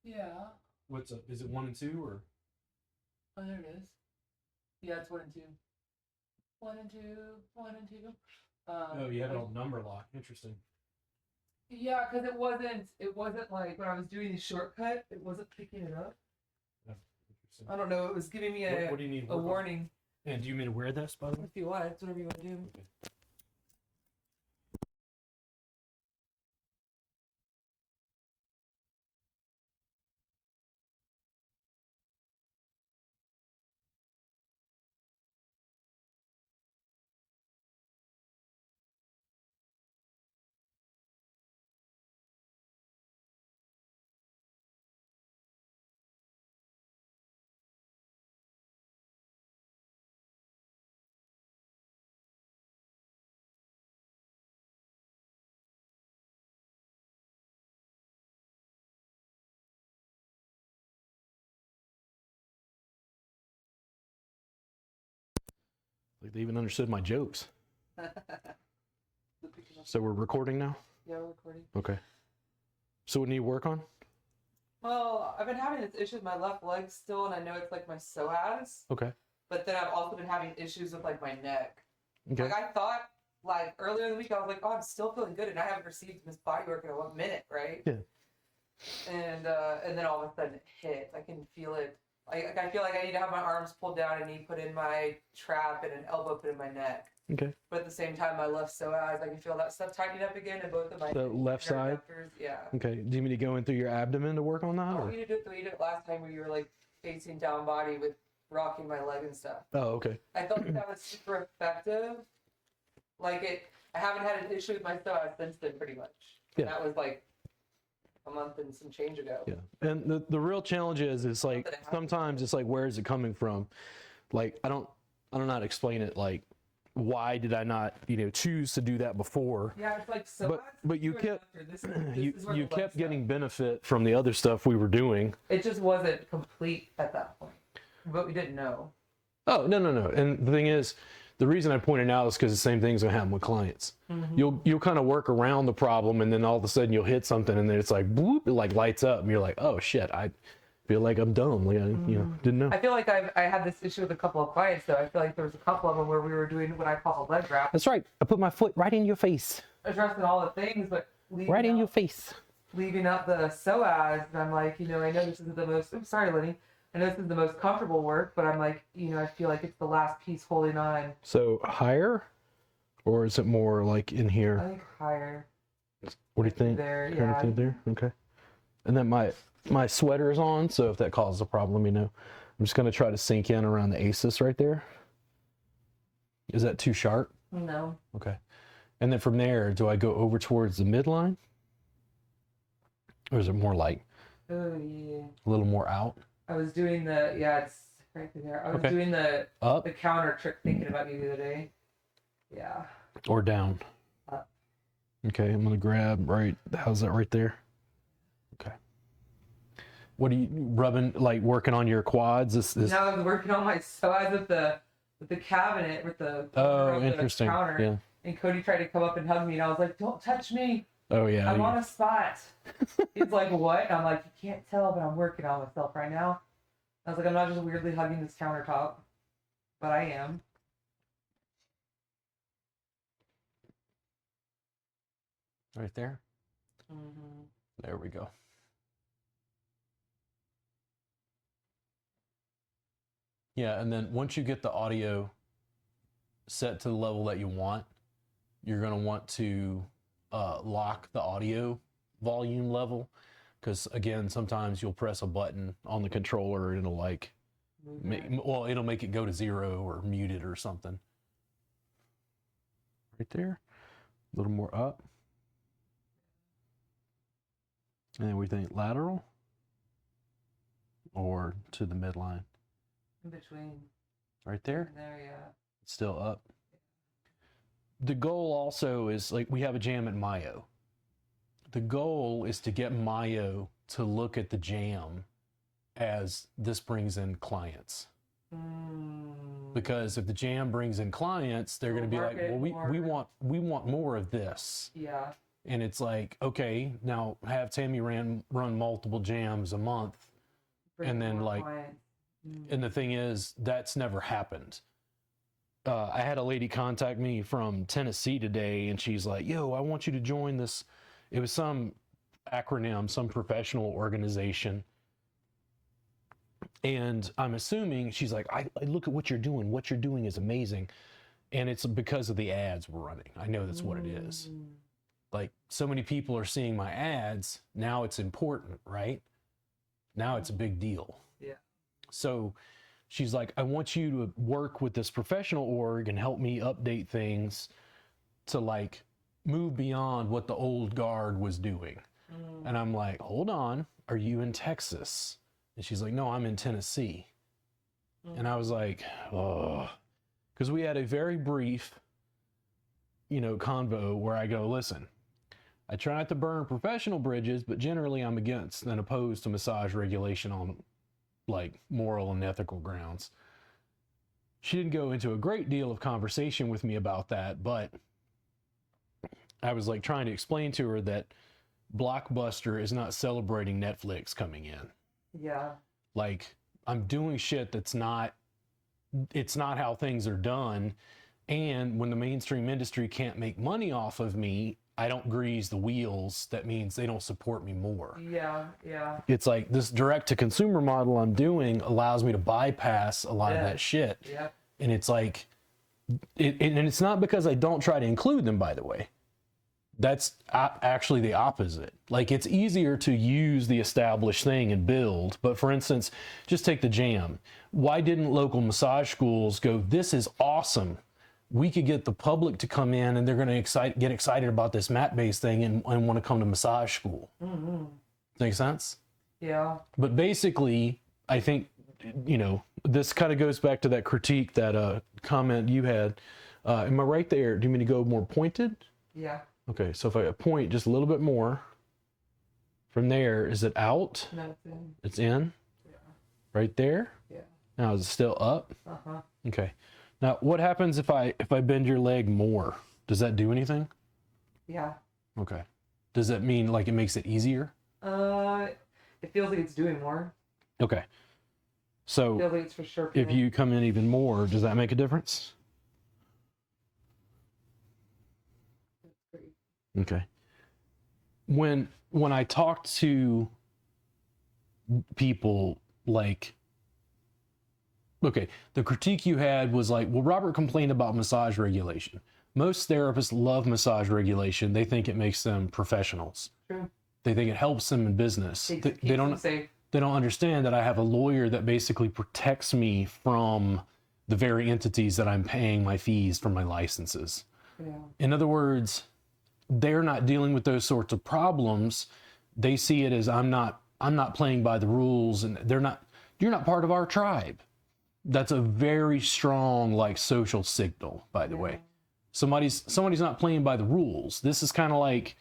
Yeah. What's up? Is it 1 and 2 or? Oh, there it is. Yeah, it's 1 and 2. 1 and 2. 1 and 2. Oh, you have it on number lock. Interesting. Yeah, because it wasn't like when I was doing the shortcut, it wasn't picking it up. Yeah, interesting. I don't know. It was giving me what do you need a warning. And do you mean to wear this, by the way? If you want, it's whatever you want to do. Okay. Like they even understood my jokes. So we're recording now? Yeah, we're recording. Okay. So what do you work on? Well, I've been having this issue with my left leg still, and I know it's like my psoas. Okay. But then I've also been having issues with like my neck. Okay. Like I thought, like earlier in the week, I was like, oh, I'm still feeling good, and I haven't received this body work in a minute, right? Yeah. And then all of a sudden it hit. I can feel it. I feel like I need to have my arms pulled down and knee put in my trap and an elbow put in my neck. Okay. But at the same time, my left psoas, I can feel that stuff tightening up again in both of my The left side? adductors. Yeah. Okay. Do you mean to go in through your abdomen to work on that? I Or? want you to do it the way you did it last time where you were like facing down body with rocking my leg and stuff. Oh, okay. I felt like that was super effective. I haven't had an issue with my psoas since then, pretty much. Yeah. That was like a month and some change ago. Yeah. And the real challenge is like sometimes it's like, where is it coming from? Like I don't know how to explain it. Like why did I not choose to do that before? Yeah, it's like so. But you kept you kept stuff. getting benefit from the other stuff we were doing. It just wasn't complete at that point, but we didn't know. Oh no. And the thing is, the reason I pointed out is because the same thing's gonna happen with clients. Mm-hmm. You'll kind of work around the problem, and then all of a sudden you'll hit something, and then it's like boop, it like lights up, and you're like, oh shit, I feel like I'm dumb. Like I didn't know. I feel like I had this issue with a couple of clients, though. I feel like there was a couple of them where we were doing what I call a leg wrap. That's right. I put my foot right in your face. Addressing all the things, but right in your face. Leaving out the psoas, and I'm like, I know this is the most. I'm sorry, Lenny. I know this is the most comfortable work, but I'm like, I feel like it's the last piece holding on. So higher, or is it more like in here? I think higher. What do you think? There, kind of through there. Okay. And then my sweater is on, so if that causes a problem, let me know. I'm just gonna try to sink in around the ASIS right there. Is that too sharp? No. Okay. And then from there, do I go over towards the midline, or is it more like a little more out? I was doing it's right there. I was doing the counter trick thinking about you the other day. Yeah. Or down. Up. Okay, I'm gonna grab right. How's that right there? Okay. What are you rubbing? Like working on your quads? No, I was working on my psoas with the cabinet with the interesting. counter. Yeah. And Cody tried to come up and hug me, and I was like, "Don't touch me." Oh yeah. I'm on a spot. He's like, what? And I'm like, you can't tell, but I'm working on myself right now. I was like, I'm not just weirdly hugging this countertop, but I am. Right there? Mm-hmm. There we go. Yeah, and then once you get the audio set to the level that you want, you're going to want to lock the audio volume level, because again, sometimes you'll press a button on the controller and it'll like it'll make it go to 0 or mute it or something. Right there, a little more up, and then we think lateral or to the midline. In between. Right there. There, yeah. It's still up. The goal also is, like, we have a jam at Mayo. The goal is to get Mayo to look at the jam as this brings in clients. Because if the jam brings in clients, they're going to be like, well, we want more of this. Yeah. And it's like, okay, now have Tammy run multiple jams a month. Bring And then more like, clients. and the thing is, that's never happened. I had a lady contact me from Tennessee today, and she's like, yo, I want you to join this. It was some acronym, some professional organization. And I'm assuming she's like, I look at what you're doing. What you're doing is amazing. And it's because of the ads we're running. I know that's what it is. Like, so many people are seeing my ads. Now it's important, right? Now it's a big deal. Yeah. So she's like, I want you to work with this professional org and help me update things to like move beyond what the old guard was doing. And I'm like, hold on, are you in Texas? And she's like, no, I'm in Tennessee. And I was like, oh, because we had a very brief, convo where I go, listen, I try not to burn professional bridges, but generally I'm against and opposed to massage regulation on like moral and ethical grounds. She didn't go into a great deal of conversation with me about that, but I was like trying to explain to her that Blockbuster is not celebrating Netflix coming in. Yeah. Like, I'm doing shit it's not how things are done. And when the mainstream industry can't make money off of me, I don't grease the wheels. That means they don't support me more. Yeah, yeah. It's like this direct to consumer model I'm doing allows me to bypass a lot of that shit. Yeah. And it's like, and it's not because I don't try to include them, by the way. That's actually the opposite. Like, it's easier to use the established thing and build. But for instance, just take the jam. Why didn't local massage schools go, this is awesome. We could get the public to come in and they're going to get excited about this mat-based thing and want to come to massage school. Make sense? Yeah. But basically, I think, this kind of goes back to that critique, that comment you had. Am I right there? Do you mean to go more pointed? Yeah. Okay, so if I point just a little bit more, from there, is it out? No, it's in. It's in? Yeah. Right there? Yeah. Now, is it still up? Uh-huh. Okay. Now, what happens if I bend your leg more? Does that do anything? Yeah. Okay. Does that mean like it makes it easier? It feels like it's doing more. Okay. It So feels like it's for sure. if you come in even more, does that make a difference? Okay. When I talk to people, like, okay, the critique you had was like, well, Robert complained about massage regulation. Most therapists love massage regulation. They think it makes them professionals. True. They think it helps them in business. Keeps They them don't safe. they don't understand that I have a lawyer that basically protects me from the very entities that I'm paying my fees for my licenses. Yeah. In other words, they're not dealing with those sorts of problems. They see it as I'm not playing by the rules, and you're not part of our tribe. That's a very strong like social signal, by the way. Somebody's not playing by the rules. This is kind of like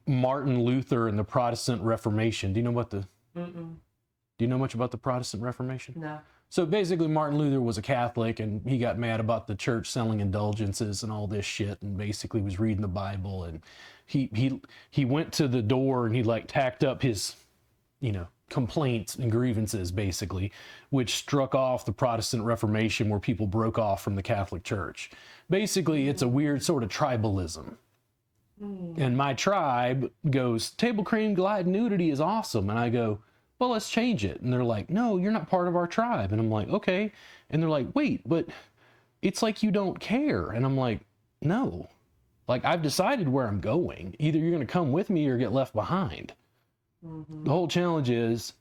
Martin Luther and the Protestant Reformation. Do you know much about the Protestant Reformation? No. So basically, Martin Luther was a Catholic, and he got mad about the church selling indulgences and all this shit, and basically was reading the Bible, and he went to the door and he like tacked up his, complaints and grievances, basically, which struck off the Protestant Reformation, where people broke off from the Catholic Church. Basically, it's a weird sort of tribalism. And my tribe goes, table cream glide nudity is awesome, and I go, well, let's change it. And they're like, no, you're not part of our tribe. And I'm like, okay. And they're like, wait, but it's like you don't care. And I'm like, no. Like, I've decided where I'm going. Either you're going to come with me or get left behind. The whole challenge is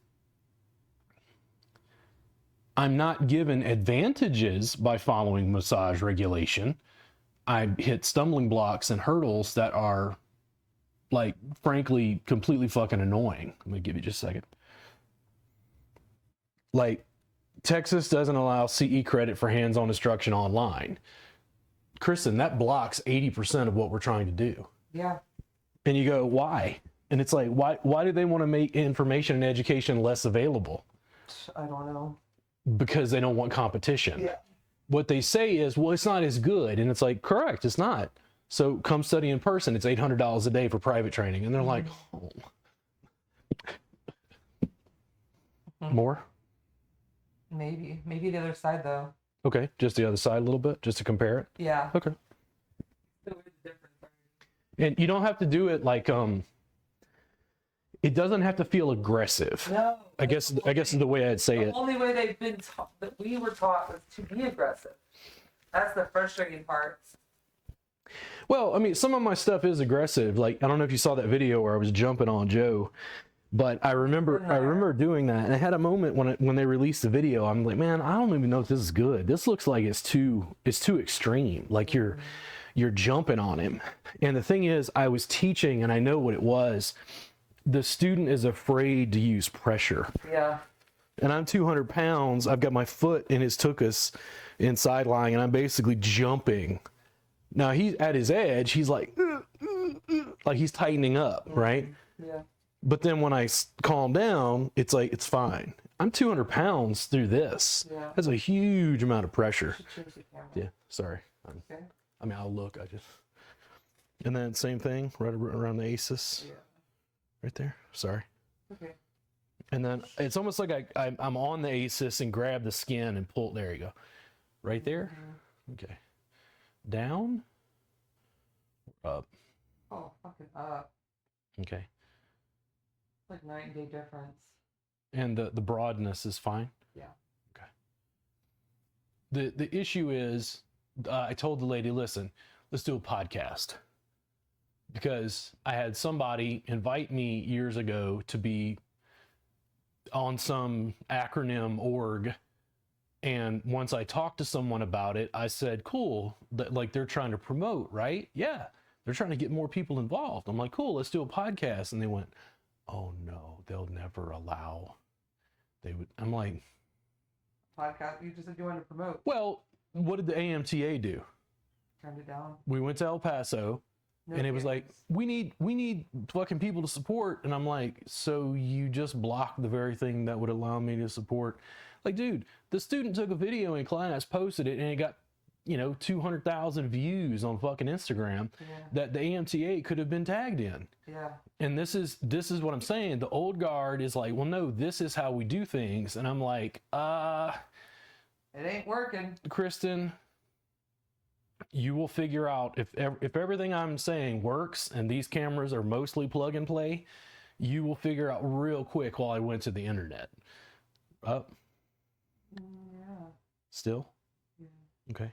I'm not given advantages by following massage regulation. I hit stumbling blocks and hurdles that are, like, frankly, completely fucking annoying. Let me give you just a second. Like, Texas doesn't allow CE credit for hands-on instruction online. Kristen, that blocks 80% of what we're trying to do. Yeah. And you go, why? And it's like, why do they want to make information and education less available? I don't know. Because they don't want competition. Yeah. What they say is, well, it's not as good. And it's like, correct, it's not. So come study in person. It's $800 a day for private training. And they're like, oh. More? Maybe the other side though. Okay, just the other side a little bit, just to compare it. Yeah. Okay. So it's different. And you don't have to do it like it doesn't have to feel aggressive. No. I guess is the way I'd say The it. only way they've been taught, that we were taught, was to be aggressive. That's the frustrating part. Well, I mean, some of my stuff is aggressive. Like, I don't know if you saw that video where I was jumping on Joe, but I remember doing that. And I had a moment when they released the video, I'm like, man, I don't even know if this is good. This looks like it's too extreme. Like you're jumping on him. And the thing is, I was teaching and I know what it was. The student is afraid to use pressure. Yeah. And I'm 200 pounds. I've got my foot in his tuchus inside lying, and I'm basically jumping. Now he's at his edge. He's like he's tightening up, right? Yeah. But then when I calm down, it's like, it's fine. I'm 200 pounds through this. Yeah. That's a huge amount of pressure. Change the camera. Yeah, sorry. Okay. I mean, I'll look. And then same thing, right around the ASIS. Yeah. Right there. Sorry. Okay. And then it's almost like I'm on the ASIS and grab the skin and pull. There you go. Right there. Okay. Down. Up. Oh, fucking up. Okay. Like night and day difference. And the broadness is fine. Yeah. Okay. The issue is, I told the lady, listen, let's do a podcast. Because I had somebody invite me years ago to be on some acronym org. And once I talked to someone about it, I said, cool, like they're trying to promote, right? Yeah, they're trying to get more people involved. I'm like, cool, let's do a podcast. And they went, oh no, they'll never allow. They would. I'm like, Podcast. You just said you wanted to promote. well, what did the AMTA do? Turned it down. We went to El Paso. No And it was like, kidding. we need fucking people to support. And I'm like, so you just blocked the very thing that would allow me to support. Like, dude, the student took a video in class, posted it, and it got, 200,000 views on fucking Instagram that the AMTA could have been tagged in. Yeah. And this is what I'm saying. The old guard is like, well, no, this is how we do things. And I'm like, It ain't working. Kristen, you will figure out if everything I'm saying works and these cameras are mostly plug and play, you will figure out real quick while I went to the internet. Up. Yeah. Still? Yeah. Okay.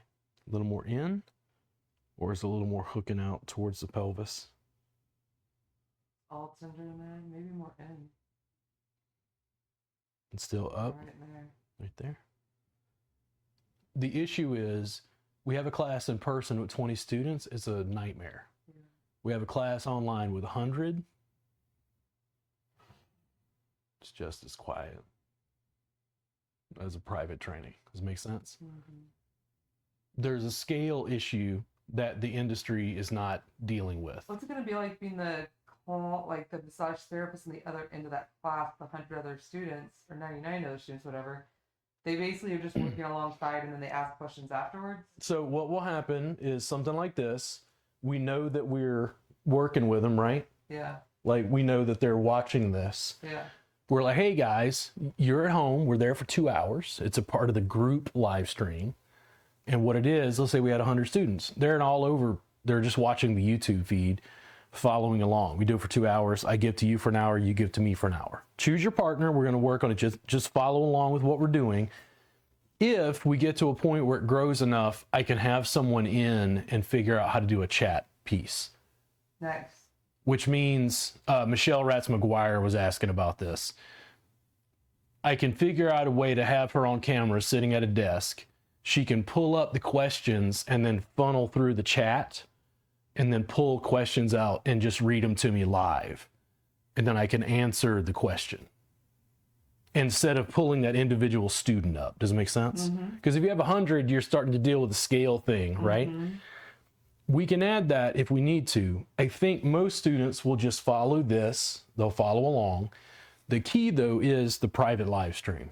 A little more in? Or is it a little more hooking out towards the pelvis? Alt center in there. Maybe more in. And still up? Right there. Right there. The issue is, we have a class in person with 20 students. It's a nightmare. Yeah. We have a class online with 100. It's just as quiet as a private training. Does it make sense? Mm-hmm. There's a scale issue that the industry is not dealing with. What's it going to be like being the massage therapist on the other end of that class, the 100 other students, or 99 other students, whatever? They basically are just working alongside and then they ask questions afterwards? So what will happen is something like this. We know that we're working with them, right? Yeah. Like, we know that they're watching this. Yeah. We're like, hey guys, you're at home. We're there for 2 hours. It's a part of the group live stream. And what it is, let's say we had 100 students. They're all over. They're just watching the YouTube feed, following along. We do it for 2 hours. I give to you for an hour. You give to me for an hour. Choose your partner. We're going to work on it. Just follow along with what we're doing. If we get to a point where it grows enough, I can have someone in and figure out how to do a chat piece. Nice. Which means Michelle Ratz McGuire was asking about this. I can figure out a way to have her on camera sitting at a desk. She can pull up the questions and then funnel through the chat and then pull questions out and just read them to me live. And then I can answer the question instead of pulling that individual student up. Does it make sense? Because if you have 100, you're starting to deal with the scale thing, right? We can add that if we need to. I think most students will just follow this. They'll follow along. The key, though, is the private live stream.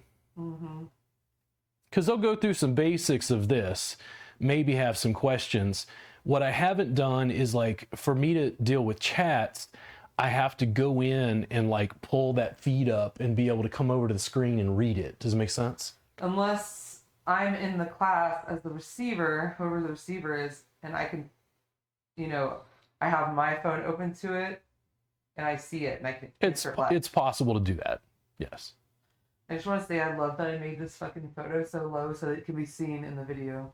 Because they'll go through some basics of this, maybe have some questions, What I haven't done is like for me to deal with chats, I have to go in and like pull that feed up and be able to come over to the screen and read it. Does it make sense? Unless I'm in the class as the receiver, whoever the receiver is, and I can, I have my phone open to it and I see it and I can answer it live. It's possible to do that. Yes. I just want to say I love that I made this fucking photo so low so that it can be seen in the video.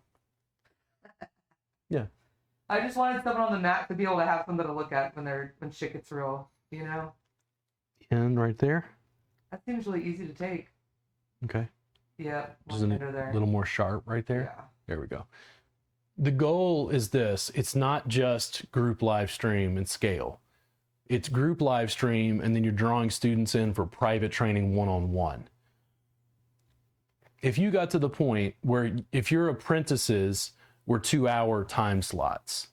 Yeah. I just wanted someone on the mat to be able to have something to look at when shit gets real, And right there. That seems really easy to take. Okay. Yeah. Just a little more sharp right there. Yeah. There we go. The goal is this. It's not just group live stream and scale. It's group live stream, and then you're drawing students in for private training one-on-one. If you got to the point where if your apprentices were 2-hour time slots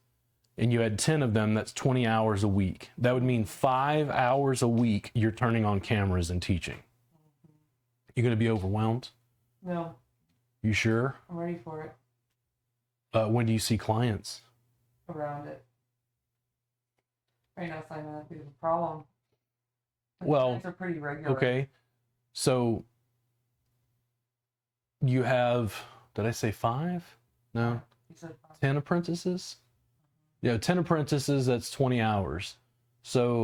and you had 10 of them, that's 20 hours a week. That would mean 5 hours a week you're turning on cameras and teaching. You're going to be overwhelmed? No. You sure? I'm ready for it. When do you see clients? Around it. Right now, Simon, that's a problem. Well, clients are pretty regular. Okay. So you have, did I say 5? No. You said 5. 10 apprentices? Yeah, 10 apprentices, that's 20 hours. So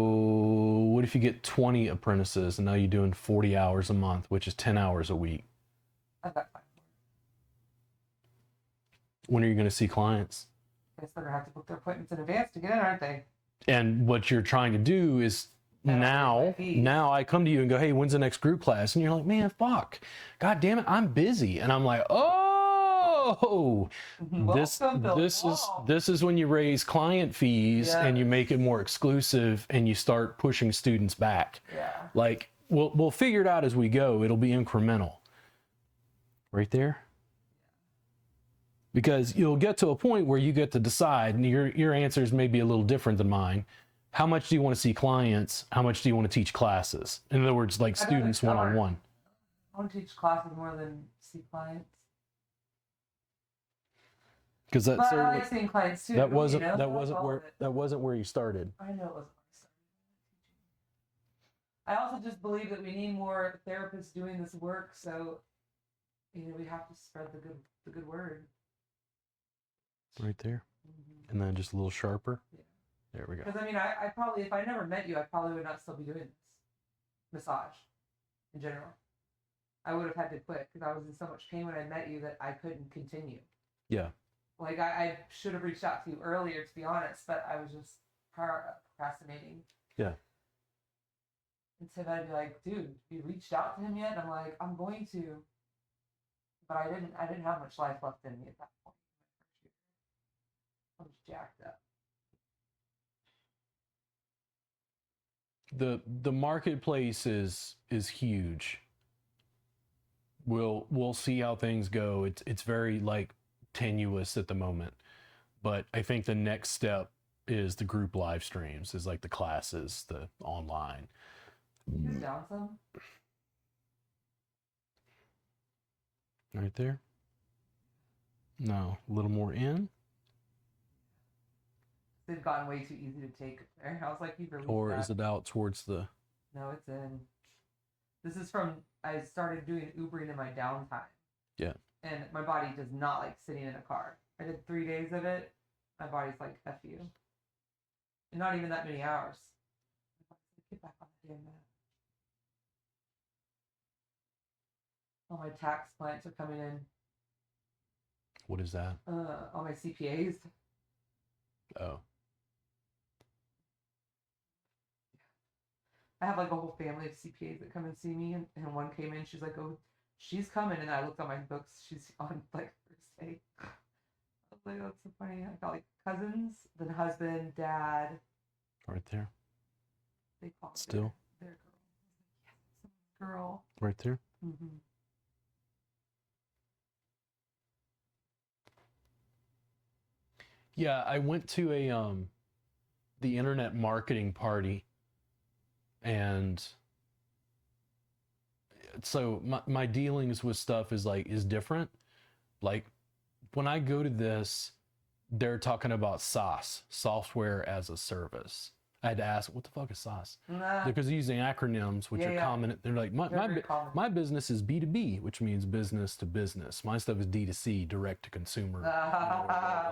what if you get 20 apprentices and now you're doing 40 hours a month, which is 10 hours a week? I've got 5 more. When are you going to see clients? I guess they're going to have to book their appointments in advance to get in, aren't they? And what you're trying to do is now I come to you and go, hey, when's the next group class? And you're like, man, fuck. God damn it, I'm busy. And I'm like, oh, this is when you raise client fees and you make it more exclusive and you start pushing students back. Yeah. Like we'll figure it out as we go. It'll be incremental. Right there. Because you'll get to a point where you get to decide, and your answers may be a little different than mine. How much do you want to see clients? How much do you want to teach classes? In other words, like students one-on-one. I want to teach classes more than see clients. Because that's but I like seeing clients too. That wasn't where you started. I know it wasn't where I started. I also just believe that we need more therapists doing this work, so we have to spread the good word. Right there. Mm-hmm. And then just a little sharper. Yeah. There we go. Because I probably, if I never met you, I probably would not still be doing this massage in general. I would have had to quit because I was in so much pain when I met you that I couldn't continue. Yeah. Like I should have reached out to you earlier, to be honest, but I was just procrastinating. Yeah. And so I'd be like, dude, you reached out to him yet? And I'm like, I'm going to, but I didn't have much life left in me at that point. I was jacked up. The marketplace is huge. We'll see how things go. It's very like tenuous at the moment, but I think the next step is the group live streams, is like the classes, the online. You down some? Right there. No, a little more in. They've gotten way too easy to take there. I was like, you released Or that. is it out towards the... No, it's in. This is from, I started doing Ubering in my downtime. Yeah. And my body does not like sitting in a car. I did 3 days of it. My body's like, F you. And not even that many hours. Get back on the damn mat. All my tax clients are coming in. What is that? All my CPAs. Oh. I have like a whole family of CPAs that come and see me, and one came in. She's like, "Oh, she's coming," and I looked on my books. She's on like Thursday. I was like, "That's so funny." I got like cousins, then husband, dad. Right there. They call Still. Their girl. Yes, girl. Right there. Mm-hmm. Yeah, I went to the internet marketing party, and so my dealings with stuff is different. Like when I go to this, they're talking about SaaS, software as a service. I had to ask, what the fuck is SaaS? Nah. Because they're using acronyms, which are common. They're like, Common. my business is B2B, which means business to business. My stuff is D2C, direct to consumer.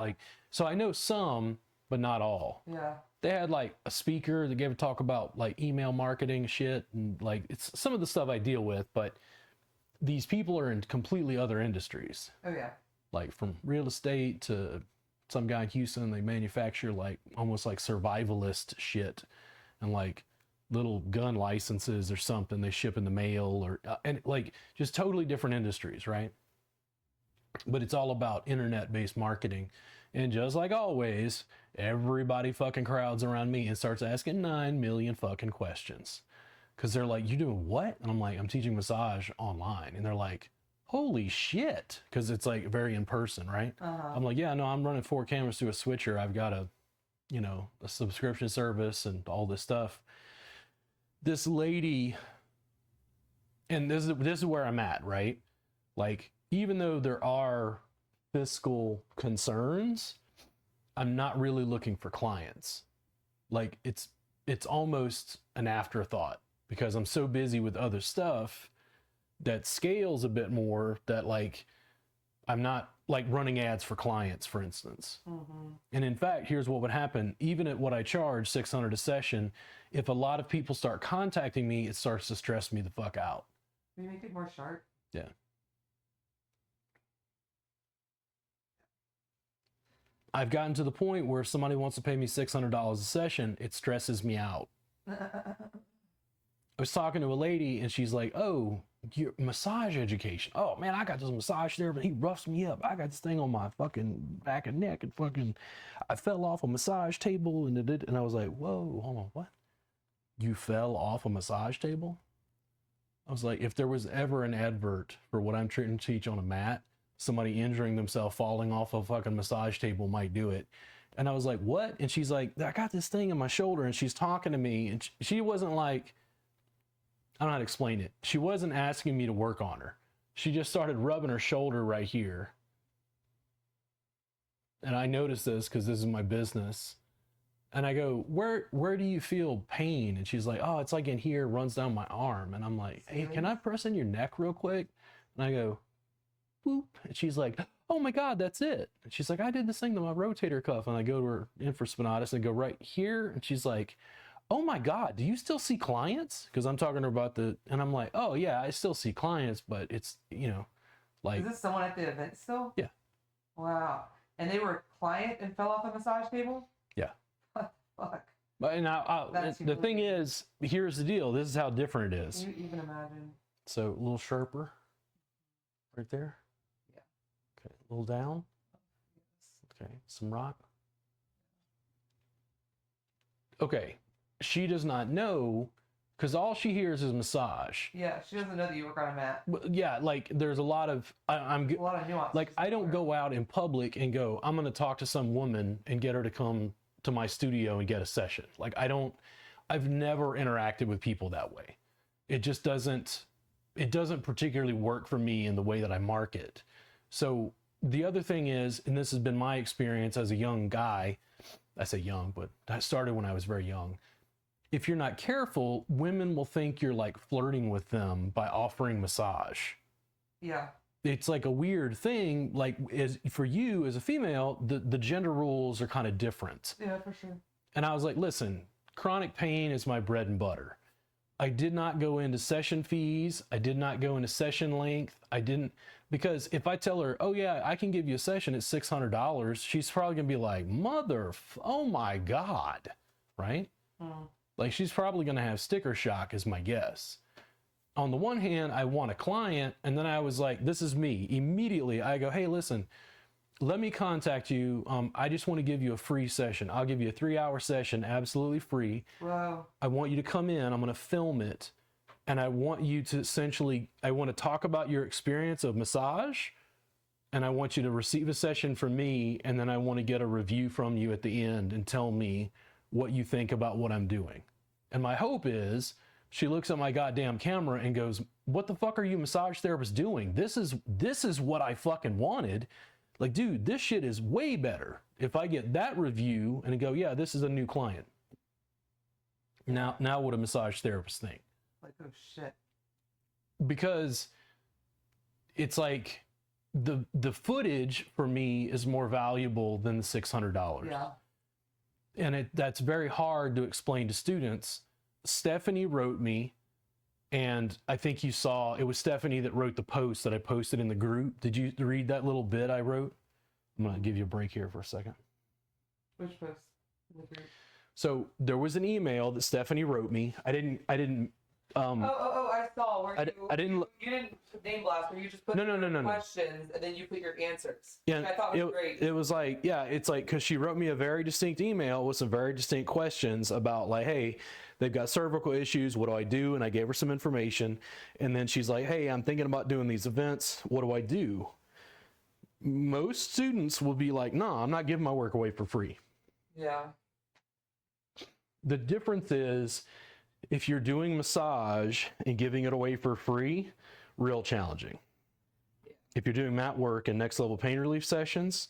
Like, so I know some, but not all. Yeah. They had like a speaker that gave a talk about like email marketing shit, and like it's some of the stuff I deal with, but these people are in completely other industries. Oh yeah. Like from real estate to some guy in Houston, they manufacture like almost like survivalist shit and like little gun licenses or something they ship in the mail, or and like just totally different industries, right? But it's all about internet-based marketing. And just like always, everybody fucking crowds around me and starts asking 9 million fucking questions. Because they're like, you doing what? And I'm like, I'm teaching massage online. And they're like, holy shit. Because it's like very in person, right? I'm like, yeah, no, I'm running 4 cameras through a switcher. I've got a subscription service and all this stuff. This lady, and this is where I'm at, right? Like, even though there are fiscal concerns, I'm not really looking for clients. Like it's almost an afterthought because I'm so busy with other stuff that scales a bit more, that like I'm not like running ads for clients, for instance. And in fact, here's what would happen. Even at what I charge, $600 a session, if a lot of people start contacting me, it starts to stress me the fuck out. We make it more sharp. Yeah. I've gotten to the point where if somebody wants to pay me $600 a session, it stresses me out. I was talking to a lady and she's like, oh, your massage education. Oh man, I got this massage therapist. He roughs me up. I got this thing on my fucking back and neck and fucking, I fell off a massage table and it did. And I was like, whoa, hold on, what? You fell off a massage table? I was like, if there was ever an advert for what I'm trying to teach on a mat, somebody injuring themselves, falling off a fucking massage table might do it. And I was like, what? And she's like, I got this thing in my shoulder, and she's talking to me. And she wasn't like, I don't know how to explain it. She wasn't asking me to work on her. She just started rubbing her shoulder right here. And I noticed this because this is my business. And I go, where do you feel pain? And she's like, oh, it's like in here, runs down my arm. And I'm like, hey, can I press in your neck real quick? And I go, boop. And she's like, oh my God, that's it. And she's like, I did this thing to my rotator cuff. And I go to her infraspinatus and go right here. And she's like, oh my God, do you still see clients? Because I'm talking to her about and I'm like, oh yeah, I still see clients, but it's, like. Is this someone at the event still? Yeah. Wow. And they were a client and fell off a massage table? Yeah. Fuck. But now the thing is, here's the deal. This is how different it is. You even imagine. So a little sharper right there. Yeah. Okay, a little down. Okay, some rock. Okay, she does not know because all she hears is massage. Yeah, she doesn't know that you work on a mat. Yeah, like there's a lot of I'm A lot of nuance. like I don't go out in public and go, I'm going to talk to some woman and get her to come to my studio and get a session. Like I've never interacted with people that way. It just doesn't particularly work for me in the way that I market. So the other thing is, and this has been my experience as a young guy, I say young, but I started when I was very young. If you're not careful, women will think you're like flirting with them by offering massage. Yeah. It's like a weird thing. Like for you as a female, the gender rules are kind of different. Yeah, for sure. And I was like, listen, chronic pain is my bread and butter. I did not go into session fees. I did not go into session length. I didn't, because if I tell her, oh yeah, I can give you a session at $600, she's probably gonna be like, oh my God, right? Like she's probably gonna have sticker shock is my guess. On the one hand, I want a client, and then I was like, this is me. Immediately, I go, hey, listen, let me contact you. I just want to give you a free session. I'll give you a 3-hour session, absolutely free. Wow. I want you to come in. I'm going to film it. And I want you to I want to talk about your experience of massage. And I want you to receive a session from me. And then I want to get a review from you at the end and tell me what you think about what I'm doing. And my hope is she looks at my goddamn camera and goes, what the fuck are you massage therapists doing? This is what I fucking wanted. Like, dude, this shit is way better If I get that review and go, yeah, this is a new client. Now what a massage therapist think? Like, oh shit. Because it's like the footage for me is more valuable than the $600. Yeah. And that's very hard to explain to students. Stephanie wrote me, and I think you saw, it was Stephanie that wrote the post that I posted in the group. Did you read that little bit I wrote? I'm going to give you a break here for a second. Which post? In the group? So there was an email that Stephanie wrote me. I didn't I saw where I didn't you didn't name blast, where you just put No. questions and then you put your answers. Yeah, Which I thought was great. It was like, yeah, it's like, because she wrote me a very distinct email with some very distinct questions about like, hey, they've got cervical issues. What do I do? And I gave her some information. And then she's like, hey, I'm thinking about doing these events. What do I do? Most students will be like, no, I'm not giving my work away for free. Yeah. The difference is, if you're doing massage and giving it away for free, real challenging. Yeah. If you're doing mat work and next level pain relief sessions,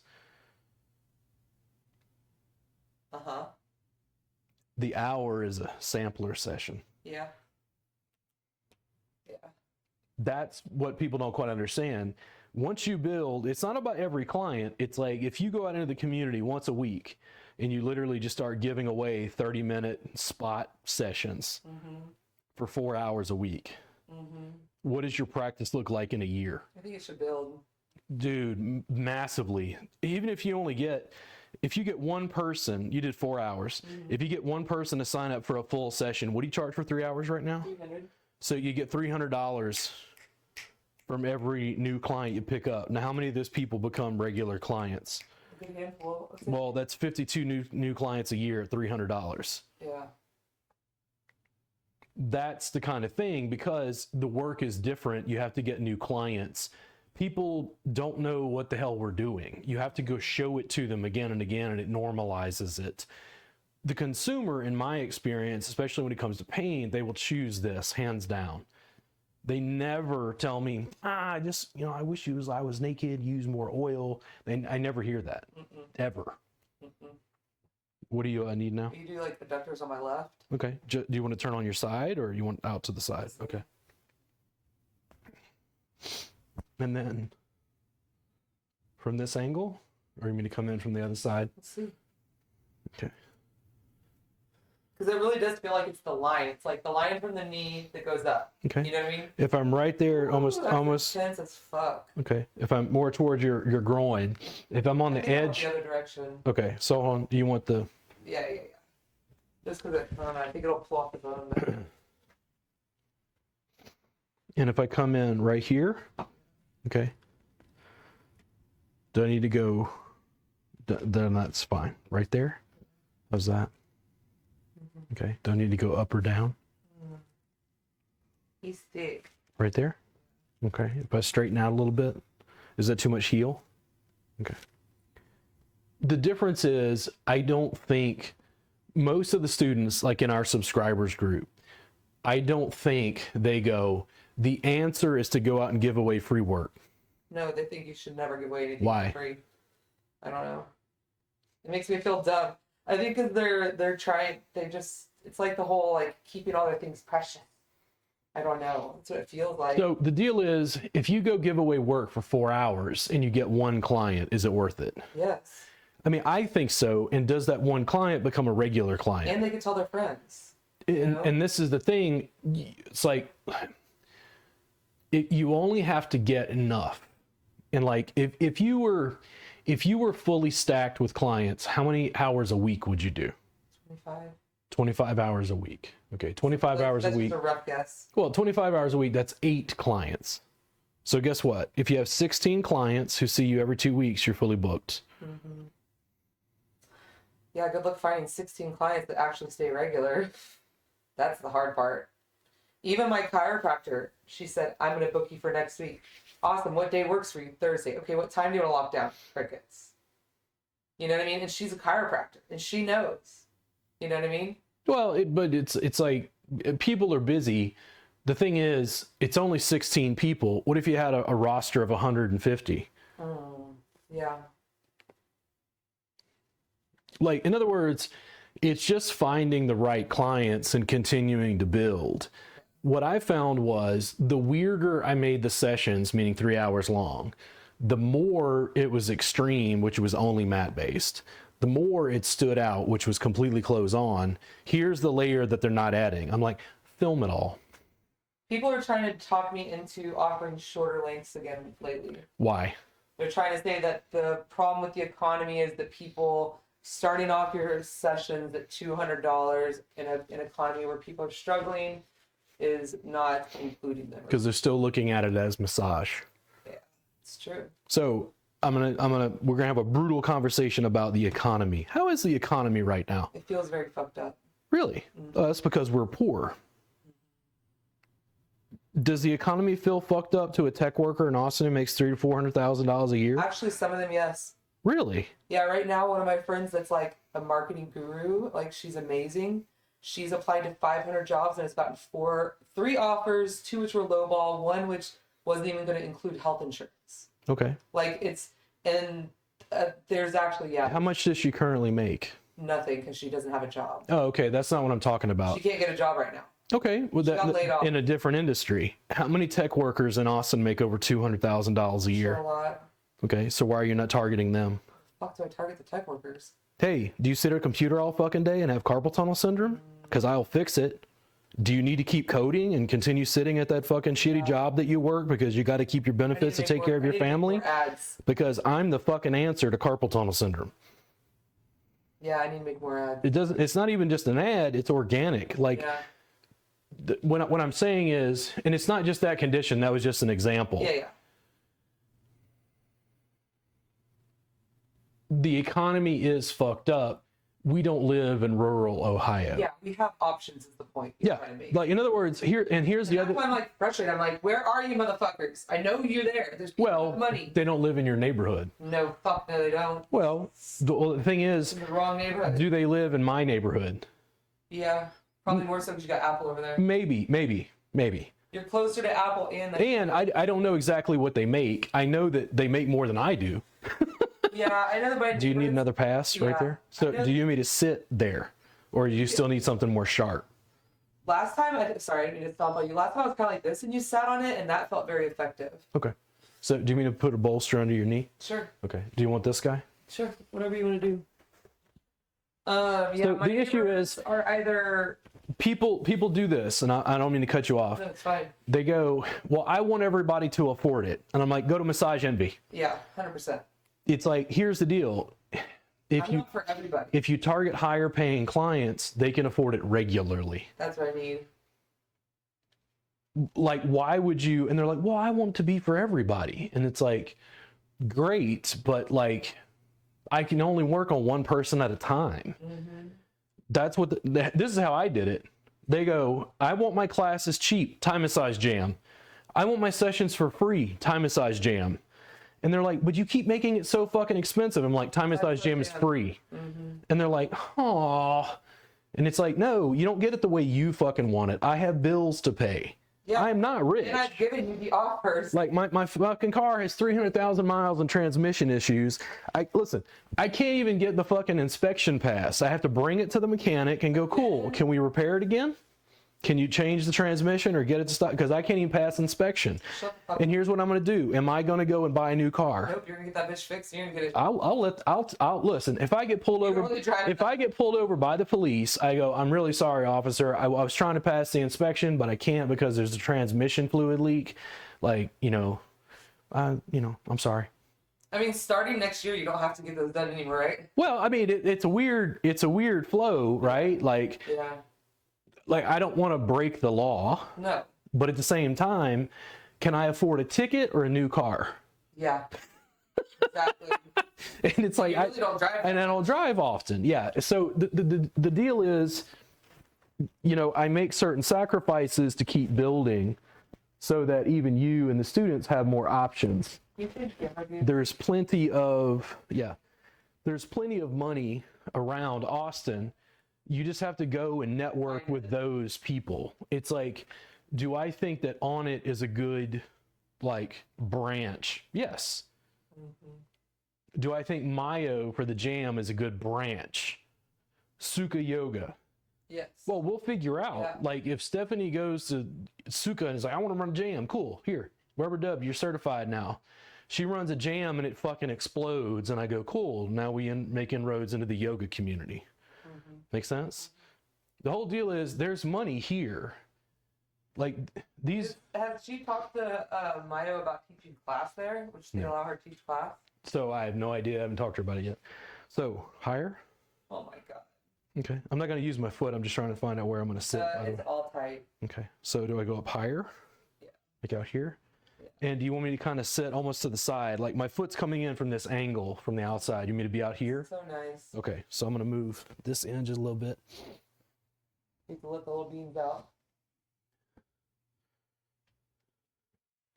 the hour is a sampler session. Yeah. Yeah. That's what people don't quite understand. Once you build, it's not about every client. It's like if you go out into the community once a week and you literally just start giving away 30-minute spot sessions for 4 hours a week. What does your practice look like in a year? I think it should build. Dude, massively. Even if you get one person, you did 4 hours. If you get one person to sign up for a full session, what do you charge for 3 hours right now? $300. So you get $300 from every new client you pick up. Now, how many of those people become regular clients? A good handful. Well, that's 52 new clients a year at $300. Yeah. That's the kind of thing, because the work is different. You have to get new clients. People don't know what the hell we're doing. You have to go show it to them again and again, and it normalizes it. The consumer, in my experience, especially when it comes to pain, they will choose this hands down. They never tell me, I wish I was naked, use more oil. I never hear that, ever. What do you need now? You do like adductors on my left. Okay. Do you want to turn on your side, or you want out to the side? Okay. And then from this angle, or you mean to come in from the other side? Let's see. Okay. Because it really does feel like it's the line. It's like the line from the knee that goes up. Okay. You know what I mean? If I'm right there, Ooh, almost. Intense as fuck. Okay. If I'm more towards your groin, if I'm on the edge. The other direction. Okay. So on, you want the. Yeah. Just because I think it'll pull off the bone. But... And if I come in right here, okay. Do I need to go? Then that's fine. Right there. How's that? Okay. Do I need to go up or down? He's thick. Right there? Okay. If I straighten out a little bit, is that too much heel? Okay. The difference is, I don't think most of the students, like in our subscribers group, I don't think they go, the answer is to go out and give away free work. No, they think you should never give away anything Why? for free. I don't know. It makes me feel dumb. I think because they're trying, it's like the whole, like, keeping all their things precious. I don't know. That's what it feels like. So the deal is, if you go give away work for 4 hours and you get one client, is it worth it? Yes. I mean, I think so. And does that one client become a regular client? And they can tell their friends. And this is the thing. It's like, you only have to get enough. And like, if you were fully stacked with clients, how many hours a week would you do? 25. 25 hours a week. Okay, 25 hours a week. That's a rough guess. Well, 25 hours a week, that's 8 clients. So guess what? If you have 16 clients who see you every 2 weeks, you're fully booked. Yeah, good luck finding 16 clients that actually stay regular. That's the hard part. Even my chiropractor, she said, I'm going to book you for next week. Awesome. What day works for you? Thursday. Okay, what time do you want to lock down? Crickets. You know what I mean? And she's a chiropractor, and she knows. You know what I mean? Well, but it's like, people are busy. The thing is, it's only 16 people. What if you had a roster of 150? Yeah. Like, in other words, it's just finding the right clients and continuing to build. What I found was the weirder I made the sessions, meaning 3 hours long, the more it was extreme, which was only mat based, the more it stood out, which was completely close on. Here's the layer that they're not adding. I'm like, film it all. People are trying to talk me into offering shorter lengths again lately. Why? They're trying to say that the problem with the economy is that people starting off your sessions at $200 in an economy where people are struggling is not including them. Because they're still looking at it as massage. Yeah, it's true. So we're gonna have a brutal conversation about the economy. How is the economy right now? It feels very fucked up. Really? Mm-hmm. That's because we're poor. Does the economy feel fucked up to a tech worker in Austin who makes $300,000 to $400,000 a year? Actually, some of them, yes. Really? Yeah, right now, one of my friends that's like a marketing guru, like she's amazing. She's applied to 500 jobs and has gotten 3 offers, 2 which were lowball, 1 which wasn't even going to include health insurance. Okay. Like there's actually, yeah. How much does she currently make? Nothing, because she doesn't have a job. Oh, okay. That's not what I'm talking about. She can't get a job right now. Okay. Well, She got laid off. in a different industry. How many tech workers in Austin make over $200,000 a year? Sure, a lot. Okay. So why are you not targeting them? Fuck, do I target the tech workers? Hey, do you sit at a computer all fucking day and have carpal tunnel syndrome? Because I'll fix it. Do you need to keep coding and continue sitting at that fucking shitty job that you work because you got to keep your benefits to take care of your family? Because I'm the fucking answer to carpal tunnel syndrome. Yeah, I need to make more ads. It's not even just an ad, it's organic. Like, Yeah. what I'm saying is, and it's not just that condition, that was just an example. Yeah. The economy is fucked up. We don't live in rural Ohio. Yeah, we have options is the point. Yeah, like in other words, here's the other. That's why I'm like frustrated. I'm like, where are you, motherfuckers? I know you're there. There's people with money. They don't live in your neighborhood. No, fuck no, they don't. Well, the thing is, In the wrong neighborhood. do they live in my neighborhood? Yeah, probably more so because you got Apple over there. Maybe. You're closer to Apple And I don't know exactly what they make. I know that they make more than I do. Yeah, I know the budget. Do you need another pass right there? So do you need me to sit there? Or do you still need something more sharp? Last time, sorry, I didn't mean to stomp on you. Last time I was kind of like this, and you sat on it, and that felt very effective. Okay. So do you mean to put a bolster under your knee? Sure. Okay. Do you want this guy? Sure. Whatever you want to do. Yeah. So my the issue is, are either people do this, and I don't mean to cut you off. no, it's fine. They go, well, I want everybody to afford it, and I'm like, go to Massage Envy. Yeah, 100%. It's like, here's the deal. Not for everybody. If you target higher paying clients, they can afford it regularly. That's what I need. Like, why would you? And they're like, well, I want it to be for everybody. And it's like, great, but like, I can only work on one person at a time. Mm-hmm. That's what this is how I did it. They go, I want my classes cheap, Thai massage jam. I want my sessions for free, Thai massage jam. And they're like, but you keep making it so fucking expensive. I'm like, Thai massage jam is free. Mm-hmm. And they're like, oh. And it's like, no, you don't get it the way you fucking want it. I have bills to pay. Yeah. I am not rich. And I've given you the offers. Like my fucking car has 300,000 miles and transmission issues. Listen, I can't even get the fucking inspection pass. I have to bring it to the mechanic and go, cool, can we repair it again? Can you change the transmission or get it to stop? Because I can't even pass inspection. Shut the fuck And here's what I'm going to do. Am I going to go and buy a new car? Nope, you're gonna get that bitch fixed. You're gonna get it. I'll listen. If I get pulled over, if I get pulled over by the police, I go, I'm really sorry, officer. I was trying to pass the inspection, but I can't because there's a transmission fluid leak. Like, I'm sorry. I mean, starting next year, you don't have to get those done anymore, right? Well, I mean, it's a weird flow, right? Like, Yeah. Like, I don't want to break the law. No. But at the same time, can I afford a ticket or a new car? Yeah. Exactly. And it's like, You really don't drive. and I don't drive often. Yeah. So the deal is, I make certain sacrifices to keep building so that even you and the students have more options. You did, yeah, I did. There's plenty of money around Austin. You just have to go and network with those people. It's like, do I think that On It is a good, like, branch? Yes. Mm-hmm. Do I think Mayo for the jam is a good branch? Sukha yoga. Yes. Well, we'll figure out. Yeah. Like if Stephanie goes to Sukha and is like, I want to run a jam. Cool. Here, rubber dub, you're certified now. She runs a jam and it fucking explodes. And I go, cool. Now we make inroads into the yoga community. Mm-hmm. Make sense? The whole deal is there's money here. Like these. Has she talked to Mayo about teaching class there? Would she allow her to teach class? So I have no idea. I haven't talked to her about it yet. So higher. Oh my god. Okay. I'm not going to use my foot. I'm just trying to find out where I'm going to sit. It's all tight. Okay. So do I go up higher? Yeah. Like out here? Yeah. And do you want me to kind of sit almost to the side? Like my foot's coming in from this angle from the outside. You want me to be out here? So nice. Okay. So I'm going to move this in just a little bit. You can let the little beans out.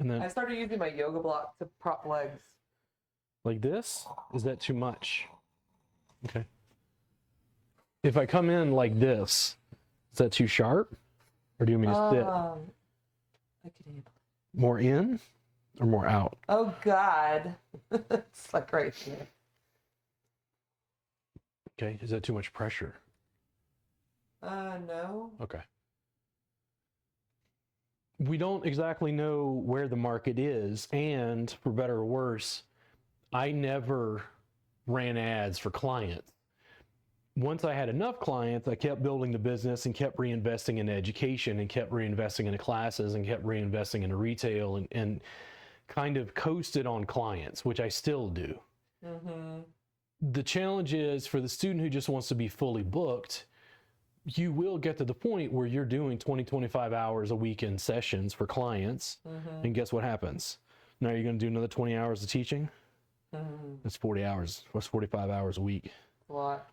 And then I started using my yoga block to prop legs. like this? Is that too much? Okay. If I come in like this, is that too sharp? Or do you want me to sit I can handle it. more in or more out? Oh god. It's like right here. Okay. Is that too much pressure? No. Okay. We don't exactly know where the market is, and for better or worse, I never ran ads for clients. Once I had enough clients, I kept building the business and kept reinvesting in education and kept reinvesting into classes and kept reinvesting into retail and kind of coasted on clients, which I still do. Mm-hmm. The challenge is for the student who just wants to be fully booked, you will get to the point where you're doing 20, 25 hours a week in sessions for clients. Mm-hmm. And guess what happens? Now you're going to do another 20 hours of teaching? Mm-hmm. That's 40 hours. That's 45 hours a week. A lot.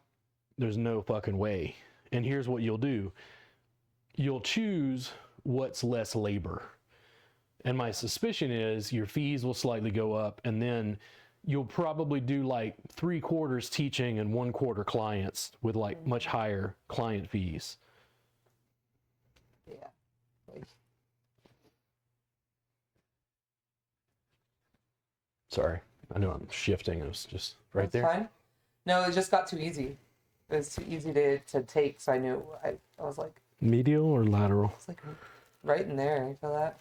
There's no fucking way. And here's what you'll do. You'll choose what's less labor. And my suspicion is your fees will slightly go up, and then you'll probably do like 3/4 teaching and 1/4 clients with like much higher client fees. Yeah. Like, Sorry, I know I'm shifting. It was just right that's there. fine. No, it just got too easy. It was too easy to take, so I knew I was like, Medial or lateral? it's like right in there. I feel that.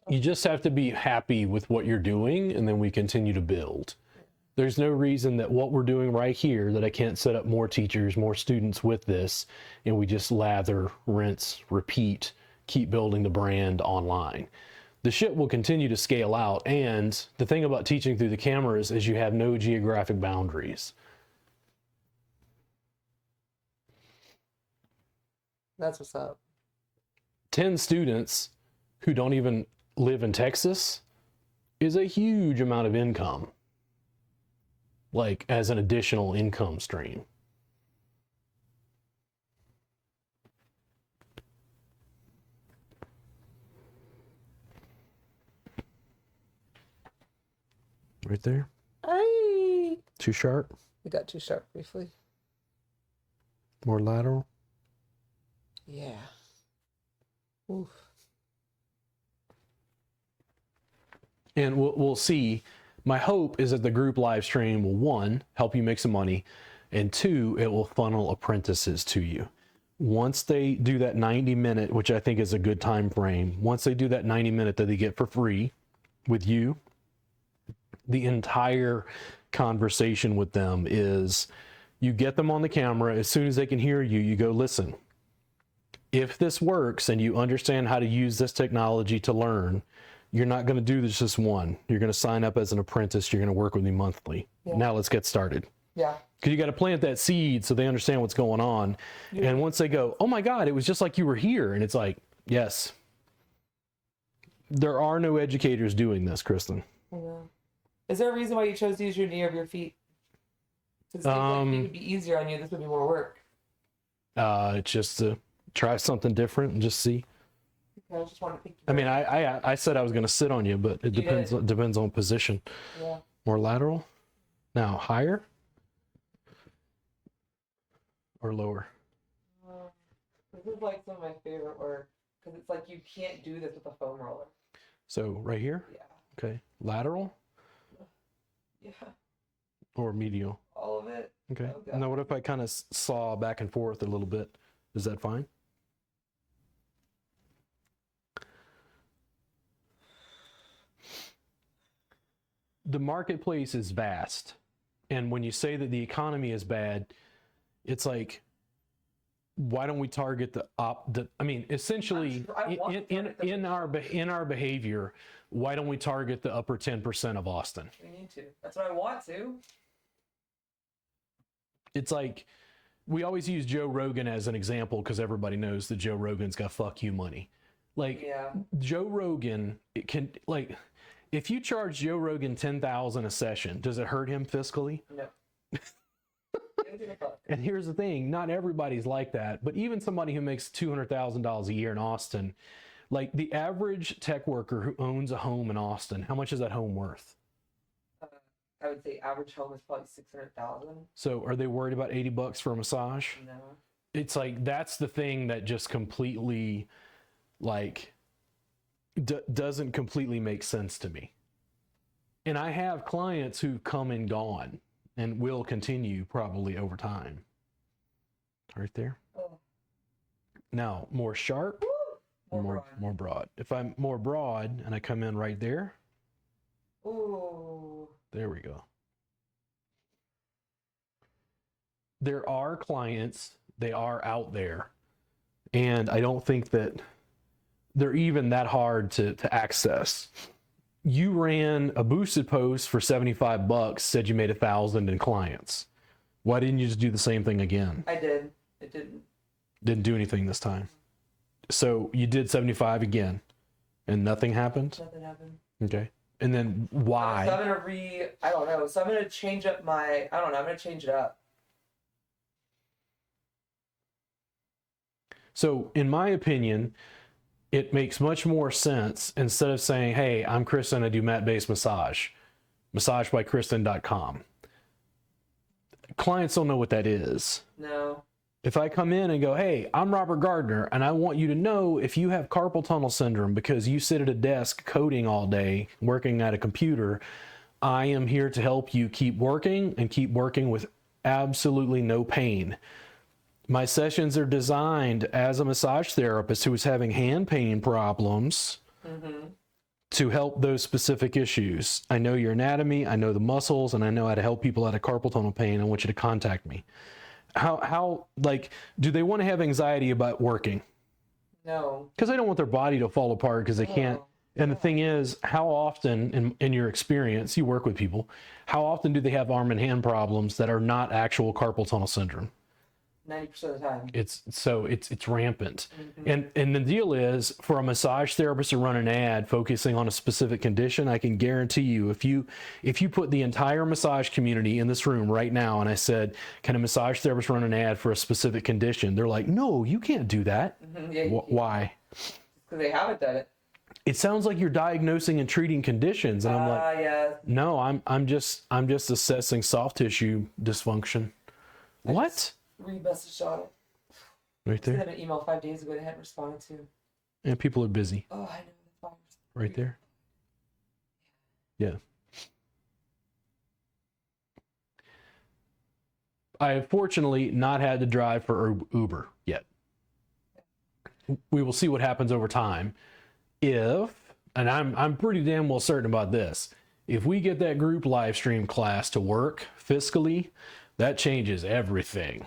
You just have to be happy with what you're doing, and then we continue to build. There's no reason that what we're doing right here, that I can't set up more teachers, more students with this, and we just lather, rinse, repeat, keep building the brand online. The shit will continue to scale out, and the thing about teaching through the cameras is you have no geographic boundaries. That's what's up. 10 students who don't even live in Texas is a huge amount of income, like as an additional income stream. Right there. Too sharp? We got too sharp briefly. More lateral? Yeah. Oof. And we'll see. My hope is that the group live stream will, one, help you make some money, and two, it will funnel apprentices to you. Once they do that 90-minute, which I think is a good time frame, once they do that 90-minute that they get for free with you, the entire conversation with them is you get them on the camera. As soon as they can hear you, you go, listen, if this works and you understand how to use this technology to learn, you're not going to do this just one. You're going to sign up as an apprentice. You're going to work with me monthly. Yeah. Now let's get started. Yeah. Because you got to plant that seed so they understand what's going on. Yeah. And once they go, oh my God, it was just like you were here. And it's like, yes. There are no educators doing this, Kristen. I know. Is there a reason why you chose to use your knee over your feet? Because it seems like it would be easier on you. This would be more work. It's just to try something different and just see. I just want to think. I mean, I said I was going to sit on you, but it depends on position. Yeah. More lateral. Now higher or lower. This is like some of my favorite work because it's like you can't do this with a foam roller. So right here. Yeah. Okay. Lateral Yeah, or medial? all of it. Okay. Oh, God. Now, what if I kind of saw back and forth a little bit? Is that fine? The marketplace is vast. And when you say that the economy is bad, it's like, why don't we target essentially in our behavior, why don't we target the upper 10% of Austin? We need to. That's what I want to. It's like, we always use Joe Rogan as an example because everybody knows that Joe Rogan's got fuck you money. Like, Yeah. Joe Rogan, it can, like, if you charge Joe Rogan $10,000 a session, does it hurt him fiscally? No. And here's the thing, not everybody's like that, but even somebody who makes $200,000 a year in Austin, like the average tech worker who owns a home in Austin, how much is that home worth? I would say average home is probably 600,000. So are they worried about $80 for a massage? No. It's like, that's the thing that just completely, like, doesn't completely make sense to me. And I have clients who've come and gone and will continue probably over time. Right there. Oh. Now, more sharp, more broad. If I'm more broad and I come in right there. Ooh. There we go. There are clients, they are out there, and I don't think that they're even that hard to access. You ran a boosted post for $75, said you made 1,000 in clients. Why didn't you just do the same thing again? I did. It didn't. Didn't do anything this time. So you did 75 again, and nothing happened? Nothing happened. Okay. And then why? So I'm gonna I don't know. So I'm gonna change up I'm gonna change it up. So in my opinion, it makes much more sense, instead of saying, hey, I'm Kristen, I do mat-based massage, massagebykristen.com. Clients don't know what that is. No. If I come in and go, hey, I'm Robert Gardner, and I want you to know if you have carpal tunnel syndrome because you sit at a desk coding all day, working at a computer, I am here to help you keep working and keep working with absolutely no pain. My sessions are designed as a massage therapist who is having hand pain problems to help those specific issues. I know your anatomy, I know the muscles, and I know how to help people out of carpal tunnel pain. I want you to contact me. How like, do they want to have anxiety about working? No. Because they don't want their body to fall apart because they can't. And the thing is, how often, in your experience, you work with people, how often do they have arm and hand problems that are not actual carpal tunnel syndrome? 90% of the time. It's rampant. And the deal is, for a massage therapist to run an ad focusing on a specific condition, I can guarantee you, if you put the entire massage community in this room right now and I said, can a massage therapist run an ad for a specific condition? They're like, no, you can't do that. Yeah, Why? Because they haven't done it. It sounds like you're diagnosing and treating conditions, and I'm like, yeah. no, I'm just assessing soft tissue dysfunction. What? Re-messaged on it. Right I sent there. them an email 5 days ago they hadn't responded to. And people are busy. Oh, I know. Right there. Yeah. I have fortunately not had to drive for Uber yet. We will see what happens over time. And I'm pretty damn well certain about this, if we get that group live stream class to work fiscally, that changes everything.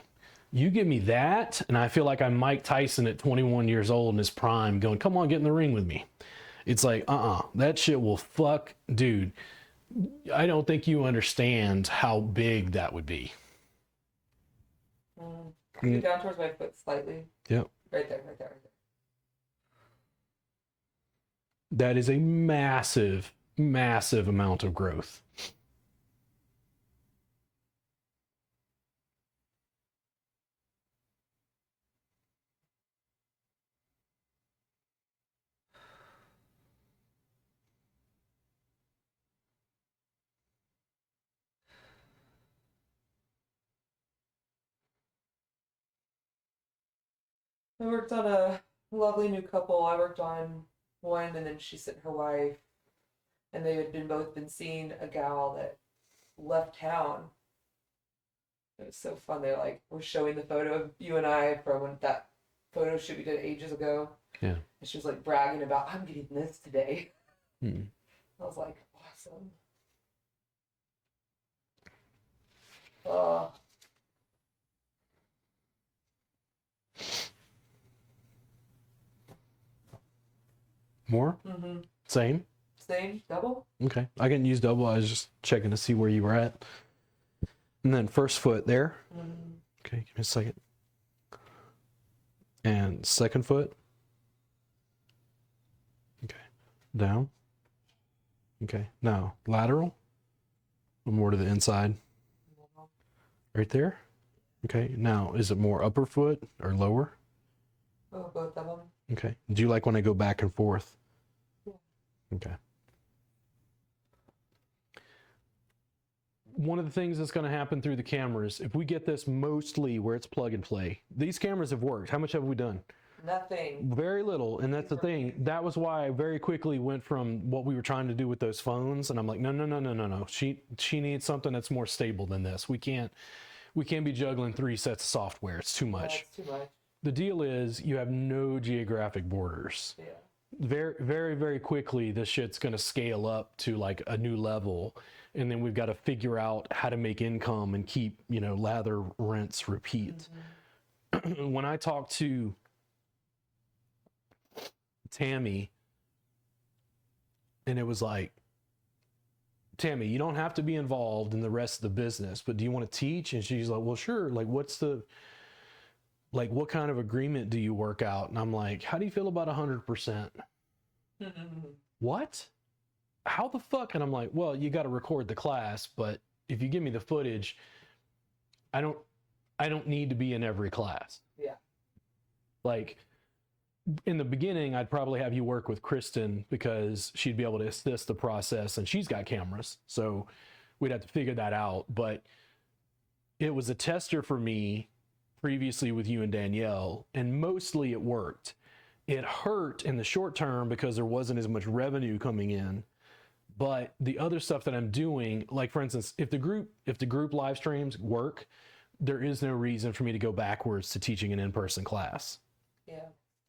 You give me that, and I feel like I'm Mike Tyson at 21 years old in his prime going, come on, get in the ring with me. It's like, that shit will fuck, dude. I don't think you understand how big that would be. Get down towards my foot slightly. Yep. Right there. That is a massive, massive amount of growth. I worked on a lovely new couple. I worked on one, and then she sent her wife. and they had both been seeing a gal that left town. It was so fun. They like were showing the photo of you and I from when that photo shoot we did ages ago. Yeah. And she was like bragging about, I'm getting this today. Hmm. I was like, awesome. Oh. More? Mm-hmm. Same? Same? Double? Okay. I can use double. I was just checking to see where you were at. And then first foot there. Mm-hmm. Okay, give me a second. And second foot. Okay. Down. Okay. Now, lateral. More to the inside. Right there. Okay. Now, is it more upper foot or lower? Oh, both of them. Okay. Do you like when I go back and forth? Yeah. Okay. One of the things that's going to happen through the cameras, if we get this mostly where it's plug and play, these cameras have worked. How much have we done? Nothing. Very little. And that's the thing. That was why I very quickly went from what we were trying to do with those phones. And I'm like, no. She needs something that's more stable than this. We can't be juggling 3 sets of software. It's too much. That's too much. The deal is you have no geographic borders. Yeah. Very, very, very quickly, this shit's going to scale up to like a new level. And then we've got to figure out how to make income and keep, lather, rinse, repeat. Mm-hmm. When I talked to Tammy, and it was like, Tammy, you don't have to be involved in the rest of the business, but do you want to teach? And she's like, well, sure. Like, what kind of agreement do you work out? And I'm like, how do you feel about 100%? What? How the fuck? And I'm like, well, you got to record the class, but if you give me the footage, I don't need to be in every class. Yeah. Like, in the beginning, I'd probably have you work with Kristen because she'd be able to assist the process, and she's got cameras, so we'd have to figure that out. But it was a tester for me previously with you and Danielle, and mostly it worked. It hurt in the short term because there wasn't as much revenue coming in. But the other stuff that I'm doing, like for instance, if the group live streams work, there is no reason for me to go backwards to teaching an in-person class. Yeah.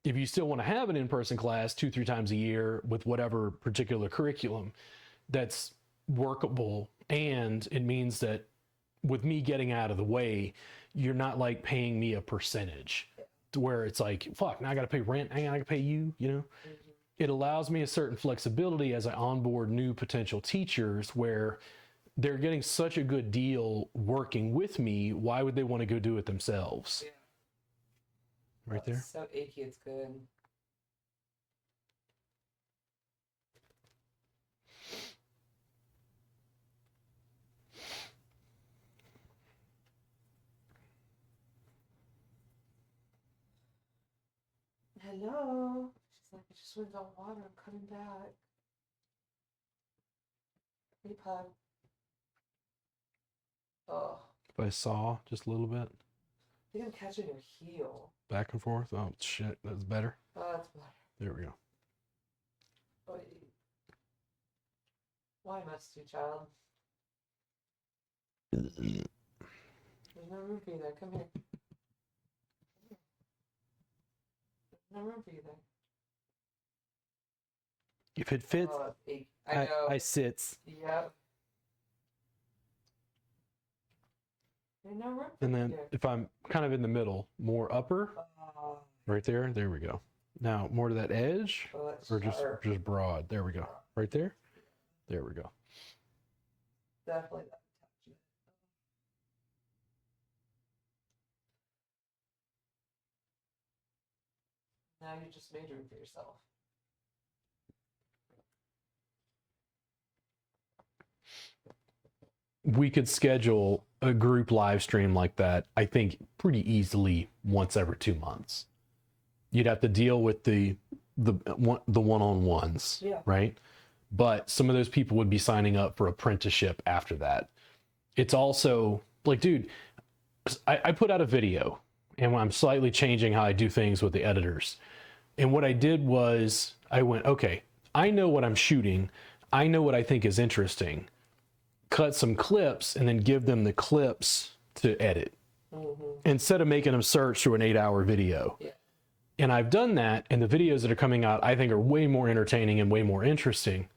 If you still want to have an in-person class 2-3 times a year with whatever particular curriculum, that's workable. And it means that with me getting out of the way, you're not like paying me a percentage to where it's like, fuck, now I got to pay rent. I got to pay you, Mm-hmm. It allows me a certain flexibility as I onboard new potential teachers where they're getting such a good deal working with me. Why would they want to go do it themselves? Yeah. Right there. So achy, it's good. Hello. She's like, I just went on water. I'm coming back. Hey, pug. Oh, If I saw just a little bit I think I'm catching your heel. back and forth. Oh shit, that's better. Oh, that's better. There we go. Oy. Why must you, child? There's no room for you there. Come here. There's no room for you there. If it fits, Oh, it's achy. I know. I sits. Yep. There's no room for And you then there. if I'm kind of in the middle, more upper, right there. There we go. Now more to that edge, Oh, that's or just sharp. broad. There we go. Right there. There we go. Definitely that attachment. Now you just made room for yourself. We could schedule a group live stream like that, I think, pretty easily once every 2 months. You'd have to deal with the one-on-ones, Yeah. right? But some of those people would be signing up for apprenticeship after that. It's also like, dude, I put out a video and I'm slightly changing how I do things with the editors. And what I did was I went, okay, I know what I'm shooting. I know what I think is interesting. Cut some clips and then give them the clips to edit instead of making them search through an 8-hour video. Yeah. And I've done that, and the videos that are coming out, I think, are way more entertaining and way more interesting.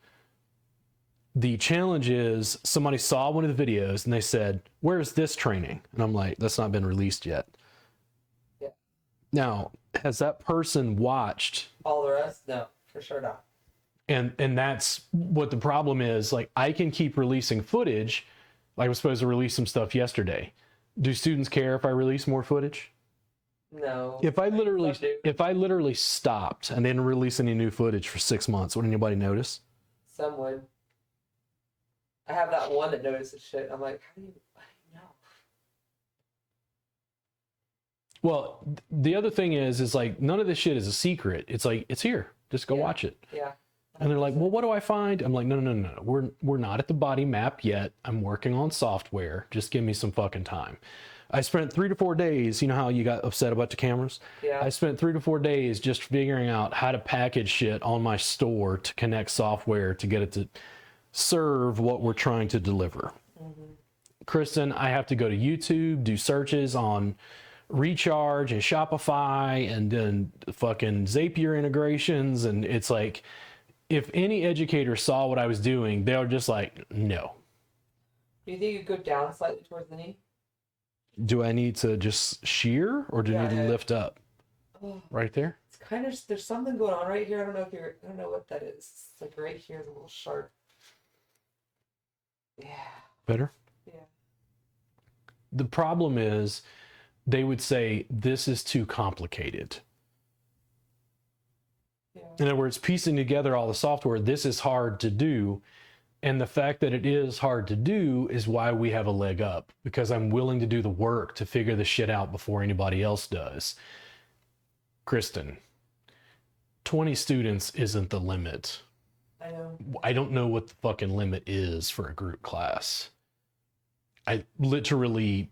The challenge is somebody saw one of the videos and they said, "Where's this training?" And I'm like, "That's not been released yet." Yeah. Now, has that person watched all the rest? No, for sure not. And that's what the problem is. Like, I can keep releasing footage. Like, I was supposed to release some stuff yesterday. Do students care if I release more footage? No. If I literally stopped and didn't release any new footage for 6 months, would anybody notice? Some would. I have that one that notices shit. I'm like, how do you know? Well, the other thing is like, none of this shit is a secret. It's like, it's here. Just go watch it. Yeah. And they're like, "Well, what do I find?" I'm like, no. We're not at the body map yet. I'm working on software. Just give me some fucking time. I spent 3 to 4 days. You know how you got upset about the cameras? Yeah. I spent 3 to 4 days just figuring out how to package shit on my store to connect software to get it to serve what we're trying to deliver. Kristen, I have to go to YouTube, do searches on Recharge and Shopify and then fucking Zapier integrations. And it's like, if any educator saw what I was doing, they were just like, no. Do you think you go down slightly towards the knee? Do I need to just shear or do I need to lift up? Oh, right there? it's kind of, there's something going on right here. I don't know what that is. It's like right here is a little sharp. Yeah. Better? Yeah. The problem is they would say, this is too complicated. Yeah. In other words, piecing together all the software, this is hard to do. And the fact that it is hard to do is why we have a leg up, because I'm willing to do the work to figure the shit out before anybody else does. Kristen, 20 students isn't the limit. I know. I don't know what the fucking limit is for a group class. I literally,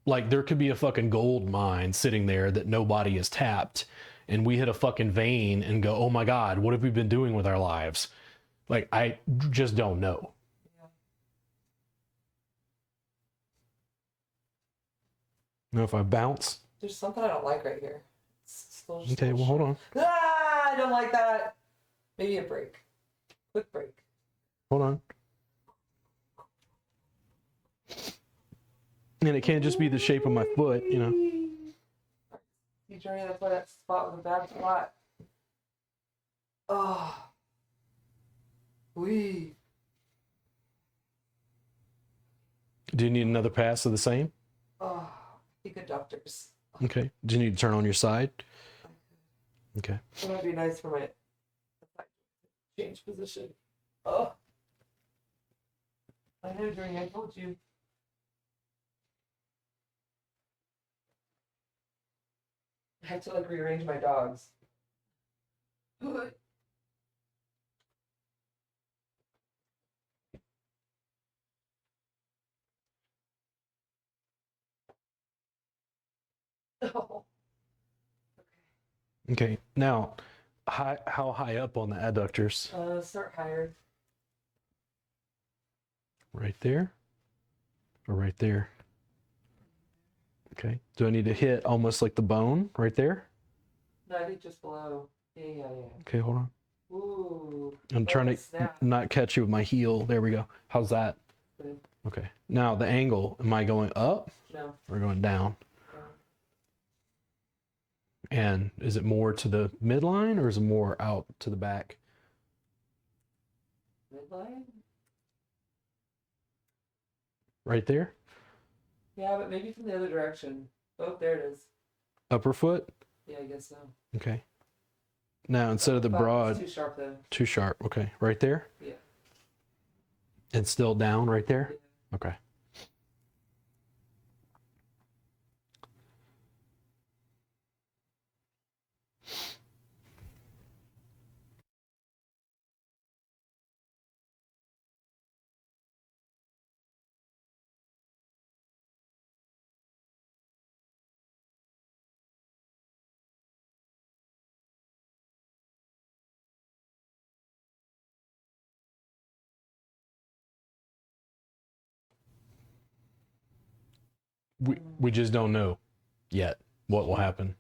like, there could be a fucking gold mine sitting there that nobody has tapped, and we hit a fucking vein and go, oh my God, what have we been doing with our lives? Like, I just don't know. Yeah. You know, if I bounce. There's something I don't like right here. It's still just Okay, well, hold on. Ah, I don't like that. Maybe a break. Quick break. Hold on. And it can't just be the shape of my foot, you know. You journey, that's why that spot was a bad spot. Oh. Wee. Do you need another pass of the same? Oh, the adductors. Okay. Do you need to turn on your side? Okay. It might be nice for my change position. Oh. I know, Journey, I told you. I had to like rearrange my dogs. Oh. Okay. Now, how high up on the adductors? Start higher. Right there? Or right there? Okay. Do I need to hit almost like the bone right there? No, I think just below. Yeah. Okay, hold on. Ooh. I'm trying to snap. not catch you with my heel. There we go. How's that? Good. Okay. Now the angle, am I going up No. or going down? And is it more to the midline or is it more out to the back? Midline? Right there? Yeah, but maybe from the other direction. Oh, there it is. Upper foot? Yeah, I guess so. Okay. Now instead of the But broad, it's too sharp though. too sharp. Okay. Right there? Yeah. And still down right there? Yeah. Okay. We just don't know yet what will happen.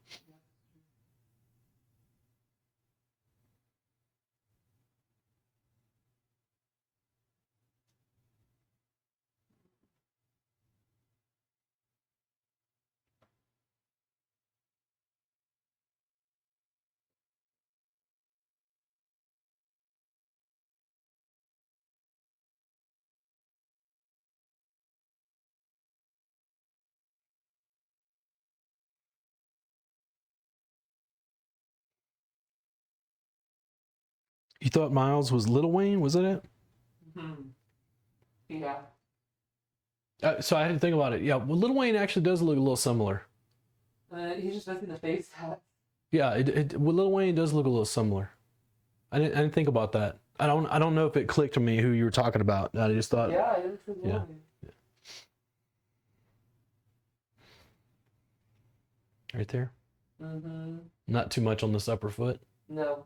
You thought Miles was Lil Wayne? Was it? Yeah. So I had to think about it. Yeah, well, Lil Wayne actually does look a little similar. He's just missing the face hat. Yeah, well, Lil Wayne does look a little similar. I didn't think about that. I don't know if it clicked to me who you were talking about. I just thought. Yeah, it looks like Yeah. Right there. Not too much on this upper foot. No.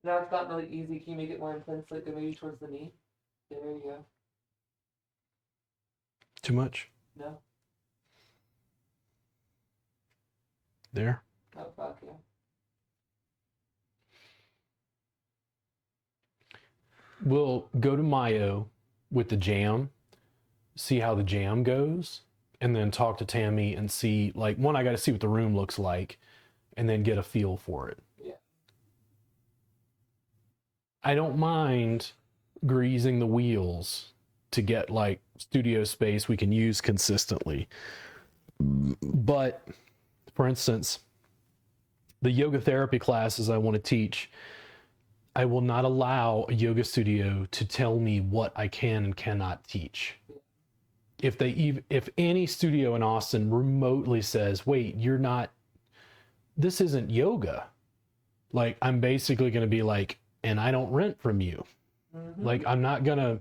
Now it's gotten really easy. Can you make it more intense, like maybe towards the knee? There you go. Too much? No. There. Oh, fuck yeah. We'll go to Mayo with the jam, see how the jam goes, and then talk to Tammy and see, like, one, I got to see what the room looks like, and then get a feel for it. Yeah. I don't mind greasing the wheels to get, like, studio space we can use consistently. But, for instance, the yoga therapy classes I want to teach, I will not allow a yoga studio to tell me what I can and cannot teach. If any studio in Austin remotely says, wait, this isn't yoga. Like, I'm basically going to be like, and I don't rent from you. Like, I'm not going to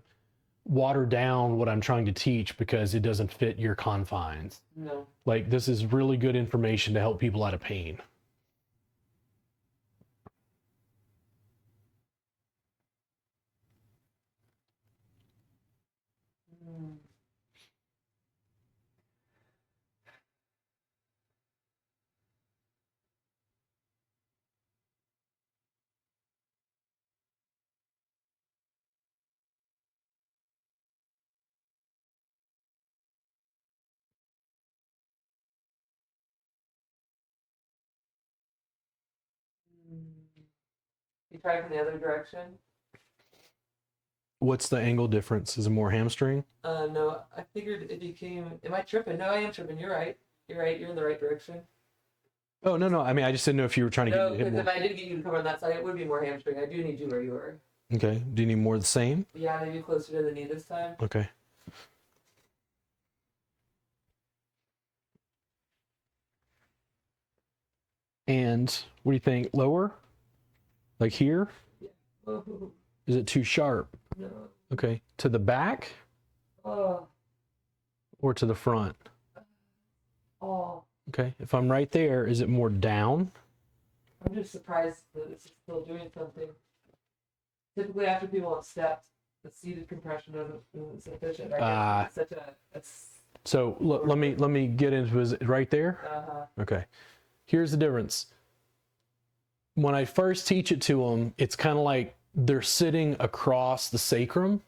water down what I'm trying to teach because it doesn't fit your confines. No. Like, this is really good information to help people out of pain. You try from the other direction? What's the angle difference? Is it more hamstring? No, I figured it became. Am I tripping? No, I am tripping. You're right. You're right. You're in the right direction. Oh, no. I mean, I just didn't know if you were trying to No, get him because more. if I did get you to come on that side, it would be more hamstring. I do need you where you were. Okay. Do you need more of the same? Yeah, maybe closer to the knee this time. Okay. And what do you think? Lower? Like here? Yeah. Oh, Is it too sharp? no. Okay. To the back Oh. or to the front? Oh. Okay. If I'm right there, is it more down? I'm just surprised that it's still doing something. Typically, after people have stepped, the seated compression isn't sufficient. I guess it's such a. So let me get into it. Is it right there? Okay. Here's the difference. When I first teach it to them, it's kind of like they're sitting across the sacrum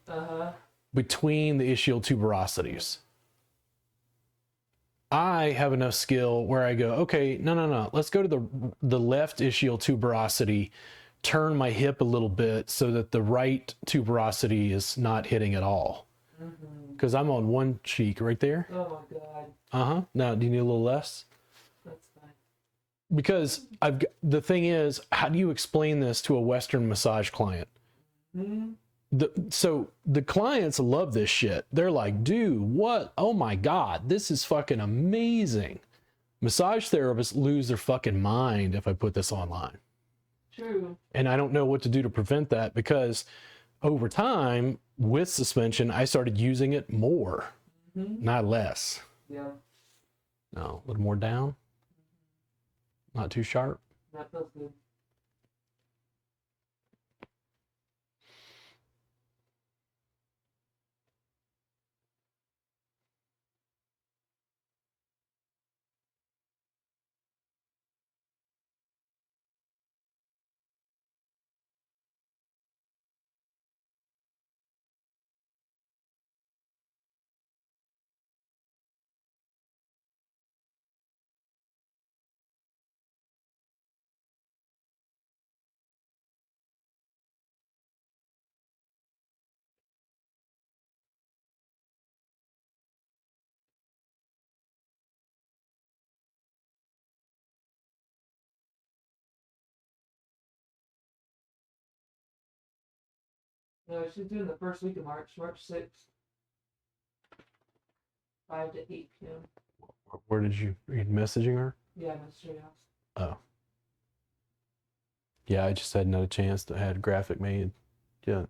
between the ischial tuberosities. I have enough skill where I go, okay, no. Let's go to the left ischial tuberosity, turn my hip a little bit so that the right tuberosity is not hitting at all. Because I'm on one cheek right there. Oh my God. Now, do you need a little less? That's fine. Because the thing is, how do you explain this to a Western massage client? So the clients love this shit. They're like, dude, what? Oh my God, this is fucking amazing. Massage therapists lose their fucking mind if I put this online. True. And I don't know what to do to prevent that, because over time with suspension, I started using it more, not less. Yeah. No, a little more down. Not too sharp. That feels good. No, she's doing the first week of March, March 6th. 5 to 8 p.m. Where did you, are you messaging her? Yeah, I'm straight out. Oh. Yeah, I just hadn't had a chance to have a graphic made yet.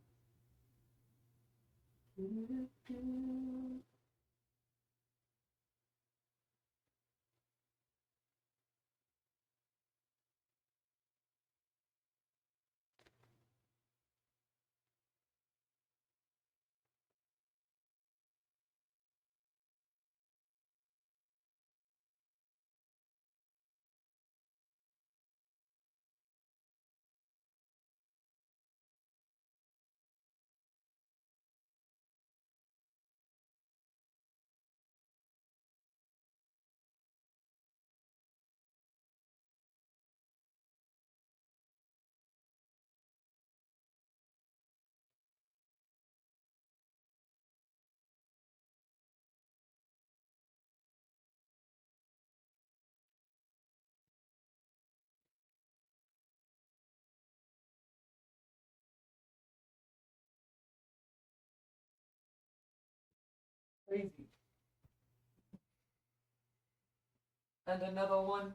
Crazy. And another one?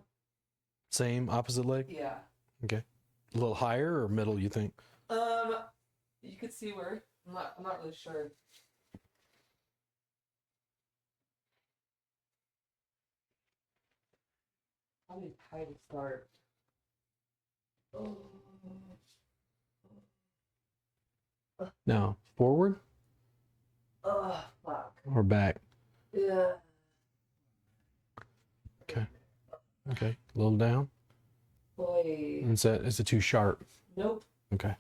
Same, opposite leg? Yeah. Okay. A little higher or middle, you think? You could see where. I'm not really sure. Probably high to start. Oh. Now, forward Oh, fuck. or back? Yeah. Okay. Okay. A little down? Boy. Is it too sharp? Nope. Okay.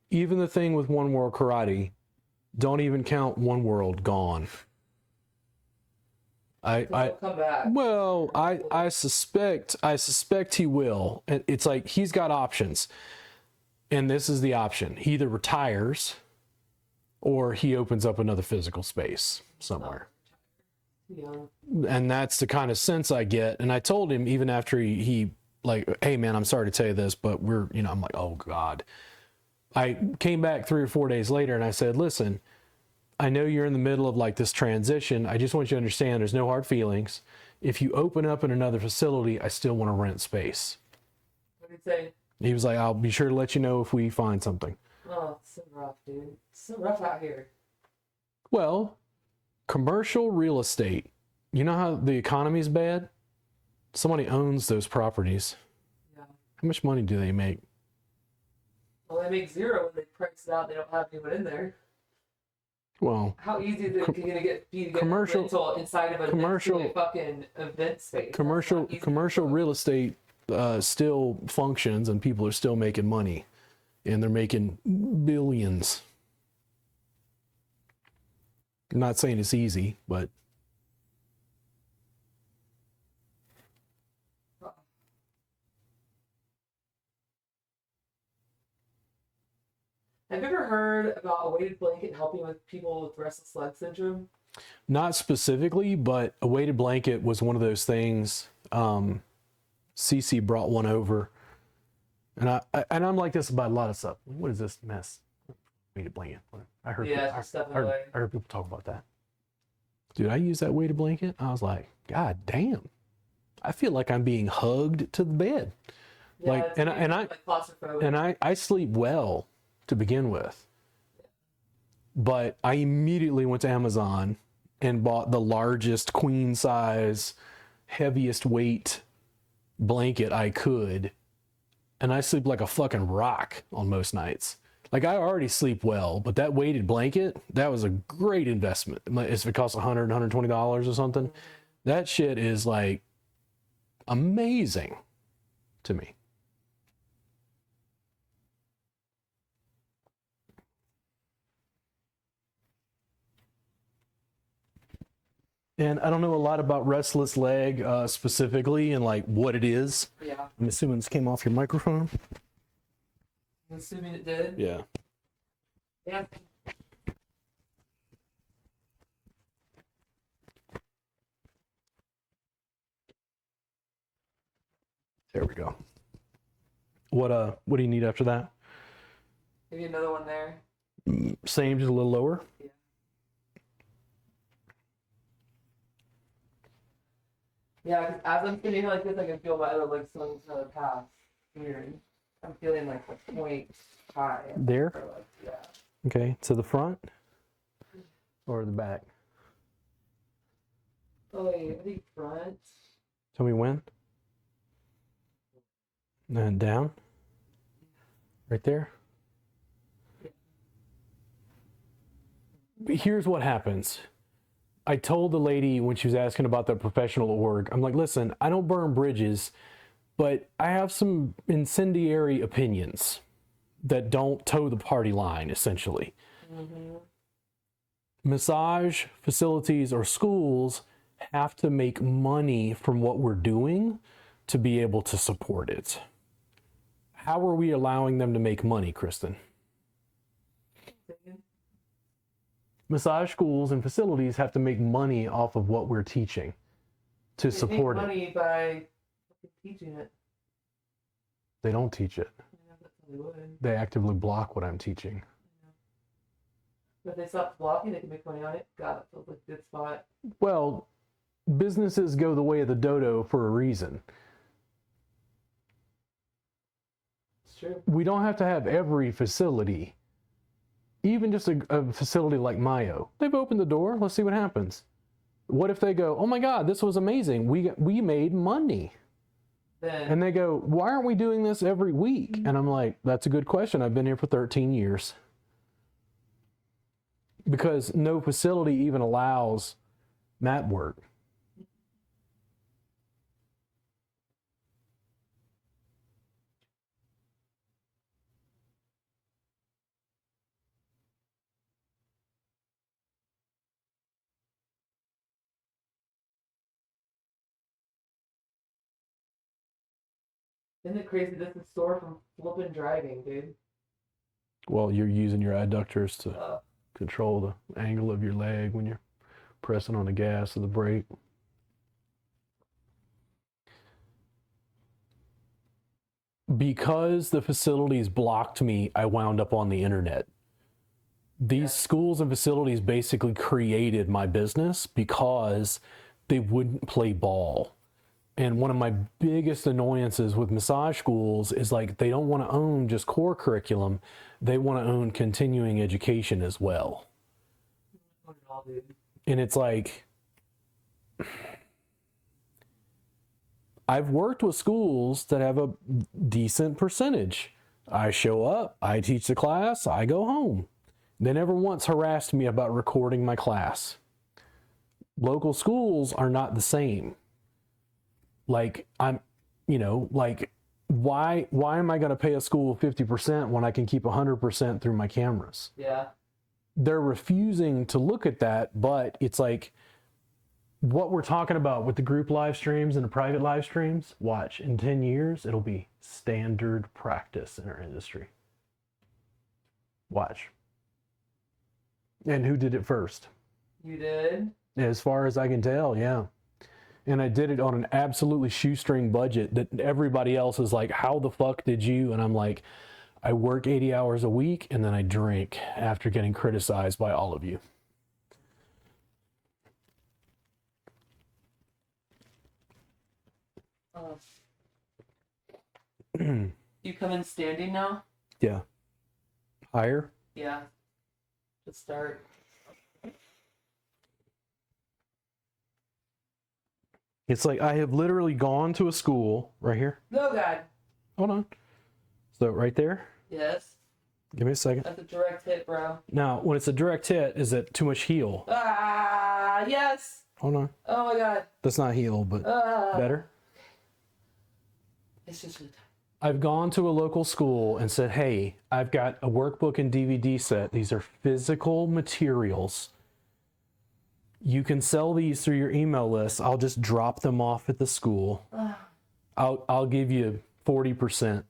Even the thing with One World Karate, don't even count One World gone. Come back. Well, I suspect he will. It's like he's got options. And this is the option. He either retires or he opens up another physical space somewhere. Yeah. And that's the kind of sense I get. And I told him even after he like, hey man, I'm sorry to tell you this, but I'm like, oh God. I came back 3 or 4 days later and I said, listen, I know you're in the middle of like this transition. I just want you to understand there's no hard feelings. If you open up in another facility, I still want to rent space. What did he say? He was like, I'll be sure to let you know if we find something. Oh, it's so rough, dude. It's so rough out here. Well, commercial real estate. You know how the economy's bad? Somebody owns those properties. Yeah. How much money do they make? Well, they make zero when they price it out. They don't have anyone in there. Well, how easy is it to get commercial rental inside of a fucking event space? Commercial real estate still functions and people are still making money, and they're making billions. I'm not saying it's easy, but have you ever heard about a weighted blanket helping with people with restless leg syndrome? not specifically, but a weighted blanket was one of those things. Cece brought one over, and I'm like this about a lot of stuff. What is this mess? weighted blanket. I heard, Yeah, just stuff I away. heard people talk about that. Dude, I use that weighted blanket. I was like, God damn. I feel like I'm being hugged to the bed. Yeah, like, and like claustrophobic. and I sleep well to begin with. But I immediately went to Amazon and bought the largest queen size, heaviest weight blanket I could. And I sleep like a fucking rock on most nights. Like, I already sleep well, but that weighted blanket, that was a great investment. If it costs $100, $120 or something, that shit is like amazing to me. And I don't know a lot about restless leg specifically and like what it is. Yeah. I'm assuming this came off your microphone. I'm assuming it did. Yeah. Yeah. There we go. What do you need after that? Maybe another one there. Same, just a little lower. Yeah. Yeah, 'cause as I'm sitting here like this, I can feel my other leg swing to the past. Weird. I'm feeling like the point high. There? Or like, yeah. Okay, to the front or the back? Oh wait, I think front. Tell me when. And down. Right there. But here's what happens. I told the lady when she was asking about the professional org, I'm like, listen, I don't burn bridges, but I have some incendiary opinions that don't toe the party line, essentially. Mm-hmm. Massage facilities or schools have to make money from what we're doing to be able to support it. How are we allowing them to make money, Kristen? Massage schools and facilities have to make money off of what we're teaching to support it. They make money by teaching it. They don't teach it. Yeah, that's how they would. They actively block what I'm teaching. But if they stop blocking, they can make money on it. God, that feels like a good spot. Well, businesses go the way of the dodo for a reason. It's true. We don't have to have every facility. Even just a facility like Mayo. They've opened the door. Let's see what happens. What if they go, oh my God, this was amazing. We made money. Then, And they go, why aren't we doing this every week? And I'm like, that's a good question. I've been here for 13 years. Because no facility even allows mat work. isn't it crazy? This is sore from flipping driving, dude. Well, you're using your adductors to control the angle of your leg when you're pressing on the gas or the brake. Because the facilities blocked me, I wound up on the internet. These schools and facilities basically created my business because they wouldn't play ball. And one of my biggest annoyances with massage schools is like they don't want to own just core curriculum. They want to own continuing education as well. And it's like, I've worked with schools that have a decent percentage. I show up, I teach the class, I go home. They never once harassed me about recording my class. Local schools are not the same. Like, why am I going to pay a school 50% when I can keep 100% through my cameras? Yeah. They're refusing to look at that, but it's like what we're talking about with the group live streams and the private live streams. Watch, in 10 years, it'll be standard practice in our industry. Watch. And who did it first? You did? As far as I can tell, yeah. And I did it on an absolutely shoestring budget that everybody else is like, how the fuck did you? And I'm like, I work 80 hours a week and then I drink after getting criticized by all of you. You come in standing now? Yeah. Higher? Yeah. To start. It's like I have literally gone to a school right here. No, God. Hold on. So right there. Yes. Give me a second. That's a direct hit, bro. Now, when it's a direct hit, is it too much heel? Ah, yes. Hold on. Oh my God. That's not heel, but better. It's just. I've gone to a local school and said, hey, I've got a workbook and DVD set. These are physical materials. You can sell these through your email list. I'll just drop them off at the school. I'll give you 40%.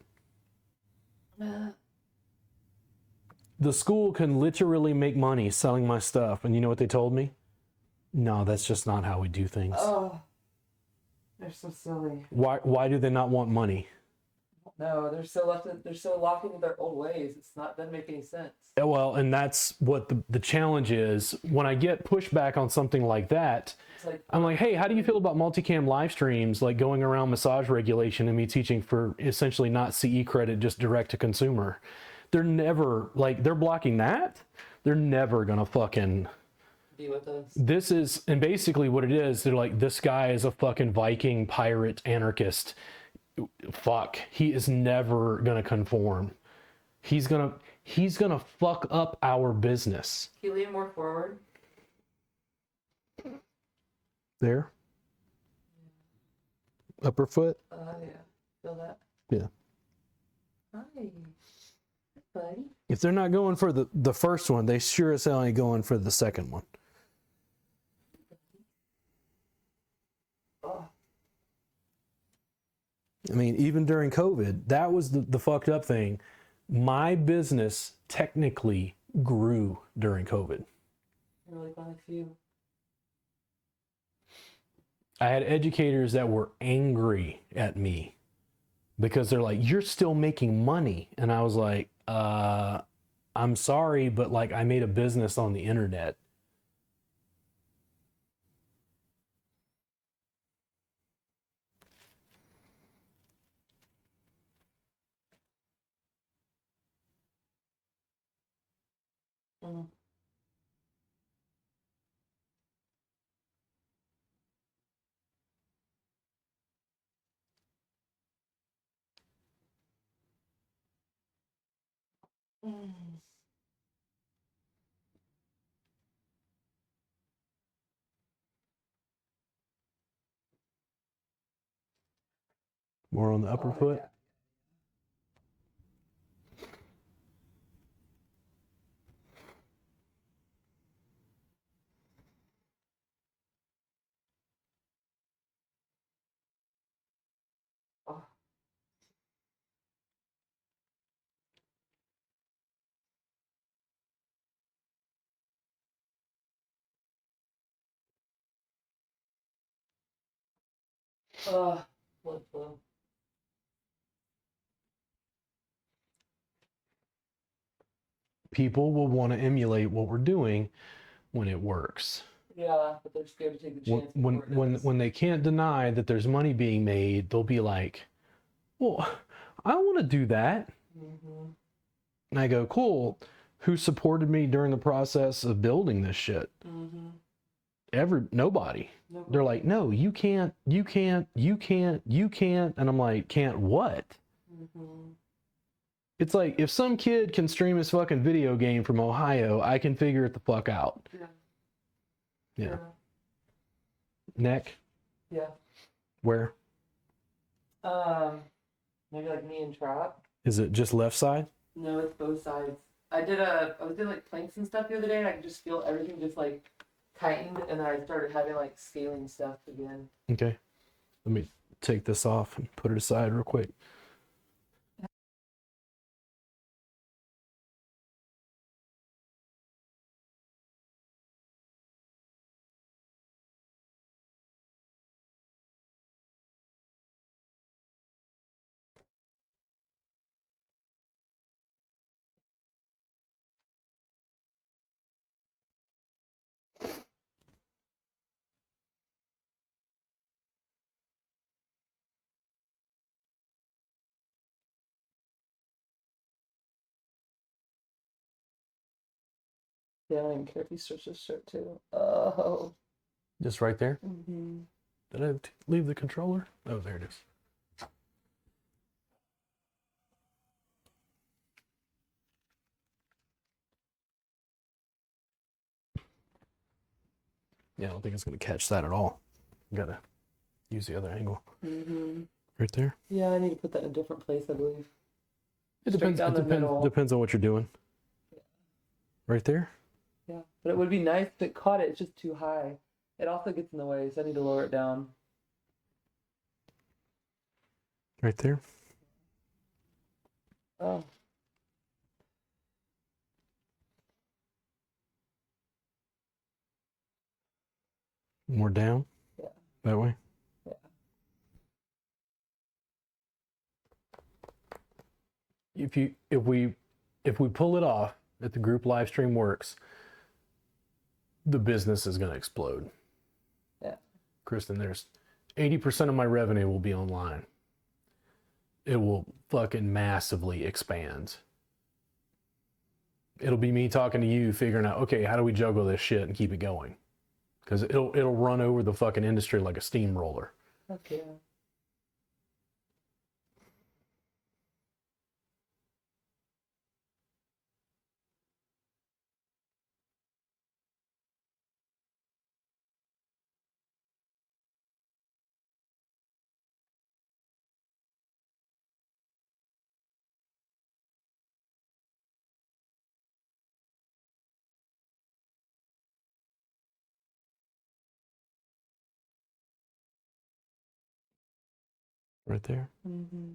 The school can literally make money selling my stuff. And you know what they told me? No, that's just not how we do things. Oh, they're so silly. Why do they not want money? No, they're so locked into their old ways. Doesn't make any sense. Well, and that's what the challenge is. When I get pushback on something like that, I'm like, hey, how do you feel about multicam live streams, like going around massage regulation and me teaching for essentially not CE credit, just direct to consumer? They're never, like, they're blocking that. They're never going to fucking be with us. This is, and basically what it is, they're like, this guy is a fucking Viking pirate anarchist. Fuck, he is never gonna conform. He's gonna fuck up our business. Can you lean more forward? There. Upper foot. Yeah. Feel that? Yeah. Hi, buddy. If they're not going for the first one, they sure as hell ain't going for the second one. I mean, even during COVID, that was the fucked up thing. My business technically grew during COVID. Really glad you. I had educators that were angry at me because they're like, you're still making money. And I was like, I'm sorry, but like I made a business on the internet. Mm. Mm. More on the upper foot. Yeah. Oh. Blood flow. People will want to emulate what we're doing when it works. Yeah, but they're scared to take the chance. When they can't deny that there's money being made, they'll be like, well, I want to do that. Mm-hmm. And I go, cool. Who supported me during the process of building this shit? Mm-hmm. Nobody. They're like, no, you can't. And I'm like, can't what? Mm-hmm. It's like, if some kid can stream his fucking video game from Ohio, I can figure it the fuck out. Yeah. Neck? Yeah. Where? Maybe like knee and trap. Is it just left side? No, it's both sides. I was doing like planks and stuff the other day, and I could just feel everything just like tightened, and then I started having like scaling stuff again. Okay. Let me take this off and put it aside real quick. Yeah, I don't even care if you stretch this shirt too. Oh. Just right there. Mm-hmm. Did I leave the controller? Oh, there it is. Yeah, I don't think it's going to catch that at all. Gotta use the other angle. Mm-hmm. Right there. Yeah, I need to put that in a different place, I believe. It Straight depends. down the middle. Depends on what you're doing. Yeah. Right there. Yeah, but it would be nice if it caught it. It's just too high. It also gets in the way, so I need to lower it down. Right there. Oh. More down. Yeah. That way. Yeah. If we pull it off, if the group live stream works, the business is going to explode. Yeah. Kristen, there's 80% of my revenue will be online. It will fucking massively expand. It'll be me talking to you, figuring out, okay, how do we juggle this shit and keep it going? Because it'll run over the fucking industry like a steamroller. Okay. Right there. Mm-hmm.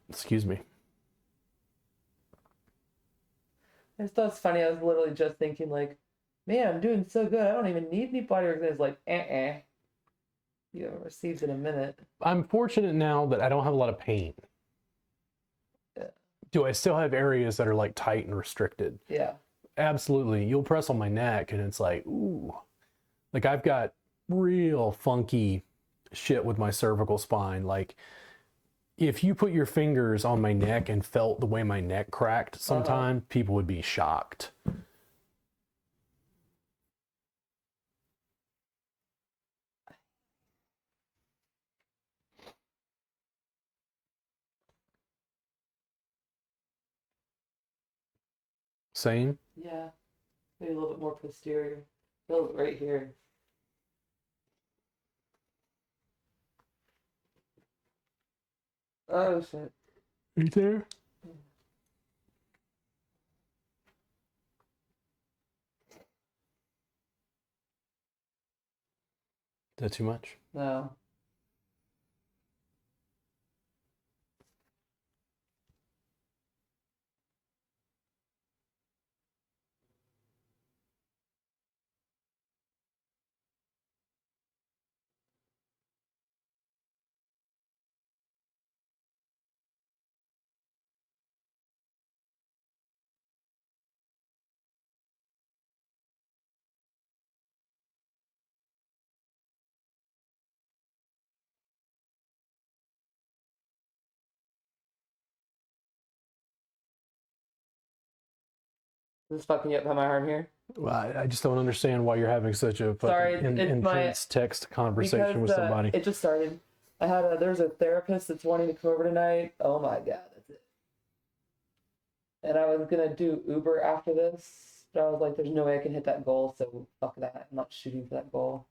Excuse me. I just thought it's funny. I was literally just thinking, like, man, I'm doing so good. I don't even need any body work. And it's like, You haven't received in a minute. I'm fortunate now that I don't have a lot of pain. Yeah. Do I still have areas that are like tight and restricted? Yeah. Absolutely. You'll press on my neck and it's like, ooh. Like I've got real funky shit with my cervical spine. Like if you put your fingers on my neck and felt the way my neck cracked sometime, people would be shocked. Same? Yeah. Maybe a little bit more posterior. Feel it right here. Oh, shit. Right there? Is that too much? No. Is this fucking you up by my arm here? Well, I just don't understand why you're having such a fucking intense text conversation with somebody. It just started. There's a therapist that's wanting to come over tonight. Oh my god, that's it. And I was gonna do Uber after this, but I was like, there's no way I can hit that goal, so fuck that. I'm not shooting for that goal.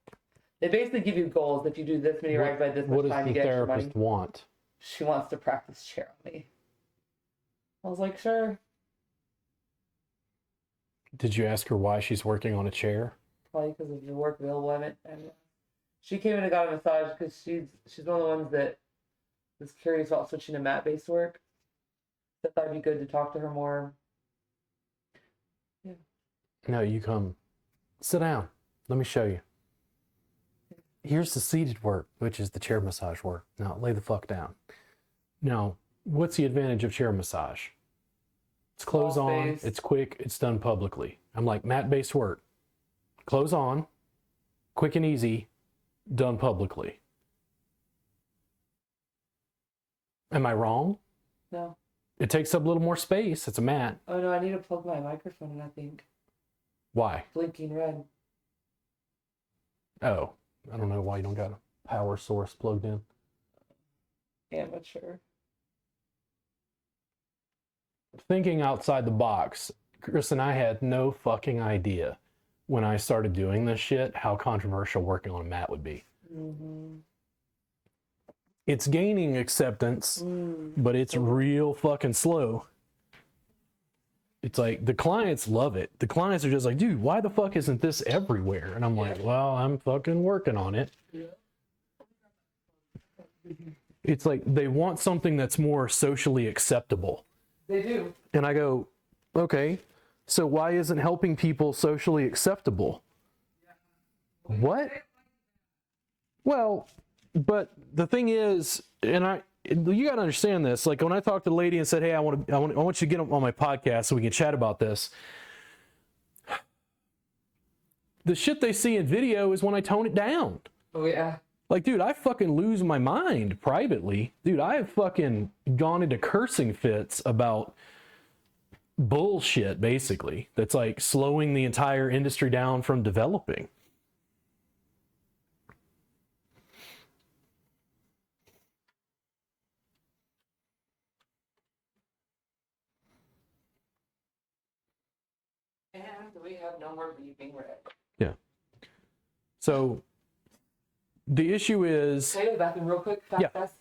They basically give you goals. If you do this many rides by this much time, you get extra money. What does the therapist want? She wants to practice chair on me. I was like, sure. Did you ask her why she's working on a chair? Probably because of the work available. And she came in and got a massage because she's one of the ones that was curious about switching to mat-based work. So I thought it'd be good to talk to her more. Yeah. No, you come. Sit down. Let me show you. Here's the seated work, which is the chair massage work. Now, lay the fuck down. Now, what's the advantage of chair massage? It's clothes on, it's quick, it's done publicly. I'm like, mat-based work. Clothes on, quick and easy, done publicly. Am I wrong? No. It takes up a little more space. It's a mat. Oh no, I need to plug my microphone in, I think. Why? Blinking red. Oh, I don't know why you don't got a power source plugged in. Amateur. Thinking outside the box, Chris and I had no fucking idea when I started doing this shit how controversial working on a mat would be. Mm-hmm. It's gaining acceptance, but it's real fucking slow. It's like the clients love it. The clients are just like, dude, why the fuck isn't this everywhere? And I'm like, well, I'm fucking working on it. Yeah. It's like they want something that's more socially acceptable. They do. And I go, okay, so why isn't helping people socially acceptable? What? Well, but the thing is, and you got to understand this. Like when I talked to the lady and said, "Hey, I want you to get on my podcast so we can chat about this." The shit they see in video is when I tone it down. Oh yeah. Like, dude, I fucking lose my mind privately. Dude, I have fucking gone into cursing fits about bullshit, basically. That's like slowing the entire industry down from developing. And we have no more beeping red. Yeah. So the issue is... Can I go to the bathroom real quick? Fast.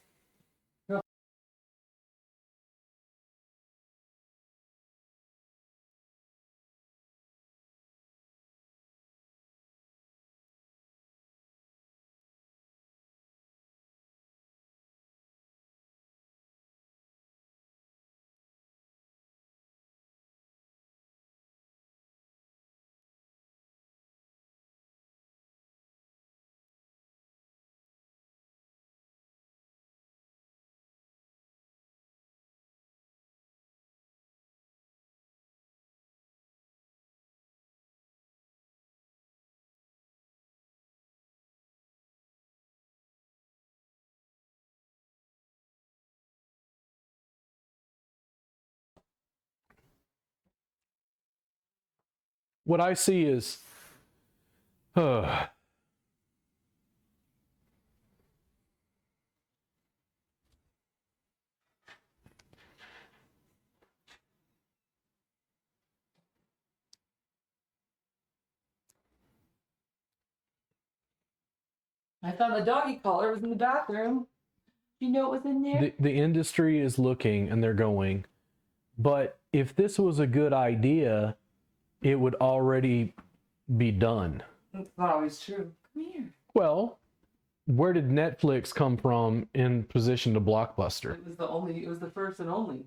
What I see is... I found the doggy collar. It was in the bathroom. You know it was in there? the industry is looking and they're going, but if this was a good idea, it would already be done. That's not always true. Come here. Well, where did Netflix come from in position to Blockbuster? It was the first and only.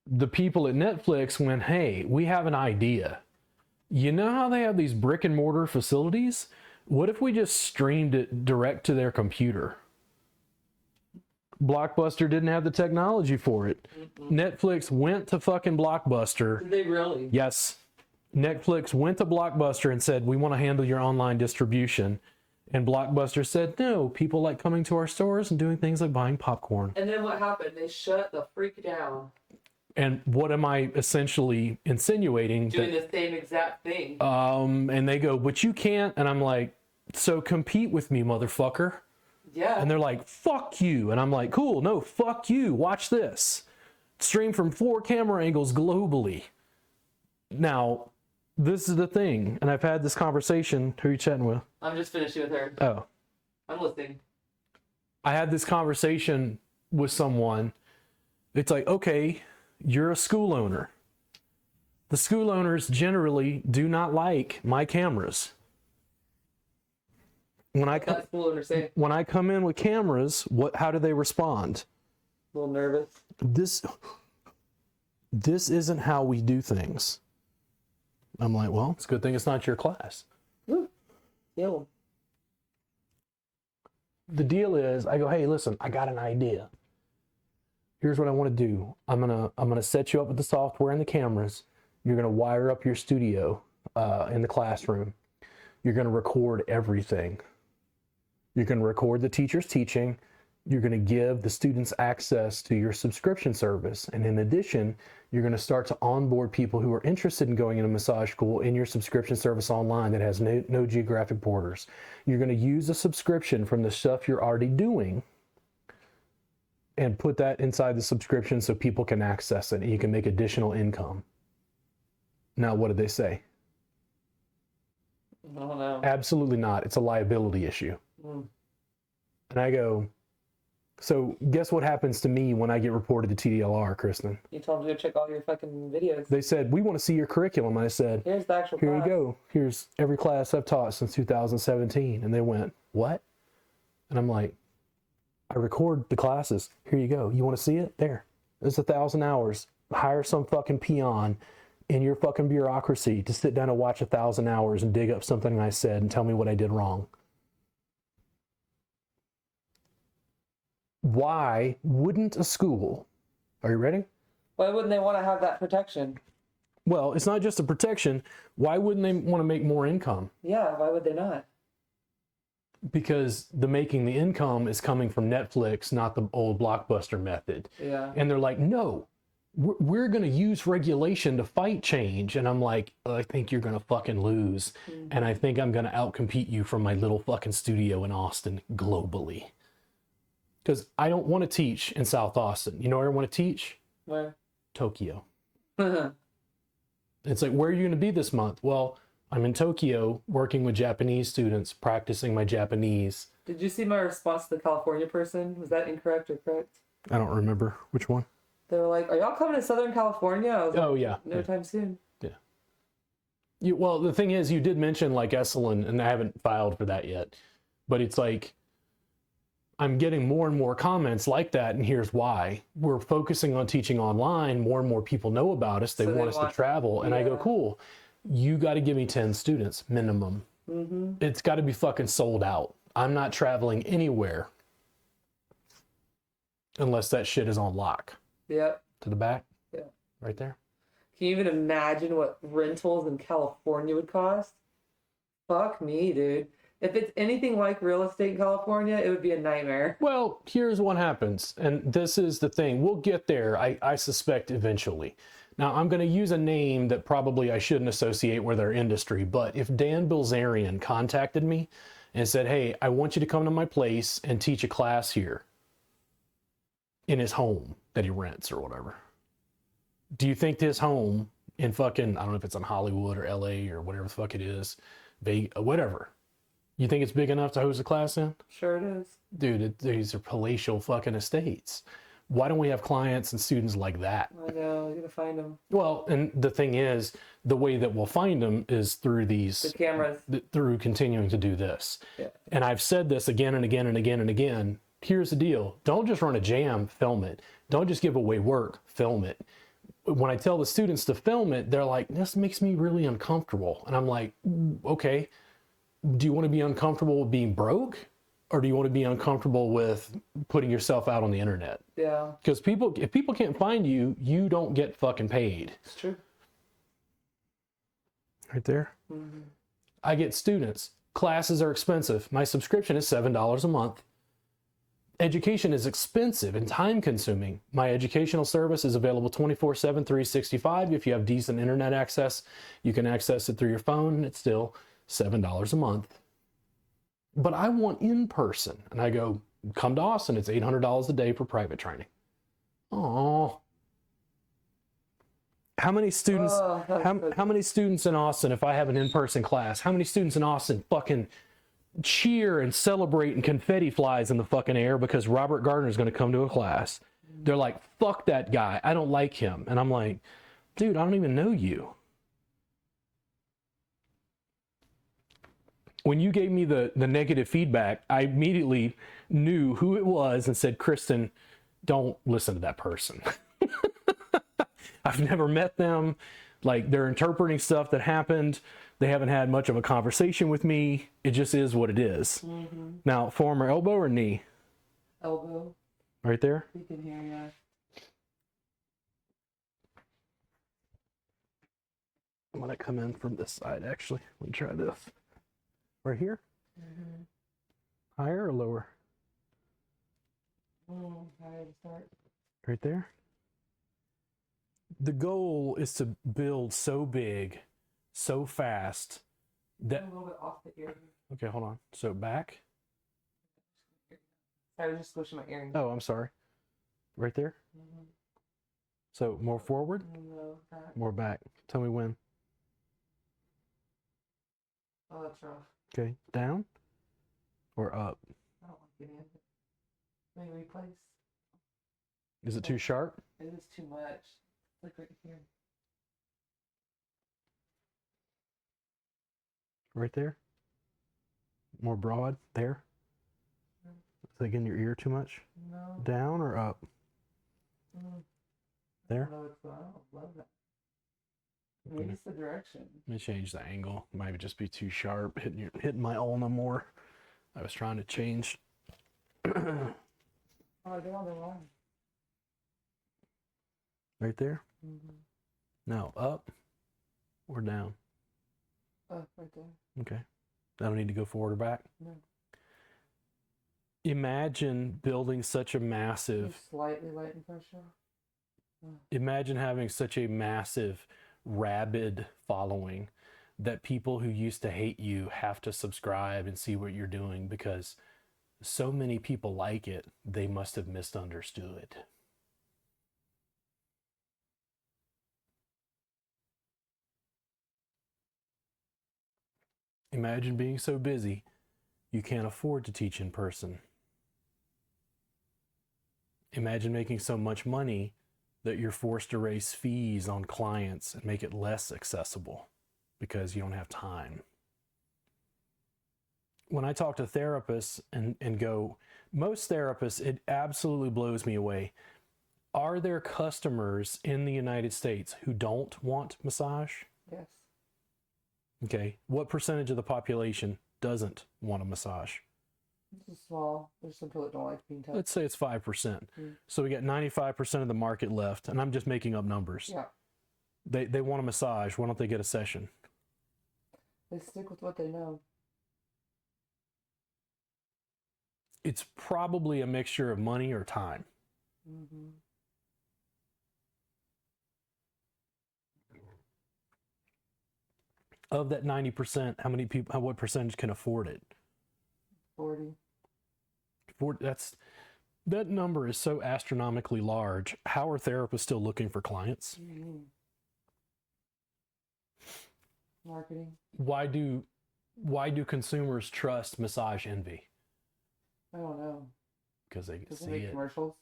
The people at Netflix went, hey, we have an idea. You know how they have these brick and mortar facilities? What if we just streamed it direct to their computer? Blockbuster didn't have the technology for it. Netflix went to fucking Blockbuster. Did they really? Yes. Netflix went to Blockbuster and said, we want to handle your online distribution. And Blockbuster said, no, people like coming to our stores and doing things like buying popcorn. And then what happened? They shut the freak down. And what am I essentially insinuating? Doing the same exact thing. And they go, but you can't. And I'm like, so compete with me, motherfucker. Yeah. And they're like, fuck you. And I'm like, cool, no, fuck you. Watch this. Stream from 4 camera angles globally. Now, this is the thing. And I've had this conversation. Who are you chatting with? I'm just finishing with her. Oh. I'm listening. I had this conversation with someone. It's like, okay, you're a school owner. The school owners generally do not like my cameras. When I come in with cameras, how do they respond? A little nervous. This isn't how we do things. I'm like, well, it's a good thing it's not your class. Ooh. Yeah. The deal is, I go, hey, listen, I got an idea. Here's what I want to do. I'm gonna set you up with the software and the cameras. You're gonna wire up your studio in the classroom. You're gonna record everything. You're gonna record the teachers teaching. You're going to give the students access to your subscription service. And in addition, you're going to start to onboard people who are interested in going into massage school in your subscription service online that has no geographic borders. You're going to use a subscription from the stuff you're already doing and put that inside the subscription so people can access it and you can make additional income. Now, what did they say? I don't know. Absolutely not. It's a liability issue. Mm. And I go, so guess what happens to me when I get reported to TDLR, Kristen? You told them to go check all your fucking videos. They said, we want to see your curriculum. And I said, Here's the actual here class. you go. Here's every class I've taught since 2017. And they went, what? And I'm like, I record the classes. Here you go. You want to see it? There. It's 1,000 hours. Hire some fucking peon in your fucking bureaucracy to sit down and watch 1,000 hours and dig up something I said and tell me what I did wrong. Why wouldn't a school, are you ready? Why wouldn't they want to have that protection? Well, it's not just a protection. Why wouldn't they want to make more income? Yeah, why would they not? Because making the income is coming from Netflix, not the old Blockbuster method. Yeah. And they're like, no, we're going to use regulation to fight change. And I'm like, I think you're going to fucking lose. Mm-hmm. And I think I'm going to outcompete you from my little fucking studio in Austin globally. Because I don't want to teach in South Austin. You know where I want to teach? Where? Tokyo. It's like, where are you going to be this month? Well, I'm in Tokyo working with Japanese students, practicing my Japanese. Did you see my response to the California person? Was that incorrect or correct? I don't remember which one. They were like, are y'all coming to Southern California? I was like, oh, yeah. No time soon. Yeah. Well, the thing is, you did mention like Esalen, and I haven't filed for that yet. But it's like, I'm getting more and more comments like that, and here's why. We're focusing on teaching online. More and more people know about us. They want us to travel. And I go, cool. You got to give me 10 students minimum. Mm-hmm. It's got to be fucking sold out. I'm not traveling anywhere unless that shit is on lock. Yep. To the back? Yeah. Right there? Can you even imagine what rentals in California would cost? Fuck me, dude. If it's anything like real estate in California, it would be a nightmare. Well, here's what happens. And this is the thing. We'll get there, I suspect, eventually. Now, I'm going to use a name that probably I shouldn't associate with our industry, but if Dan Bilzerian contacted me and said, hey, I want you to come to my place and teach a class here in his home that he rents or whatever, do you think this home in fucking, I don't know if it's in Hollywood or LA or whatever the fuck it is, whatever, you think it's big enough to host a class in? Sure it is. Dude, these are palatial fucking estates. Why don't we have clients and students like that? I know, you're gonna find them. Well, and the thing is, the way that we'll find them is through the cameras. Through continuing to do this. Yeah. And I've said this again and again and again and again. Here's the deal. Don't just run a jam, film it. Don't just give away work, film it. When I tell the students to film it, they're like, this makes me really uncomfortable. And I'm like, okay, do you want to be uncomfortable with being broke? Or do you want to be uncomfortable with putting yourself out on the internet? Yeah. Because if people can't find you, you don't get fucking paid. It's true. Right there. Mm-hmm. I get students. Classes are expensive. My subscription is $7 a month. Education is expensive and time consuming. My educational service is available 24/7, 365. If you have decent internet access, you can access it through your phone. It's still $7 a month. But I want in person. And I go, come to Austin. It's $800 a day for private training. Oh, how many students, how many students in Austin, if I have an in-person class, how many students in Austin fucking cheer and celebrate and confetti flies in the fucking air because Robert Gardner is going to come to a class? They're like, fuck that guy. I don't like him. And I'm like, dude, I don't even know you. When you gave me the negative feedback, I immediately knew who it was and said, Kristen, don't listen to that person. I've never met them. Like, they're interpreting stuff that happened. They haven't had much of a conversation with me. It just is what it is. Mm-hmm. Now, forearm or elbow or knee? Elbow. Right there? You can hear you. I'm going to come in from this side, actually. Let me try this. Right here? Mm-hmm. Higher or lower? How did it start? Right there. The goal is to build so big, so fast that. A little bit off the ear. Okay, hold on. So back. I was just squishing my earring. Oh, I'm sorry. Right there. Mm-hmm. So more forward, No, that. more back. Tell me when. Oh, that's rough. Okay, down or up? I don't like getting it. Maybe replace. Is it too sharp? It is too much. Like right here. Right there. More broad there. Is that getting your ear too much? No. Down or up? There. No, it's not. I don't love that. Maybe it's the direction. Let me change the angle. Might just be too sharp, hitting my ulna more. I was trying to change. Oh, they're on the line. Right there. Mm-hmm. Now up or down. Oh, right there. Okay. I don't need to go forward or back. No. Imagine building such a massive. Just slightly lighten pressure. Imagine having such a massive, rabid following that people who used to hate you have to subscribe and see what you're doing because so many people like it, they must have misunderstood. Imagine being so busy you can't afford to teach in person. Imagine making so much money that you're forced to raise fees on clients and make it less accessible because you don't have time. When I talk to therapists and go, most therapists, it absolutely blows me away. Are there customers in the United States who don't want massage? Yes. Okay. What percentage of the population doesn't want a massage? This is small. There's some people that don't like being touched. Let's say it's 5%. So we got 95% of the market left, and I'm just making up numbers. Yeah. They want a massage. Why don't they get a session? They stick with what they know. It's probably a mixture of money or time. Mm-hmm. Of that 90%, how many people? What percentage can afford it? 40. That number is so astronomically large. How are therapists still looking for clients? Mm-hmm. Marketing. Why do consumers trust Massage Envy? I don't know. Because they Does see it make it. commercials?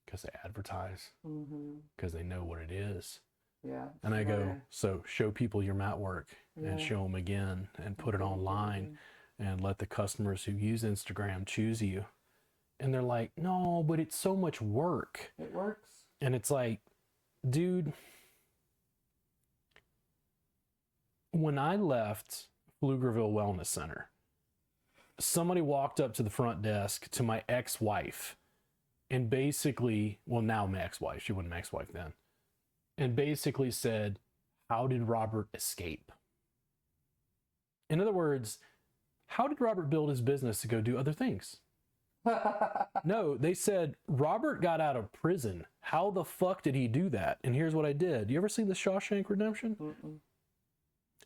Because they advertise. Mm-hmm. Because they know what it is. Yeah. And I go, so show people your mat work and Yeah. show them again and put it online and let the customers who use Instagram choose you. And they're like, no, but it's so much work. It works. And it's like, dude, when I left Pflugerville Wellness Center, somebody walked up to the front desk to my ex-wife and basically, well, now my ex-wife, she wasn't my ex-wife then, and basically said, how did Robert escape? In other words, how did Robert build his business to go do other things? No, they said, Robert got out of prison. How the fuck did he do that? And here's what I did. You ever seen The Shawshank Redemption? Mm-mm.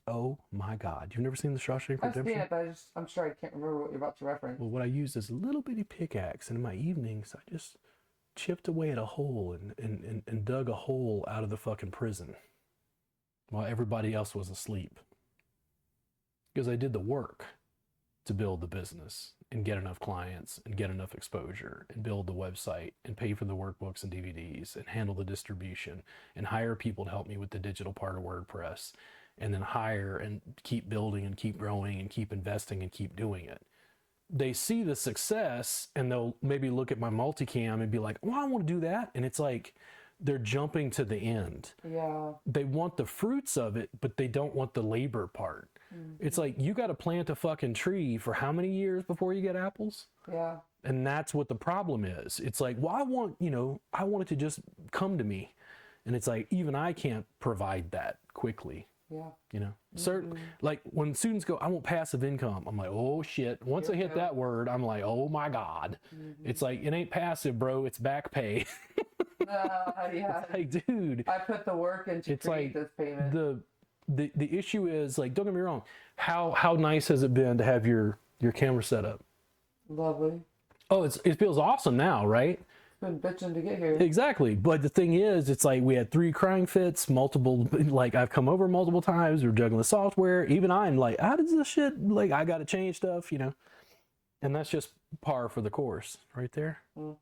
Oh my God. You've never seen The Shawshank I've Redemption? seen it, but I'm sure I can't remember what you're about to reference. Well, what I used is a little bitty pickaxe, and in my evenings, I just chipped away at a hole and dug a hole out of the fucking prison while everybody else was asleep. Because I did the work to build the business and get enough clients and get enough exposure and build the website and pay for the workbooks and DVDs and handle the distribution and hire people to help me with the digital part of WordPress and then hire and keep building and keep growing and keep investing and keep doing it. They see the success and they'll maybe look at my multicam and be like, well, I want to do that. And it's like, they're jumping to the end. Yeah. They want the fruits of it, but they don't want the labor part. Mm-hmm. It's like, you got to plant a fucking tree for how many years before you get apples? Yeah. And that's what the problem is. It's like, well, I want it to just come to me. And it's like, even I can't provide that quickly. Yeah. You know, certain, like when students go, I want passive income. I'm like, oh shit. Once I hit that word, I'm like, oh my God. It's like, it ain't passive, bro. It's back pay. Yeah. It's like, dude, I put the work in to create this payment. The issue is, like, don't get me wrong. How nice has it been to have your camera set up? Lovely. Oh, it feels awesome now, right? Been bitching to get here. Exactly. But the thing is, it's like we had 3 crying fits, multiple, like I've come over multiple times, we're juggling the software. Even I'm like, how does this shit, like, I got to change stuff, you know? And that's just par for the course right there. There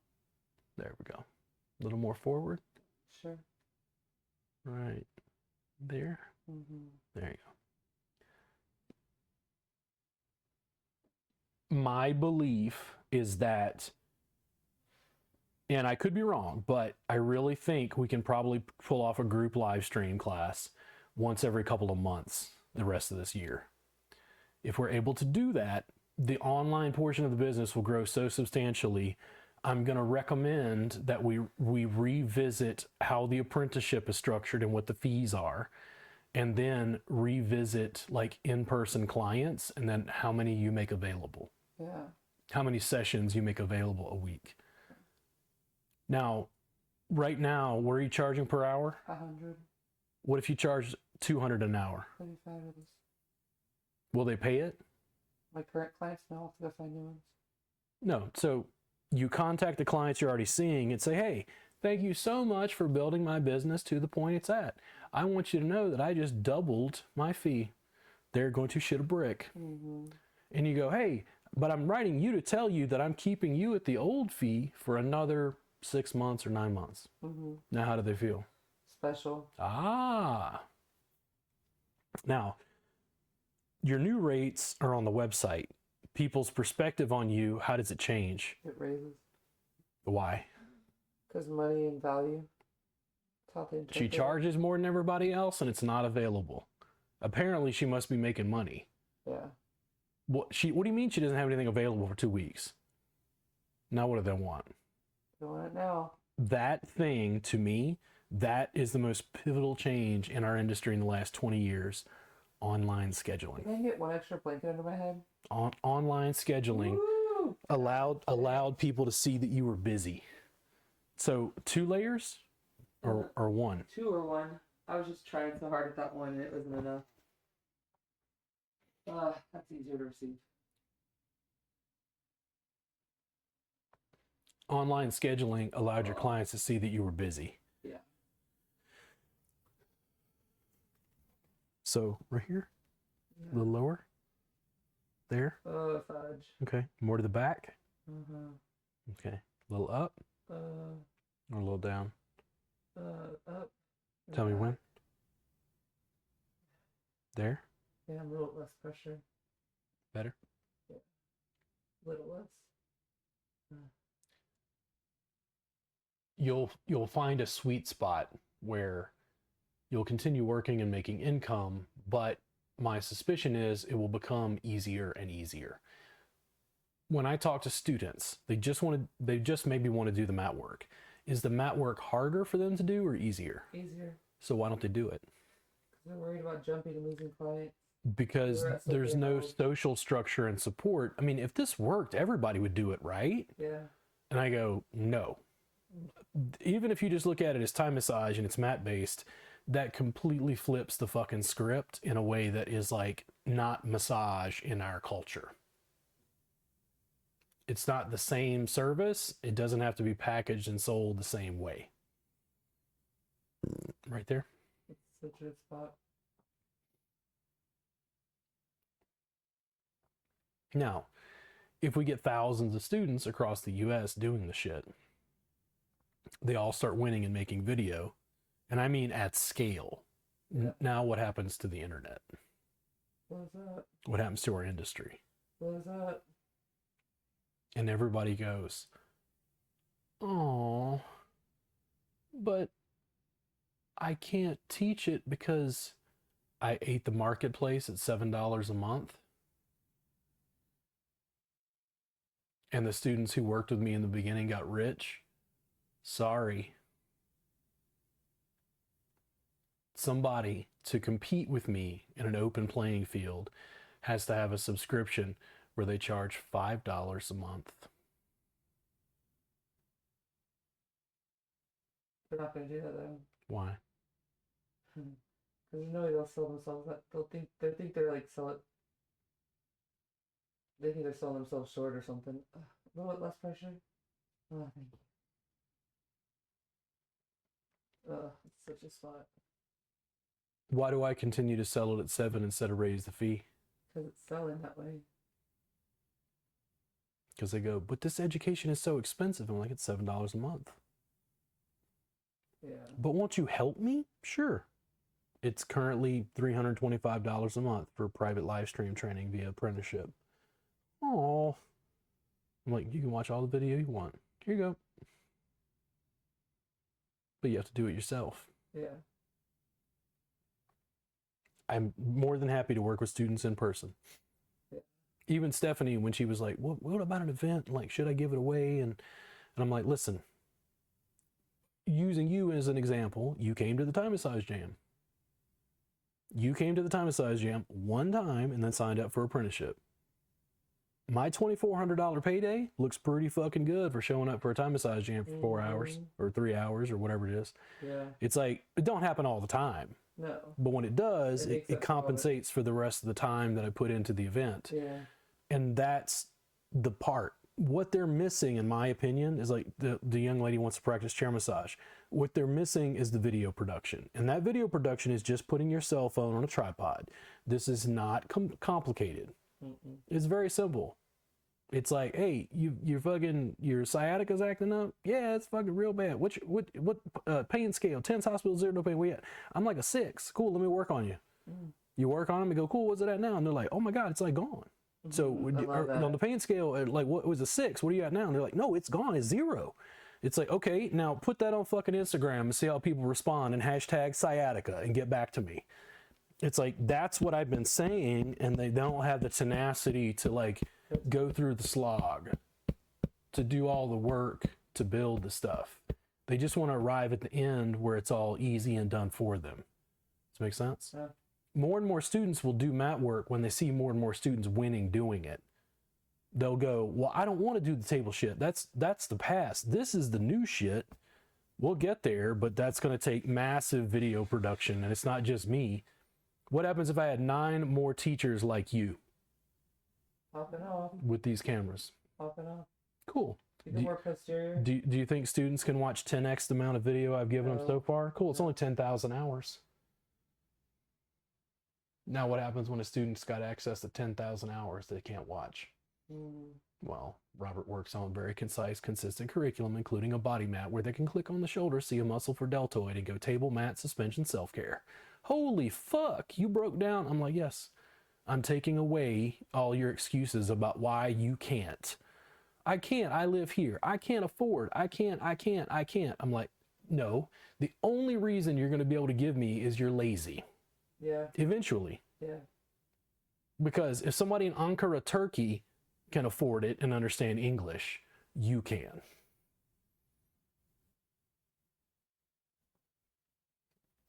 we go. A little more forward. Sure. Right there. There you go. My belief is that, and I could be wrong, but I really think we can probably pull off a group live stream class once every couple of months the rest of this year. If we're able to do that, the online portion of the business will grow so substantially. I'm going to recommend that we revisit how the apprenticeship is structured and what the fees are, and then revisit like in-person clients and then how many you make available. Yeah. How many sessions you make available a week. Now, right now, what are you charging per hour? 100. What if you charge $200 an hour? 25 of this. Will they pay it? My current clients? No, I'll have to go find new ones. No. So you contact the clients you're already seeing and say, hey, thank you so much for building my business to the point it's at. I want you to know that I just doubled my fee. They're going to shit a brick. And you go, hey, but I'm writing you to tell you that I'm keeping you at the old fee for another 6 months or 9 months. Now, how do they feel? Special. Ah. Now, your new rates are on the website. People's perspective on you, how does it change? It raises. Why? Because money and value. That's how they interpret She charges more than everybody else and it's not available. Apparently, she must be making money. Yeah. What do you mean she doesn't have anything available for 2 weeks? Now what do they want? They want it now. That thing, to me, that is the most pivotal change in our industry in the last 20 years. Online scheduling. Can I get one extra blanket under my head? Online scheduling allowed people to see that you were busy. So 2 layers or 1? 2 or 1. I was just trying so hard at that one and it wasn't enough. That's easier to receive. Online scheduling allowed your clients to see that you were busy. Yeah. So right here, a little lower. There. Fudge. Okay. More to the back. Okay. A little up. Or a little down. Up. Tell me when. There. Yeah, a little less pressure. Better. Yeah. A little less. You'll find a sweet spot where you'll continue working and making income, but my suspicion is it will become easier and easier. When I talk to students, they just maybe want to do the mat work. Is the mat work harder for them to do or easier? Easier. So why don't they do it? Because they're worried about jumping and losing clients. Because there's no social structure and support. I mean, if this worked, everybody would do it, right? Yeah. And I go, no. Even if you just look at it as Thai massage and it's mat based, that completely flips the fucking script in a way that is like not massage in our culture. It's not the same service. It doesn't have to be packaged and sold the same way. Right there. It's such a good spot. Now, if we get thousands of students across the US doing the shit, they all start winning and making video. And I mean at scale. Yeah. Now what happens to the internet? What is that? What happens to our industry? What is that? And everybody goes, oh, but I can't teach it because I ate the marketplace at $7 a month. And the students who worked with me in the beginning got rich. Sorry. somebody to compete with me in an open playing field has to have a subscription where they charge $5 a month. They're not going to do that though. Why? Because there's no way they'll sell themselves that. They think they're like they think they're selling themselves short or something. A little bit less pressure. Oh, thank you. It's such a spot. Why do I continue to sell it at $7 instead of raise the fee? Because it's selling that way. Because they go, but this education is so expensive. I'm like, it's $7 a month. Yeah. But won't you help me? Sure. It's currently $325 a month for private live stream training via apprenticeship. Oh, I'm like, you can watch all the video you want. Here you go. But you have to do it yourself. Yeah. I'm more than happy to work with students in person. Yeah. Even Stephanie, when she was like, what about an event? Like, should I give it away? And I'm like, listen, using you as an example, you came to the Time Massage Jam. You came to the Time Massage Jam one time and then signed up for apprenticeship. My $2,400 payday looks pretty fucking good for showing up for a Time Massage Jam for 4 hours or 3 hours or whatever it is. Yeah. It's like, it don't happen all the time. No. But when it does, it compensates for the rest of the time that I put into the event. Yeah. And that's the part. What they're missing, in my opinion, is like the young lady wants to practice chair massage. What they're missing is the video production. And that video production is just putting your cell phone on a tripod. This is not complicated. Mm-mm. It's very simple. It's like, hey, your sciatica's acting up? Yeah, it's fucking real bad. What pain scale? 10's hospital, 0 no pain. Where you at? I'm like a 6. Cool, let me work on you. Mm. You work on them and go, cool, what's it at now? And they're like, oh my God, it's like gone. So on the pain scale, like, what was a 6? What are you at now? And they're like, no, it's gone. It's 0. It's like, okay, now put that on fucking Instagram and see how people respond and hashtag sciatica and get back to me. It's like, that's what I've been saying, and they don't have the tenacity to like go through the slog, to do all the work, to build the stuff. They just want to arrive at the end where it's all easy and done for them. Does that make sense? Yeah. More and more students will do mat work when they see more and more students winning doing it. They'll go, well, I don't want to do the table shit. That's the past. This is the new shit. We'll get there, but that's going to take massive video production, and it's not just me. What happens if I had 9 more teachers like you? Popping off. With these cameras. Popping off. Cool. More posterior. Do you think students can watch 10x the amount of video I've given them so far? Cool. It's only 10,000 hours. Now what happens when a student's got access to 10,000 hours they can't watch? Well, Robert works on a very concise, consistent curriculum, including a body mat where they can click on the shoulder, see a muscle for deltoid, and go table, mat, suspension, self-care. Holy fuck, you broke down. I'm like, yes, I'm taking away all your excuses about why you can't. I can't, I live here. I can't afford. I can't. I'm like, no, the only reason you're going to be able to give me is you're lazy. Yeah. Eventually. Yeah. Because if somebody in Ankara, Turkey can afford it and understand English, you can.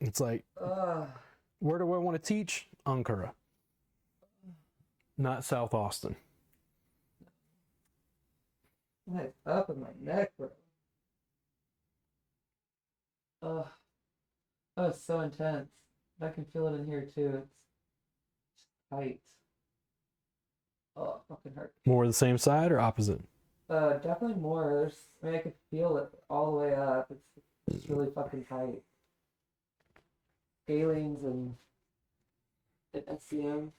It's like, where do I want to teach? Ankara. Not South Austin. My up in my neck, bro. Oh, it's so intense. I can feel it in here too. It's tight. Oh, it fucking hurt. More the same side or opposite? Definitely more. I can feel it all the way up. It's really fucking tight. Scalenes and SCM.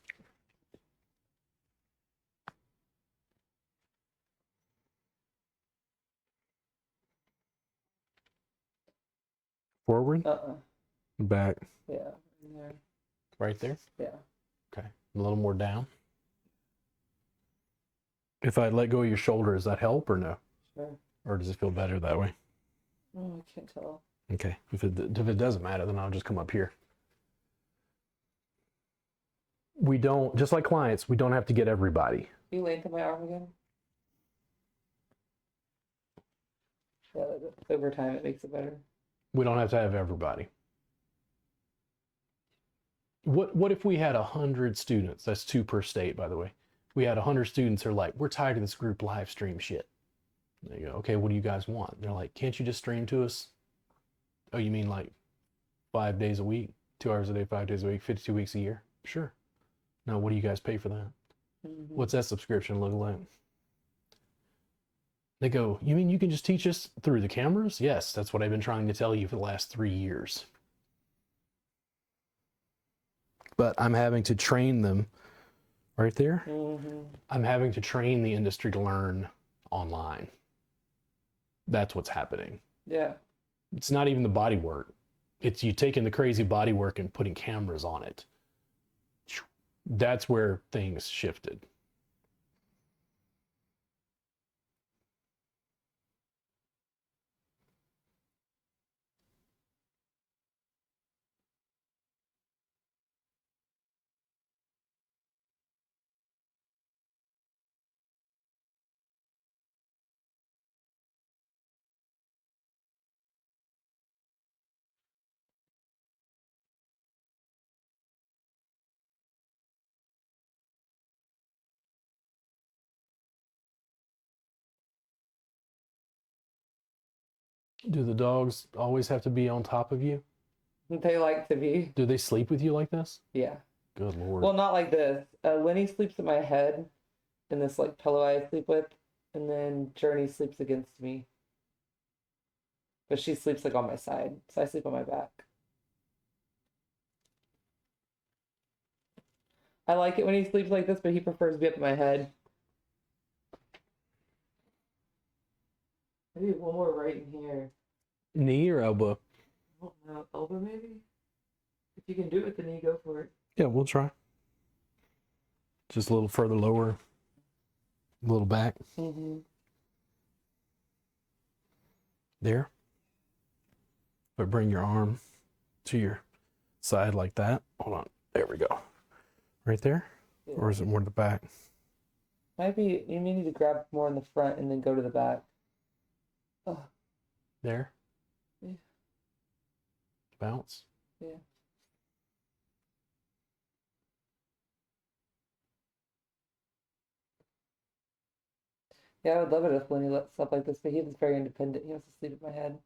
Forward? Back? Yeah, in there. Right there? Yeah. Okay. A little more down. If I let go of your shoulder, does that help or no? Sure. Or does it feel better that way? I can't tell. Okay. If it doesn't matter, then I'll just come up here. We don't, just like clients, we don't have to get everybody. You lengthen my arm again? Yeah, over time it makes it better. We don't have to have everybody. What if we had 100 students? That's 2 per state, by the way. We had 100 students who are like, we're tired of this group live stream shit. They go, okay, what do you guys want? They're like, can't you just stream to us? Oh, you mean like 5 days a week, 2 hours a day, 5 days a week, 52 weeks a year? Sure. Now, what do you guys pay for that? Mm-hmm. What's that subscription look like? They go, you mean you can just teach us through the cameras? Yes, that's what I've been trying to tell you for the last 3 years. But I'm having to train them right there. Mm-hmm. I'm having to train the industry to learn online. That's what's happening. Yeah. It's not even the body work. It's you taking the crazy body work and putting cameras on it. That's where things shifted. Do the dogs always have to be on top of you? They like to be. Do they sleep with you like this? Yeah. Good Lord. Well, not like this. Lenny sleeps at my head in this like pillow I sleep with, and then Journey sleeps against me. But she sleeps like on my side, so I sleep on my back. I like it when he sleeps like this, but he prefers to be up at my head. Maybe one more right in here. Knee or elbow? I don't know, elbow maybe? If you can do it with the knee, go for it. Yeah, we'll try. Just a little further lower. A little back. Mm-hmm. There. But bring your arm to your side like that. Hold on. There we go. Right there? Yeah. Or is it more to the back? Might be, you may need to grab more in the front and then go to the back. Oh. There? Yeah. Bounce? Yeah. Yeah, I would love it if Lenny let stuff like this, but he's very independent. He wants to sleep at my head.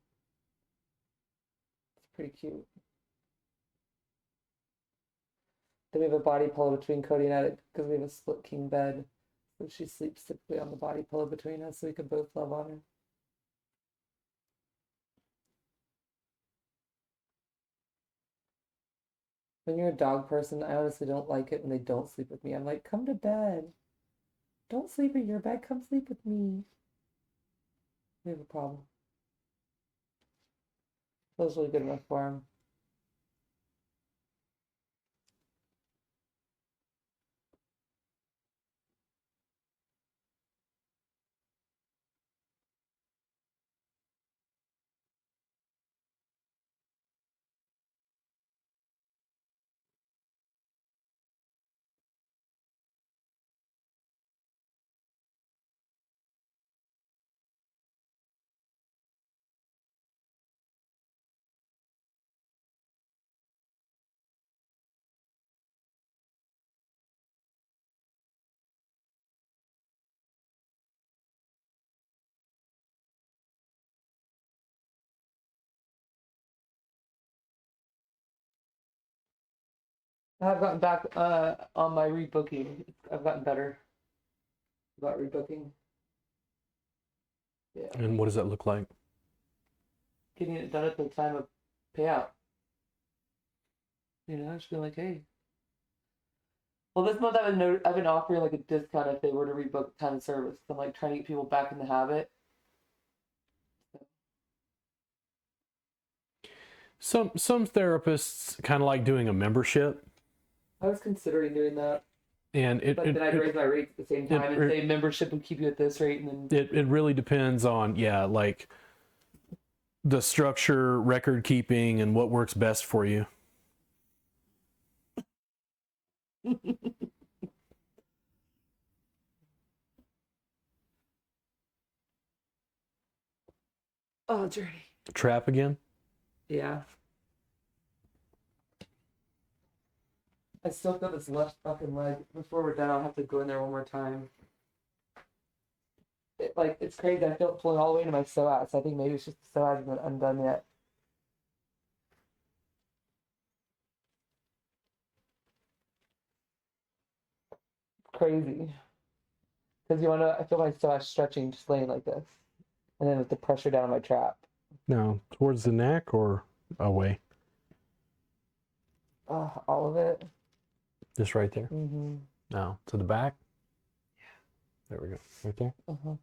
It's pretty cute. Then we have a body pillow between Cody and I because we have a split king bed. So she sleeps typically on the body pillow between us so we can both love on her. When you're a dog person, I honestly don't like it when they don't sleep with me. I'm like, come to bed. Don't sleep in your bed. Come sleep with me. We have a problem. Feels really good enough for him. I've gotten back on my rebooking. I've gotten better about rebooking. Yeah. And what does that look like? Getting it done at the time of payout. You know, just being like, hey. Well, this month I've been offering like a discount if they were to rebook time of service. I'm like trying to get people back in the habit. Some therapists kind of like doing a membership. I was considering doing that. And but then I'd raise my rates at the same time and say membership would keep you at this rate, and then it really depends on like the structure, record keeping, and what works best for you. Oh, Journey. Trap again? Yeah. I still feel this left fucking leg. Before we're done, I'll have to go in there one more time. It's crazy. I feel it pulling all the way into my psoas. I think maybe it's just the psoas isn't undone yet. Crazy. Because I feel my psoas stretching, just laying like this. And then with the pressure down on my trap. Now, towards the neck or away? All of it. Just right there? Mm-hmm. No, to the back? Yeah. There we go. Right there? Uh-huh.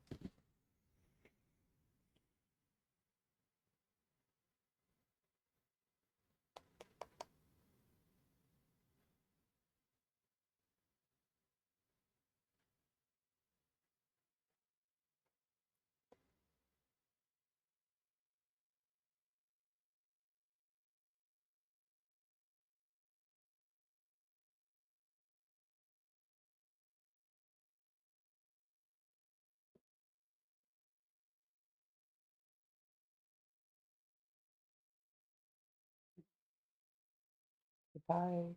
Bye.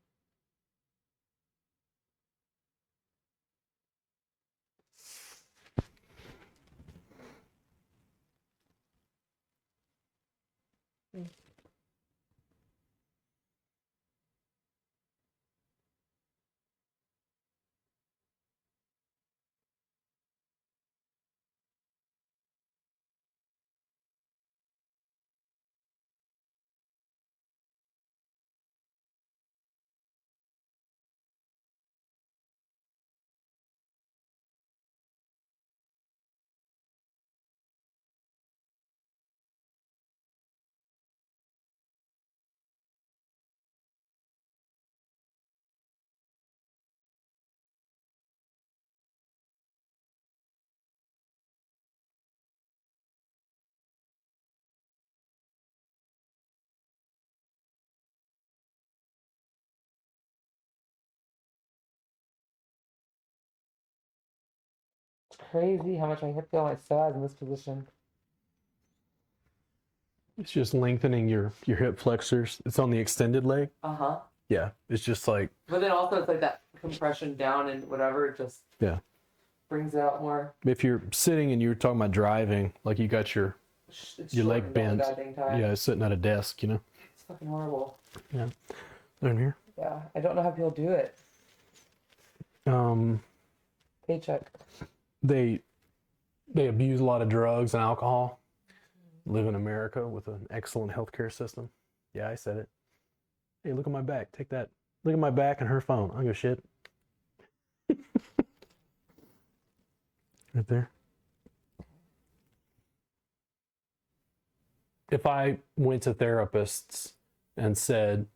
It's crazy how much I feel my psoas in this position. It's just lengthening your hip flexors. It's on the extended leg. Uh-huh. Yeah, it's just like... But then also it's like that compression down and whatever, it just brings it out more. If you're sitting and you were talking about driving, like you got your leg bent. Yeah, sitting at a desk, you know? It's fucking horrible. Yeah. Down here? Yeah, I don't know how people do it. Paycheck. They abuse a lot of drugs and alcohol. Live in America with an excellent healthcare system. Yeah, I said it. Hey, look at my back. Take that. Look at my back and her phone. I don't give a shit. Right there. If I went to therapists and said,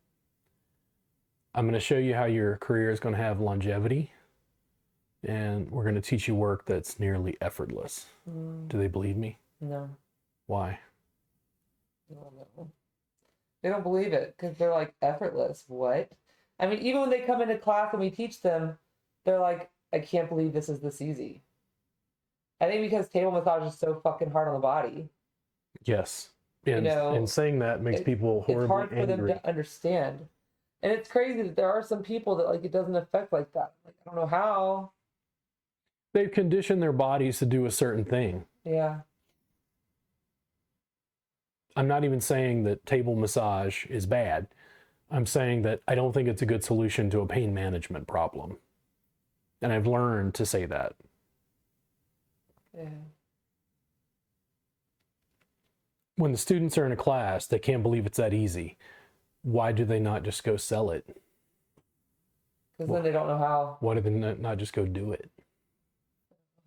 I'm going to show you how your career is going to have longevity, and we're going to teach you work that's nearly effortless. Do they believe me? No. Why? No. They don't believe it because they're like, effortless. What? I mean, even when they come into class and we teach them, they're like, I can't believe this is this easy. I think because table massage is so fucking hard on the body. Yes. And saying that makes people horribly angry. It's hard for them to understand. And it's crazy that there are some people that like it doesn't affect like that. Like, I don't know how. They've conditioned their bodies to do a certain thing. Yeah. I'm not even saying that table massage is bad. I'm saying that I don't think it's a good solution to a pain management problem. And I've learned to say that. Yeah. When the students are in a class, they can't believe it's that easy. Why do they not just go sell it? Because then they don't know how. Why do they not just go do it?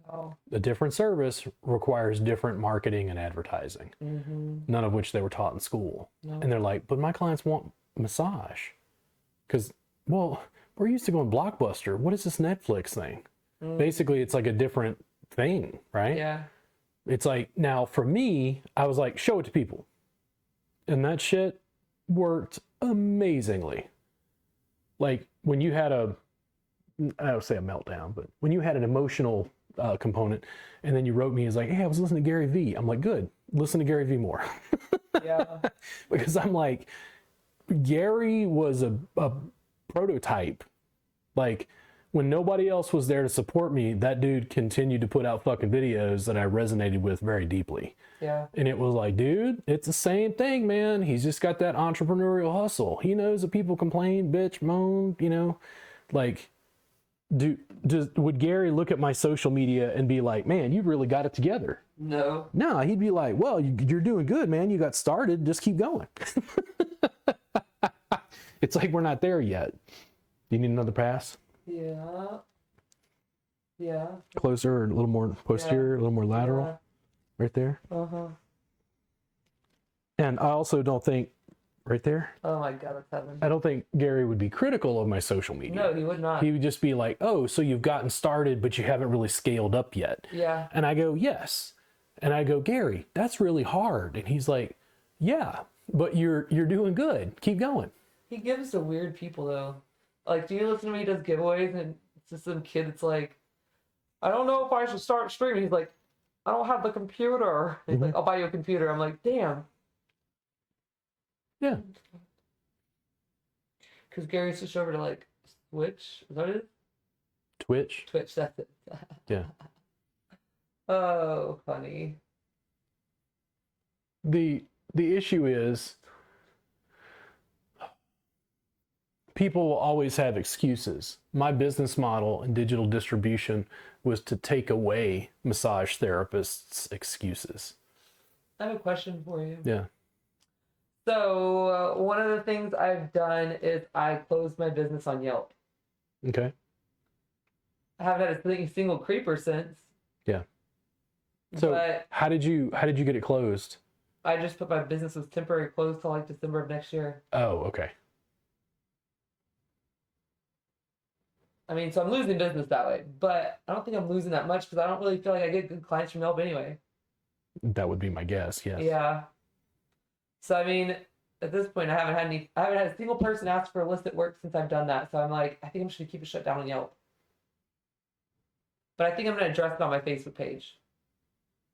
Oh. A different service requires different marketing and advertising, none of which they were taught in school. No. And they're like, but my clients want massage. Because, well, we're used to going Blockbuster. What is this Netflix thing? Basically, it's like a different thing, right? Yeah. It's like, now for me, I was like, show it to people. And that shit worked amazingly. Like when you had I don't say a meltdown, but when you had an emotional component and then you wrote me as like, hey, I was listening to Gary Vee. I'm like, good, listen to Gary Vee more. Yeah. Because I'm like, Gary was a prototype Like, when nobody else was there to support me, that dude continued to put out fucking videos that I resonated with very deeply. Yeah. And it was like, dude, it's the same thing, man. He's just got that entrepreneurial hustle. He knows that people complain, bitch, moan, you know, like, would Gary look at my social media and be like, man, you really got it together? No. No, he'd be like, well, you're doing good, man. You got started. Just keep going. It's like we're not there yet. Do you need another pass? Yeah. Yeah. Closer, or a little more posterior, a little more lateral. Yeah. Right there. Uh-huh. And I also don't think, right there, Oh my God, that's heaven. I don't think Gary would be critical of my social media. No, he would not. He would just be like, oh, so you've gotten started, but you haven't really scaled up yet. Yeah. And I go, yes. And I go, Gary, that's really hard. And he's like, yeah, but you're doing good. Keep going. He gives to weird people though. Like, do you listen to me? He does giveaways, and it's just some kid that's like, I don't know if I should start streaming. He's like, I don't have the computer. He's like, I'll buy you a computer. I'm like, damn. Yeah. Because Gary switched over to like Twitch. Is that it? Twitch. Twitch, that's it. Yeah. Oh, funny. The issue is, people will always have excuses. My business model in digital distribution was to take away massage therapists' excuses. I have a question for you. Yeah. So, one of the things I've done is I closed my business on Yelp. Okay. I haven't had a single creeper since. Yeah. So but how did you get it closed? I just put my business was temporary closed till like December of next year. Oh, okay. I mean, so I'm losing business that way, but I don't think I'm losing that much because I don't really feel like I get good clients from Yelp anyway. That would be my guess, yes. Yeah. So I mean, at this point, I haven't had a single person ask for a list at work since I've done that. So I'm like, I think I'm just gonna keep it shut down on Yelp. But I think I'm gonna address it on my Facebook page.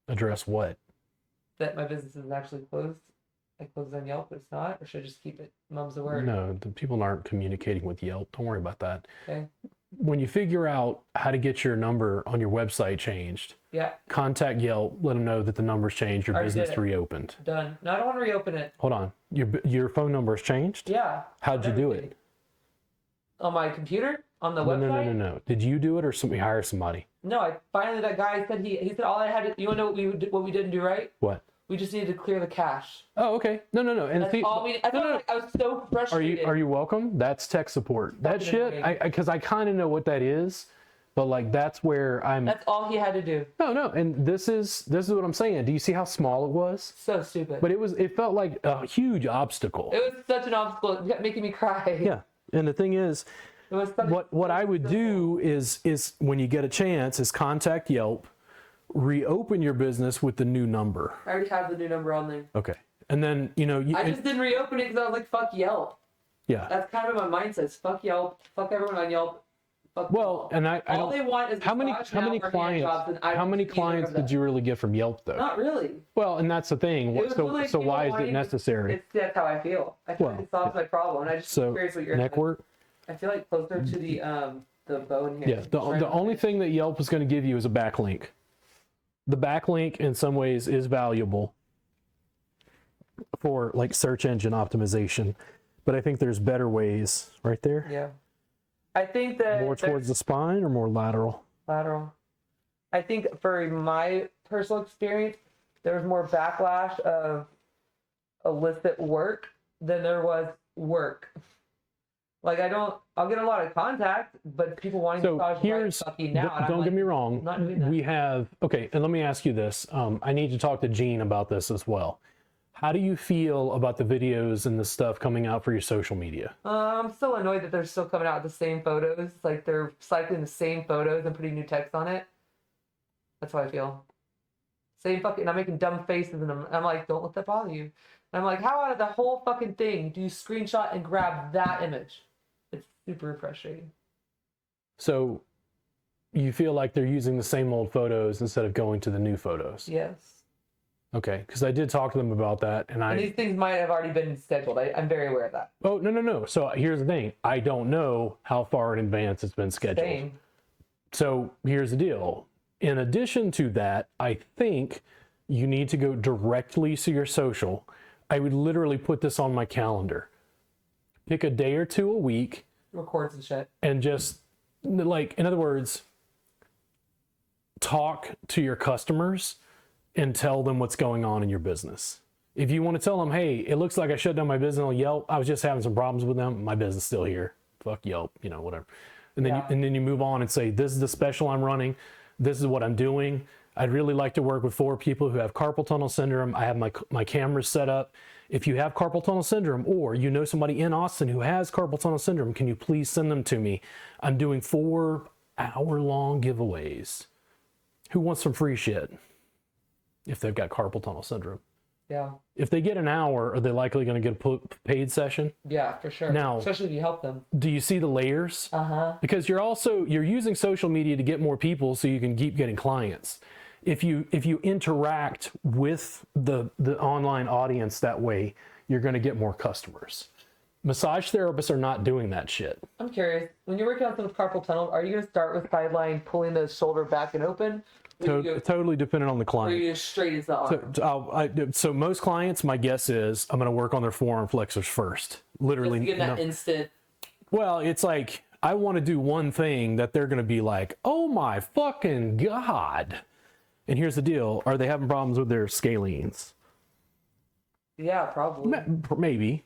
Address what? That my business is actually closed. I closed on Yelp, but it's not. Or should I just keep it? Mum's the word. No, the people aren't communicating with Yelp. Don't worry about that. Okay. When you figure out how to get your number on your website changed, Yeah. contact Yelp, let them know that the number's changed, your Already business did it. reopened. Done. No, I don't want to reopen it. Hold on. Your phone number's changed? Yeah. How'd you do it? On my computer? On the No, website? no. Did you do it or somebody hire somebody? No, that guy said he said all I had to, you know what we didn't do right? What? We just needed to clear the cache. Oh, okay. No. And That's all we. I was so frustrated. Are you welcome? That's tech support. That shit, because I kind of know what that is, but like that's where I'm. That's all he had to do. No, and this is what I'm saying. Do you see how small it was? So stupid. But it felt like a huge obstacle. It was such an obstacle. It kept making me cry. Yeah, and the thing is, It was what I would do is when you get a chance is contact Yelp, reopen your business with the new number. I already have the new number on there. Okay, and then I just didn't reopen it because I was like, fuck Yelp. Yeah. That's kind of my mindset. Fuck Yelp. Fuck everyone on Yelp. Fuck well, Yelp. and I all don't, they want is how many clients did you really get from Yelp though? Not really. Well, and that's the thing. So why is it necessary? That's how I feel. I feel like it solves my problem, and I just curious what you're neck work. I feel like closer to the bone here. Yeah, the only thing that Yelp is going to give you is a backlink. The backlink in some ways is valuable for like search engine optimization, but I think there's better ways. Right there. Yeah, I think that more towards the spine or more lateral. Lateral. I think for my personal experience, there was more backlash of illicit work than there was work. Like I'll get a lot of contact, but people wanting to massage here's, now. Don't get me wrong. Not doing that. We have, okay, and let me ask you this. I need to talk to Gene about this as well. How do you feel about the videos and the stuff coming out for your social media? I'm still annoyed that they're still coming out with the same photos. Like they're cycling the same photos and putting new text on it. That's how I feel. Same fucking, I'm making dumb faces and I'm like, don't let that bother you. And I'm like, how out of the whole fucking thing do you screenshot and grab that image? It's super frustrating. So you feel like they're using the same old photos instead of going to the new photos? Yes. Okay, because I did talk to them about that, and And these things might have already been scheduled. I'm very aware of that. Oh, no. So here's the thing. I don't know how far in advance it's been scheduled. Same. So here's the deal. In addition to that, I think you need to go directly to your social. I would literally put this on my calendar. Pick a day or two a week. Records and shit. And just, like, in other words, talk to your customers and tell them what's going on in your business. If you want to tell them, hey, it looks like I shut down my business on Yelp. I was just having some problems with them. My business is still here. Fuck Yelp, whatever. And then you move on and say, this is the special I'm running. This is what I'm doing. I'd really like to work with 4 people who have carpal tunnel syndrome. I have my cameras set up. If you have carpal tunnel syndrome, or you know somebody in Austin who has carpal tunnel syndrome, can you please send them to me? I'm doing 4-hour-long giveaways. Who wants some free shit if they've got carpal tunnel syndrome? Yeah. If they get an hour, are they likely going to get a paid session? Yeah, for sure. Now, especially if you help them. Do you see the layers? Because you're using social media to get more people so you can keep getting clients. If you interact with the online audience that way, you're going to get more customers. Massage therapists are not doing that shit. I'm curious. When you're working on someone's carpal tunnel, are you going to start with sideline, pulling the shoulder back and open? Totally dependent on the client. Or you just straight as the arm? So most clients, my guess is I'm going to work on their forearm flexors first. Literally. Just get that instant. Well, it's like I want to do one thing that they're going to be like, oh my fucking God. And here's the deal. Are they having problems with their scalenes? Yeah, probably. Maybe.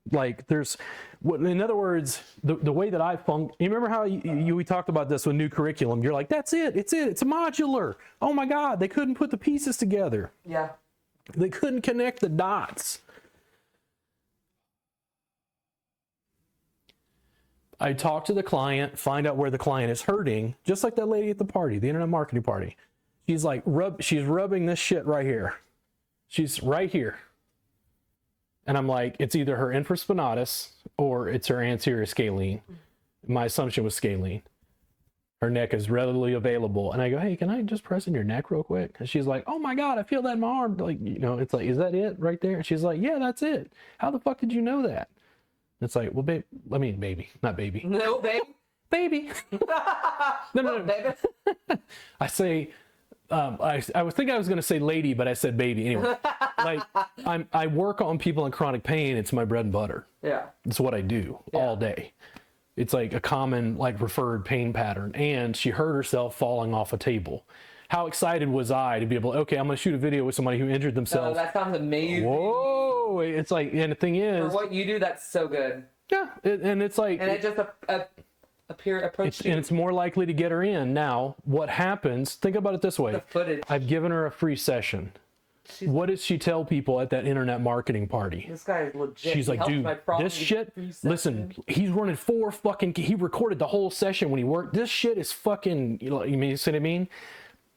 Like in other words, the way that I function, you remember how we talked about this with new curriculum? You're like, that's it. It's a modular. Oh my God, they couldn't put the pieces together. Yeah. They couldn't connect the dots. I talk to the client, find out where the client is hurting, just like that lady at the party, the internet marketing party. She's like, she's rubbing this shit right here. She's right here. And I'm like, it's either her infraspinatus or it's her anterior scalene. My assumption was scalene. Her neck is readily available. And I go, hey, can I just press in your neck real quick? And she's like, oh my God, I feel that in my arm. Like, it's like, is that it right there? And she's like, yeah, that's it. How the fuck did you know that? It's like, well, baby, not baby. No, baby. Baby. No. Baby. I say, I was thinking I was going to say lady, but I said baby anyway. Like I work on people in chronic pain. It's my bread and butter. Yeah. It's what I do all day. It's like a common referred pain pattern. And she hurt herself falling off a table. How excited was I to be able to, okay, I'm going to shoot a video with somebody who injured themselves. Oh, that sounds amazing. Whoa. It's like, and the thing is. For what you do, that's so good. Yeah. And it's like. And it just approached you. And it's more likely to get her in. Now, what happens, think about it this way. The footage. I've given her a free session. What does she tell people at that internet marketing party? This guy is legit. She's like, dude, this shit, listen, he's running 4 fucking, he recorded the whole session when he worked. This shit is fucking, you see what I mean?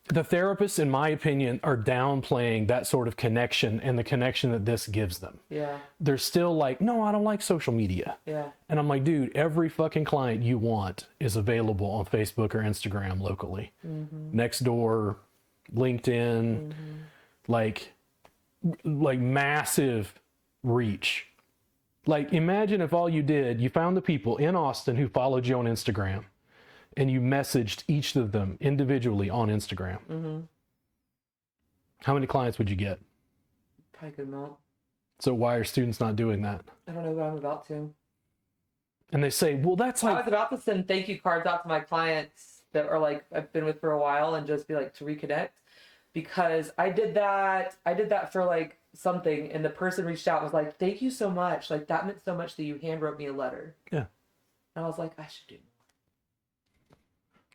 The therapists, in my opinion, are downplaying that sort of connection and the connection that this gives them. Yeah. They're still like, no, I don't like social media. Yeah. And I'm like, dude, every fucking client you want is available on Facebook or Instagram locally. Nextdoor, LinkedIn, like massive reach. Like, imagine if all you did, you found the people in Austin who followed you on Instagram and you messaged each of them individually on Instagram. How many clients would you get? Probably a good amount. So why are students not doing that? I don't know, but I'm about to. And they say, well, that's like... I was about to send thank you cards out to my clients that are like, I've been with for a while and just be like, to reconnect. Because I did that for like something, and the person reached out and was like, thank you so much. Like, that meant so much that you hand wrote me a letter. Yeah. And I was like, I should do more.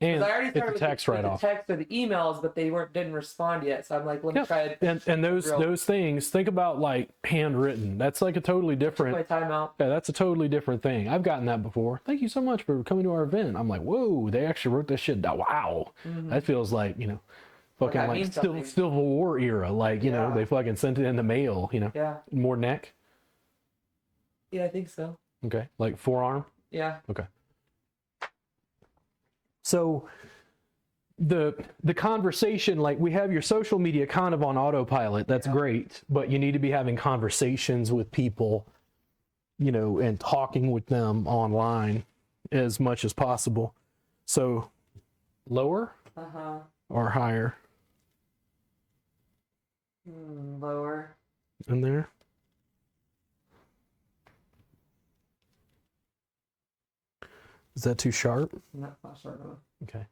And I already started the text right off. The text or the emails, but they didn't respond yet. So I'm like, let me try it. And those things, think about like handwritten. That's like a totally different. My timeout. Yeah, that's a totally different thing. I've gotten that before. Thank you so much for coming to our event. I'm like, whoa, they actually wrote this shit down. Wow. That feels like, fucking like Civil War era. Like, they fucking sent it in the mail, Yeah. More neck. Yeah, I think so. Okay. Like forearm. Yeah. Okay. So the conversation, like we have your social media kind of on autopilot. That's great, but you need to be having conversations with people, you know, and talking with them online as much as possible. So lower or higher Lower. in there. Is that too sharp? That's not sharp enough. Okay.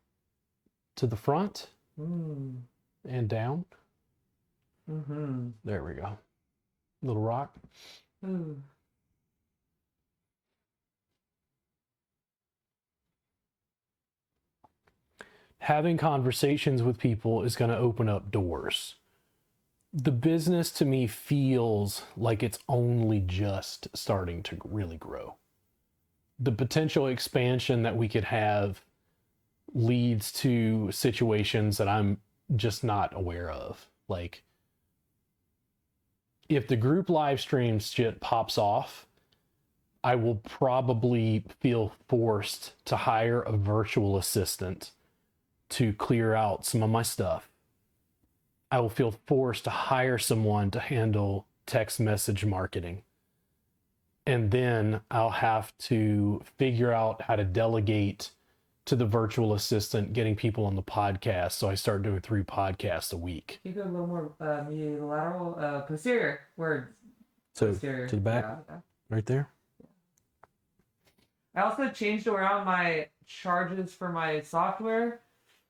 To the front and down. There we go. Little rock. Having conversations with people is going to open up doors. The business to me feels like it's only just starting to really grow. The potential expansion that we could have leads to situations that I'm just not aware of. Like, if the group live stream shit pops off, I will probably feel forced to hire a virtual assistant to clear out some of my stuff. I will feel forced to hire someone to handle text message marketing. And then I'll have to figure out how to delegate to the virtual assistant getting people on the podcast. So I start doing 3 podcasts a week. You go a little more lateral, posterior words. So Posterior. to the back, right there. I also changed around my charges for my software.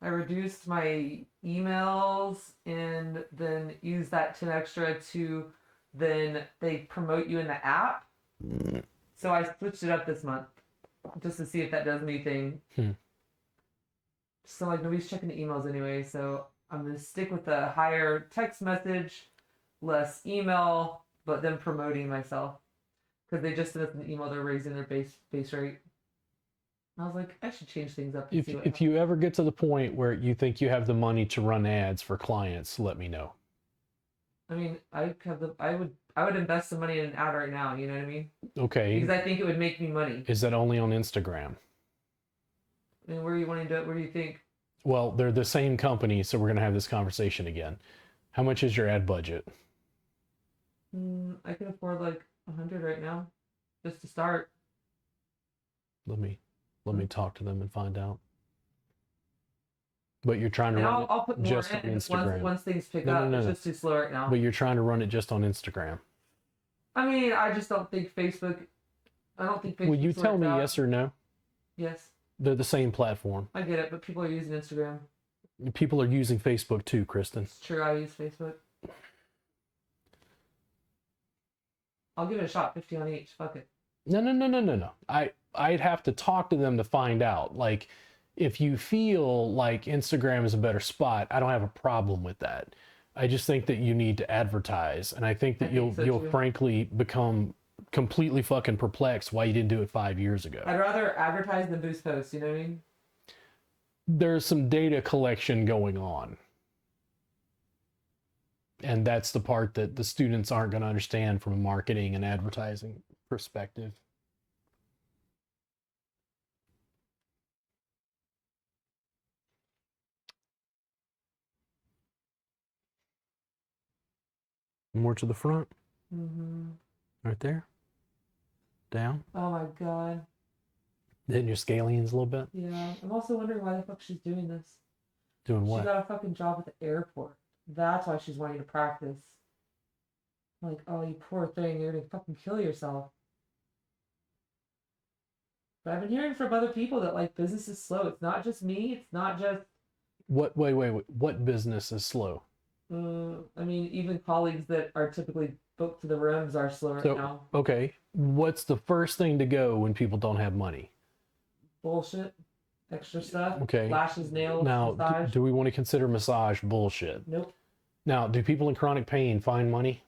I reduced my emails and then use that 10 extra to then they promote you in the app. So I switched it up this month just to see if that does anything. So like nobody's checking the emails anyway, so I'm gonna stick with the higher text message, less email, but then promoting myself because they just sent us an email they're raising their base rate. I was like, I should change things up. If you ever get to the point where you think you have the money to run ads for clients, let me know. I mean, I would invest some money in an ad right now. You know what I mean? Okay. Because I think it would make me money. Is that only on Instagram? And where are you wanting to do it? Where do you think? Well, they're the same company, so we're gonna have this conversation again. How much is your ad budget? I can afford like 100 right now, just to start. Let me talk to them and find out. But you're trying to And run I'll put it more just on in Instagram. once things pick No, up. no, It's no. just too slow right now. But you're trying to run it just on Instagram. I mean, I just don't think Facebook. I don't think Facebook. Will you tell me yes or no? Yes. They're the same platform. I get it, but people are using Instagram. People are using Facebook too, Kristen. It's true, I use Facebook. I'll give it a shot, 50 on each. Fuck it. No. I'd have to talk to them to find out. Like, if you feel like Instagram is a better spot, I don't have a problem with that. I just think that you need to advertise, and I think that you'll frankly become completely fucking perplexed why you didn't do it 5 years ago. I'd rather advertise than boost posts, you know what I mean? There's some data collection going on. And that's the part that the students aren't going to understand from a marketing and advertising perspective. More to the front. Right there. Down. Oh my god. Hitting your scalenes a little bit. Yeah. I'm also wondering why the fuck she's doing this. Doing what? She got a fucking job at the airport. That's why she's wanting to practice. I'm like, oh, you poor thing, you're gonna fucking kill yourself. But I've been hearing from other people that like business is slow. It's not just me. It's not just. What? Wait. What business is slow? I mean, even colleagues that are typically booked to the rims are slow right now. Okay. What's the first thing to go when people don't have money? Bullshit. Extra stuff. Okay. Lashes, nails, Now, massage. do we want to consider massage bullshit? Nope. Now, do people in chronic pain find money?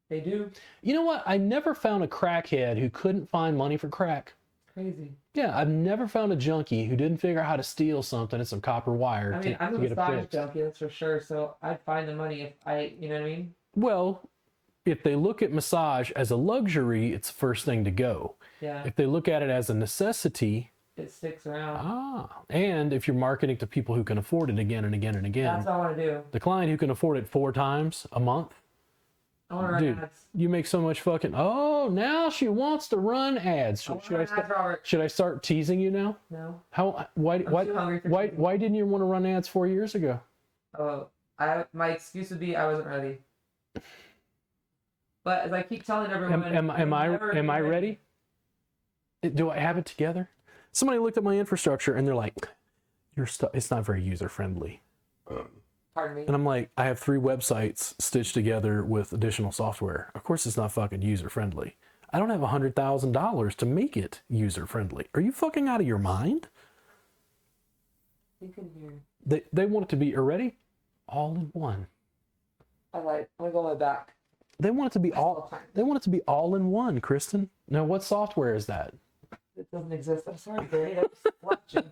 They do. You know what? I never found a crackhead who couldn't find money for crack. Crazy. Yeah, I've never found a junkie who didn't figure out how to steal something and some copper wire I mean, I'm to a get it massage fixed. junkie, that's for sure. So I'd find the money if you know what I mean? Well, if they look at massage as a luxury, it's the first thing to go. Yeah. If they look at it as a necessity, it sticks around. And if you're marketing to people who can afford it again and again and again, That's what I want to do. the client who can afford it 4 times a month, I want to run dude, ads. you make so much fucking. Oh, now she wants to run ads. I want to run ads, Robert. Should I start teasing you now? No. How? Why? I'm too hungry for teasing. Why didn't you want to run ads 4 years ago? Oh, my excuse would be I wasn't ready. But as I keep telling everyone, Am I ready? Do I have it together? Somebody looked at my infrastructure and they're like, "Your stuff, it's not very user friendly." Pardon me. And I'm like, I have 3 websites stitched together with additional software. Of course, it's not fucking user friendly. I don't have $100,000 to make it user friendly. Are you fucking out of your mind? You can hear. They want it to be already all in one. I'm gonna go on my back. They want it to be all. They want it to be all in one, Kristen. Now, what software is that? It doesn't exist. I'm sorry, Gary. I just left you.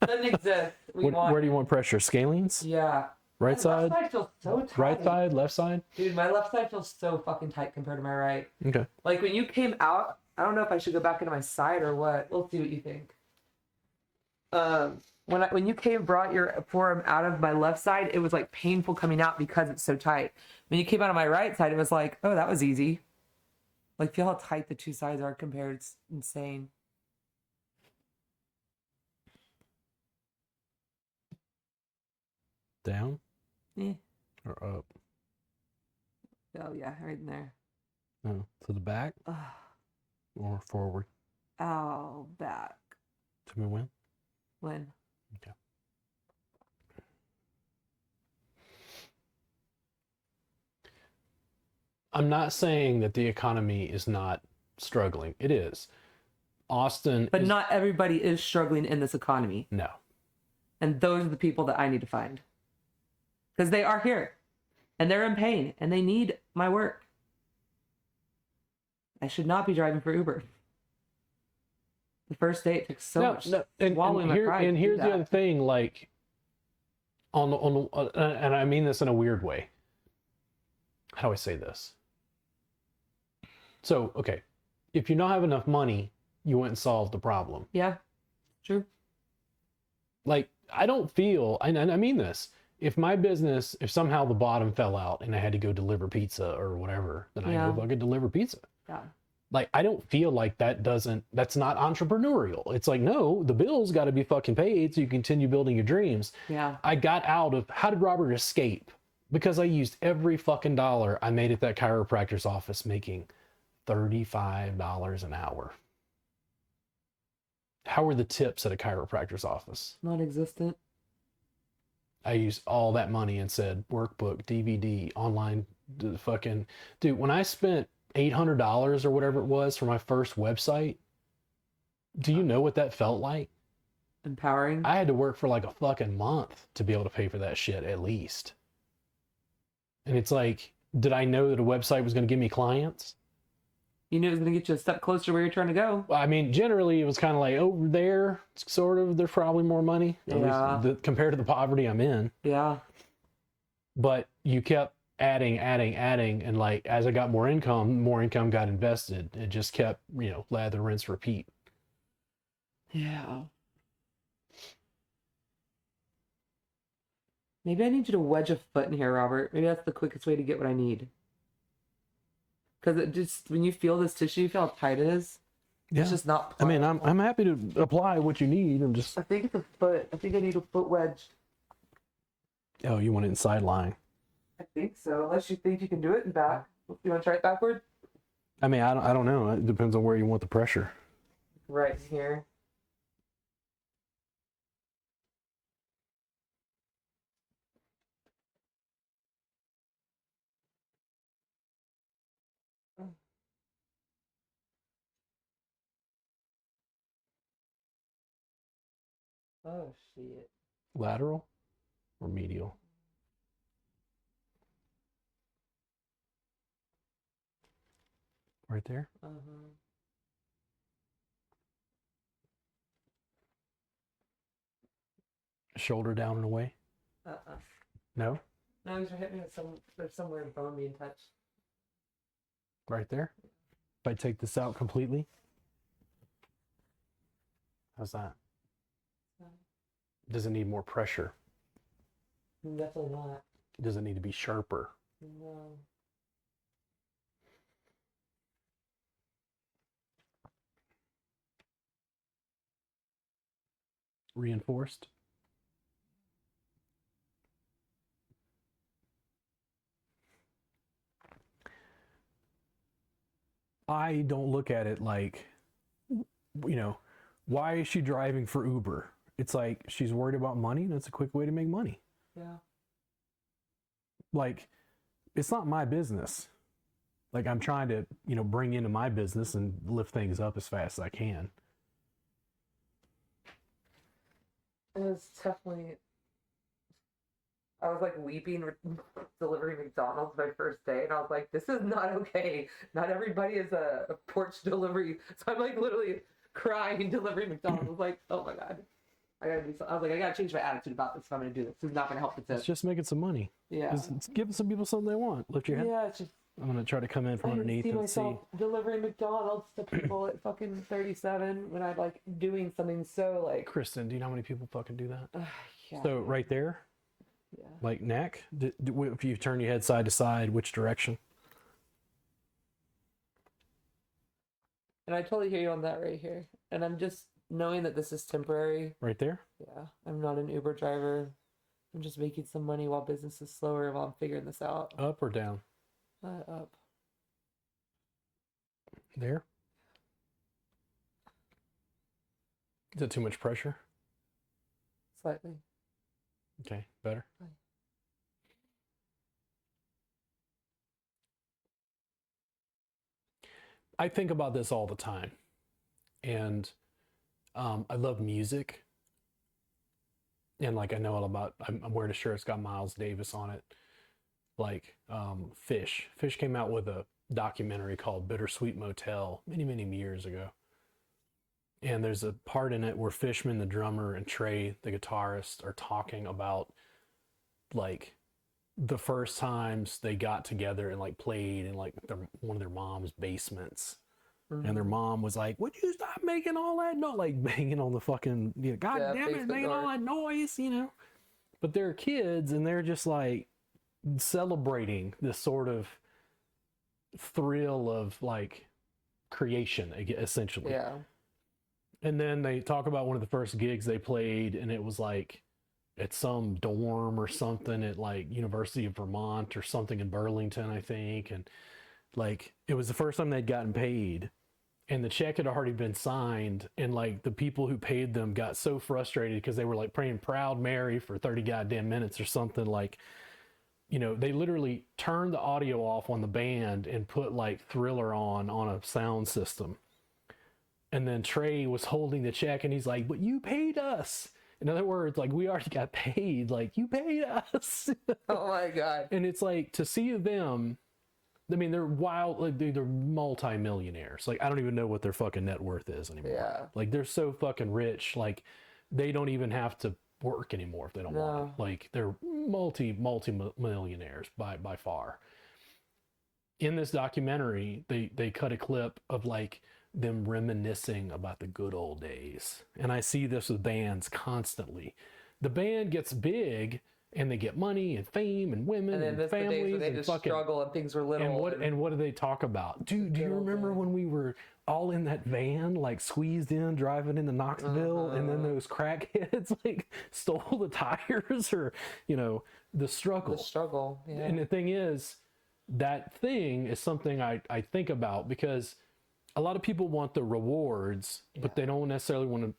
Doesn't exist. Where do you want pressure? Scalenes? Yeah. Right side? My left side feels so tight. Right side? Left side? Dude, my left side feels so fucking tight compared to my right. Okay. Like when you came out, I don't know if I should go back into my side or what. We'll see what you think. When you brought your forearm out of my left side, it was like painful coming out because it's so tight. When you came out of my right side, it was like, oh, that was easy. Like, feel how tight the 2 sides are compared. It's insane. Down? Yeah. Or up? Oh, yeah, right in there. Oh, to the back? Or forward? Oh, back. To me when? When? Okay. I'm not saying that the economy is not struggling. It is. Austin But not everybody is struggling in this economy. No. And those are the people that I need to find. Because they are here. And they're in pain. And they need my work. I should not be driving for Uber. The first day it took so much swallowing my pride. And here's the other thing, like, and I mean this in a weird way. How do I say this? So, okay, if you don't have enough money, you went and solved the problem. Yeah, true. Like, I don't feel, and I mean this, if somehow the bottom fell out and I had to go deliver pizza or whatever, then I go fucking deliver pizza. Yeah. Like, I don't feel like that's not entrepreneurial. It's like, no, the bills got to be fucking paid so you continue building your dreams. Yeah. I got out of, how did Robert escape? Because I used every fucking dollar I made at that chiropractor's office, making $35 an hour. How were the tips at a chiropractor's office? Non-existent. I used all that money and said, workbook, DVD, online, fucking, dude, when I spent $800 or whatever it was for my first website, do you know what that felt like? Empowering. I had to work for like a fucking month to be able to pay for that shit at least. And it's like, did I know that a website was going to give me clients? You knew it was going to get you a step closer to where you're trying to go. I mean, generally it was kind of like over there, sort of, there's probably more money, at least compared to the poverty I'm in. Yeah. But you kept adding, and like, as I got more income got invested. It just kept, lather, rinse, repeat. Yeah. Maybe I need you to wedge a foot in here, Robert. Maybe that's the quickest way to get what I need. Because it just, when you feel this tissue, you feel how tight it is. Yeah. It's just not I mean, I'm happy to apply what you need. I'm just. I think it's a foot. I think I need a foot wedge. Oh, you want it in sideline? I think so. Unless you think you can do it in back. You want to try it backward? I mean, I don't know. It depends on where you want the pressure. Right in here. Oh, shit. Lateral or medial? Right there? Uh-huh. Shoulder down and away? Uh-uh. No? No, he's hitting me with there's somewhere in bone being touched. Right there? If I take this out completely? How's that? So, Does it need more pressure? definitely not. Does it need to be sharper? No. Reinforced? I don't look at it like, why is she driving for Uber? It's like she's worried about money. That's a quick way to make money. Yeah. Like, it's not my business. Like, I'm trying to, bring into my business and lift things up as fast as I can. It was definitely. I was like weeping delivering McDonald's my first day, and I was like, "This is not okay. Not everybody is a porch delivery." So I'm like literally crying delivering McDonald's. I was like, "Oh my god, I gotta do something." I was like, "I gotta change my attitude about this if I'm gonna do this. This is not gonna help the tip." It's just making some money. Yeah. It's giving some people something they want. Lift your head. Yeah, it's just. I'm gonna try to come in from I didn't underneath see and myself delivering McDonald's to people at fucking 37 when I'm like doing something so like. Kristen, do you know how many people fucking do that? Yeah. So right there, Yeah. like neck, if you turn your head side to side, which direction? And I totally hear you on that right here. And I'm just knowing that this is temporary. Right there? Yeah. I'm not an Uber driver. I'm just making some money while business is slower while I'm figuring this out. Up or down? Up. There? Is that too much pressure? Slightly. Okay, better. Fine. I think about this all the time. And I love music. And like I know all about, I'm wearing a shirt that's got Miles Davis on it. Like Fish. Fish came out with a documentary called Bittersweet Motel many, many years ago. And there's a part in it where Fishman, the drummer, and Trey, the guitarist, are talking about like the first times they got together and like played in like one of their mom's basements. Mm-hmm. And their mom was like, "Would you stop making all that noise?" Like banging on the fucking, God damn it, making all that noise, But they're kids and they're just like celebrating this sort of thrill of like creation, essentially. Yeah. And then they talk about one of the first gigs they played, and it was like at some dorm or something at like University of Vermont or something in Burlington, I think. And like it was the first time they'd gotten paid, and the check had already been signed, and like the people who paid them got so frustrated because they were like praying Proud Mary for 30 goddamn minutes or something. Like, they literally turned the audio off on the band and put like Thriller on a sound system. And then Trey was holding the check and he's like, "But you paid us." In other words, like, we already got paid. Like, you paid us. Oh my God. And it's like, to see them, I mean, they're wild. Like, they're multi-millionaires. Like, I don't even know what their fucking net worth is anymore. Yeah. Like, they're so fucking rich. Like, they don't even have to work anymore if they don't want it. Like, they're multi-millionaires by far. In this documentary, they cut a clip of like them reminiscing about the good old days. And I see this with bands constantly. The band gets big and they get money and fame and women and families, and they just struggle and things were little. And what do they talk about? Dude, do you remember when we were all in that van, like squeezed in, driving into Knoxville, and then those crackheads like stole the tires, or the struggle. The struggle, yeah. And the thing is, that thing is something I think about, because a lot of people want the rewards, but they don't necessarily want to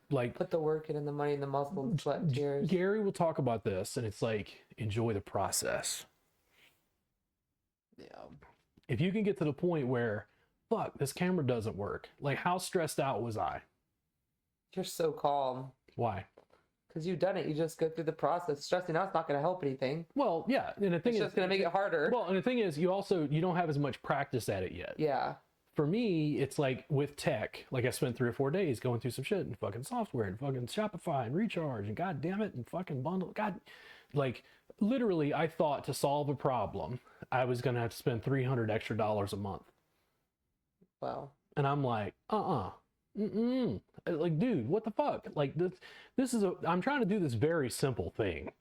like put the work in and the money and the muscle and sweat and tears. Gary will talk about this, and it's like, enjoy the process. Yeah. If you can get to the point where, fuck, this camera doesn't work. Like, how stressed out was I? You're so calm. Why? Because you've done it. You just go through the process. Stressing out's not going to help anything. Well, yeah. And the thing it's just going to make it harder. Well, and the thing is, you don't have as much practice at it yet. Yeah. For me, it's like with tech, like I spent 3 or 4 days going through some shit and fucking software and fucking Shopify and Recharge and god damn it and fucking bundle. God, like literally I thought to solve a problem, I was going to have to spend $300 extra a month. Wow. And I'm like, Like, dude, what the fuck? Like, this is I'm trying to do this very simple thing.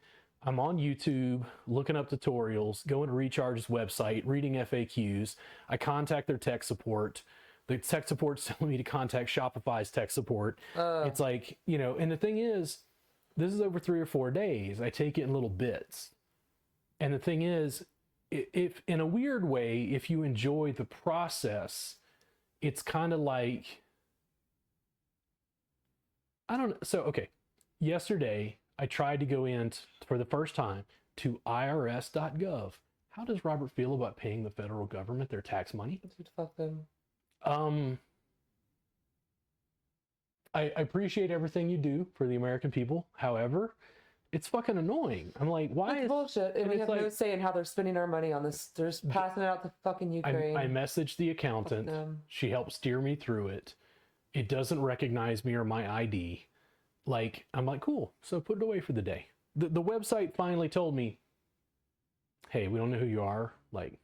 I'm on YouTube looking up tutorials, going to Recharge's website, reading FAQs. I contact their tech support. The tech support's telling me to contact Shopify's tech support. It's like, you know, and the thing is, this is over 3 or 4 days. I take it in little bits. And the thing is, if in a weird way, if you enjoy the process, it's kind of like, I don't know. So, okay, yesterday I tried to go in for the first time to irs.gov. How does Robert feel about paying the federal government their tax money? Fuck them. I appreciate everything you do for the American people. However, it's fucking annoying. I'm like, why That's is bullshit? And we have no say in how they're spending our money on this. They're just passing it out to fucking Ukraine. I messaged the accountant. She helped steer me through it. It doesn't recognize me or my ID. Like, I'm like, cool. So put it away for the day. The website finally told me, hey, we don't know who you are. Like,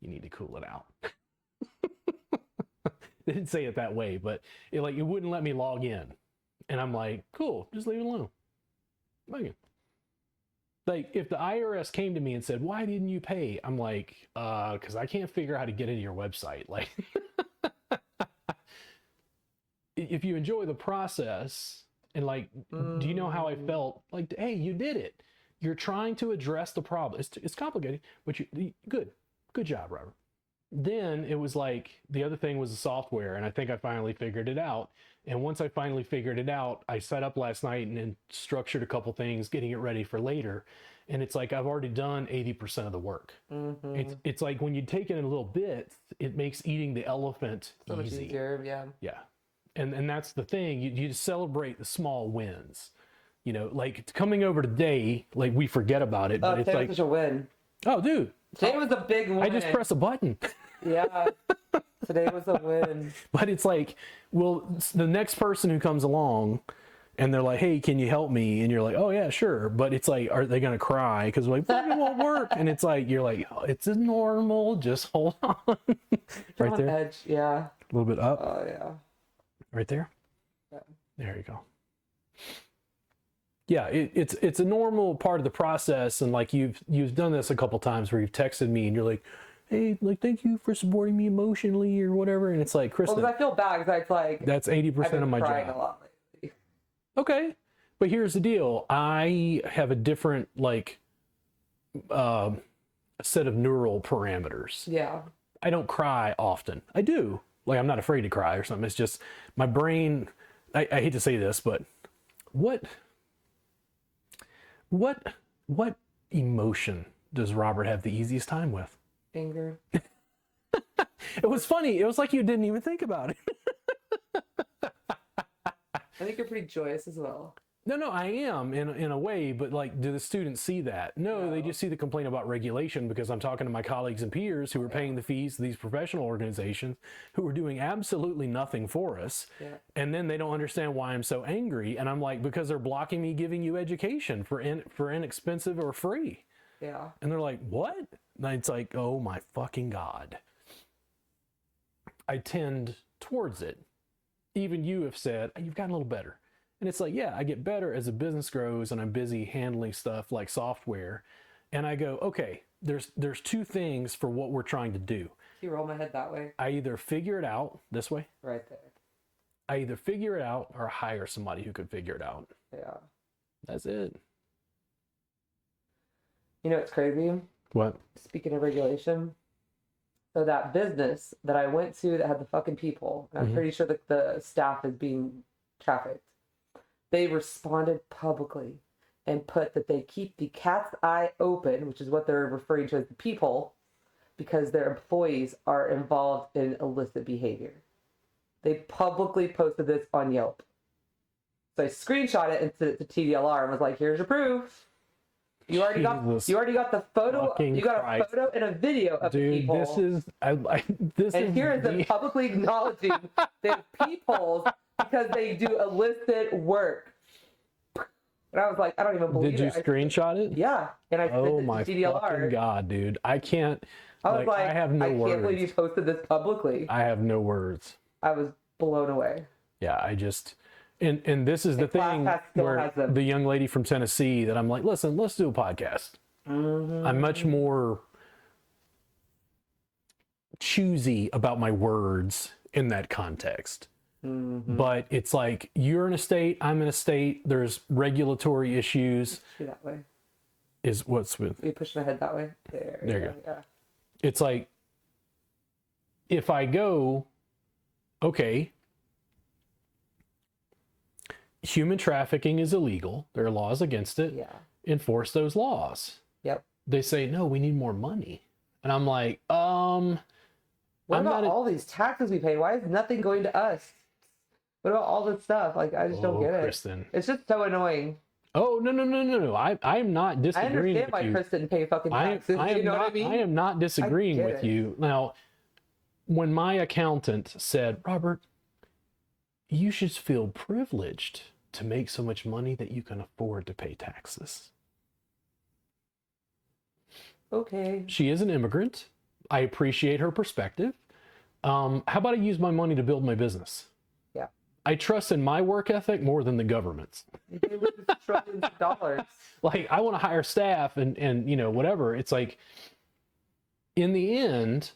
you need to cool it out. They didn't say it that way, but it wouldn't let me log in. And I'm like, cool, just leave it alone. Like, if the IRS came to me and said, why didn't you pay? I'm like, because I can't figure out how to get into your website. Like, if you enjoy the process and like, do you know how I felt? Like, hey, you did it. You're trying to address the problem. It's complicated, but good job, Robert. Then it was like, the other thing was the software, and I think I finally figured it out. And once I finally figured it out, I set up last night and then structured a couple things, getting it ready for later. And it's like, I've already done 80% of the work. It's like when you take it in little bits, it makes eating the elephant so much easy. easier, yeah. Yeah. And that's the thing. You celebrate the small wins. You know, like coming over today, like we forget about it, but it's like such a win. Oh, dude. Today was a big win. I just press a button. Yeah. Today was a win. But it's like, well, the next person who comes along and they're like, hey, can you help me? And you're like, oh, yeah, sure. But it's like, are they going to cry? Because like, it won't work. And it's like, you're like, oh, it's normal. Just hold on. Right there. Edge. Yeah. A little bit up. Oh, yeah. Right there. Yeah. There you go. Yeah, it's a normal part of the process, and like you've done this a couple times where you've texted me and you're like, hey, like thank you for supporting me emotionally or whatever, and it's like, Kristen, well, because I feel bad because it's like that's 80% of my crying job. a lot lately. Okay, but here's the deal: I have a different like set of neural parameters. Yeah, I don't cry often. I do. Like I'm not afraid to cry or something. It's just my brain. I hate to say this, but what emotion does Robert have the easiest time with? Anger. It was funny. It was like you didn't even think about it. I think you're pretty joyous as well. No, I am in a way, but like, do the students see that? No, they just see the complaint about regulation because I'm talking to my colleagues and peers who are paying the fees to these professional organizations who are doing absolutely nothing for us. Yeah. And then they don't understand why I'm so angry. And I'm like, because they're blocking me giving you education for inexpensive or free. Yeah. And they're like, what? And it's like, oh my fucking God. I tend towards it. Even you have said, you've gotten a little better. And it's like, yeah, I get better as the business grows and I'm busy handling stuff like software. And I go, okay, there's two things for what we're trying to do. You roll my head that way. I either figure it out this way. Right there. I either figure it out or hire somebody who could figure it out. Yeah. That's it. You know what's crazy? What? Speaking of regulation, so that business that I went to that had the fucking people, and I'm pretty sure that the staff is being trafficked. They responded publicly and put that they keep the cat's eye open, which is what they're referring to as the peephole, because their employees are involved in illicit behavior. They publicly posted this on Yelp. So I screenshot it and sent it to TDLR and was like, here's your proof. You already got the photo. You got a photo and a video of the peephole. This is and here is them publicly acknowledging their peepholes because they do illicit work. And I was like, I don't even believe it. Did you screenshot it? Yeah. And I sent it to my TDLR. fucking God, dude. I can't. I was like, I have no words. I can't believe you posted this publicly. I have no words. I was blown away. Yeah, I just, and this is the thing where the young lady from Tennessee that I'm like, listen, let's do a podcast. I'm much more choosy about my words in that context. But it's like, you're in a state, I'm in a state, there's regulatory issues. That way. Is what's with. You push my head that way. There you go. Yeah. It's like, if I go, okay, human trafficking is illegal. There are laws against it. Yeah. Enforce those laws. Yep. They say, no, we need more money. And I'm like, what about all these taxes we pay? Why is nothing going to us? What about all this stuff? Like, I just don't get it. Kristen. It's just so annoying. Oh, no. I'm not disagreeing with you. I understand why Chris didn't pay fucking taxes. You know what I mean? I am not disagreeing with you. Now, when my accountant said, Robert, you should feel privileged to make so much money that you can afford to pay taxes. Okay. She is an immigrant. I appreciate her perspective. How about I use my money to build my business? Yeah. I trust in my work ethic more than the government's. They lose trillions of dollars. Like, I want to hire staff and you know, whatever. It's like, in the end,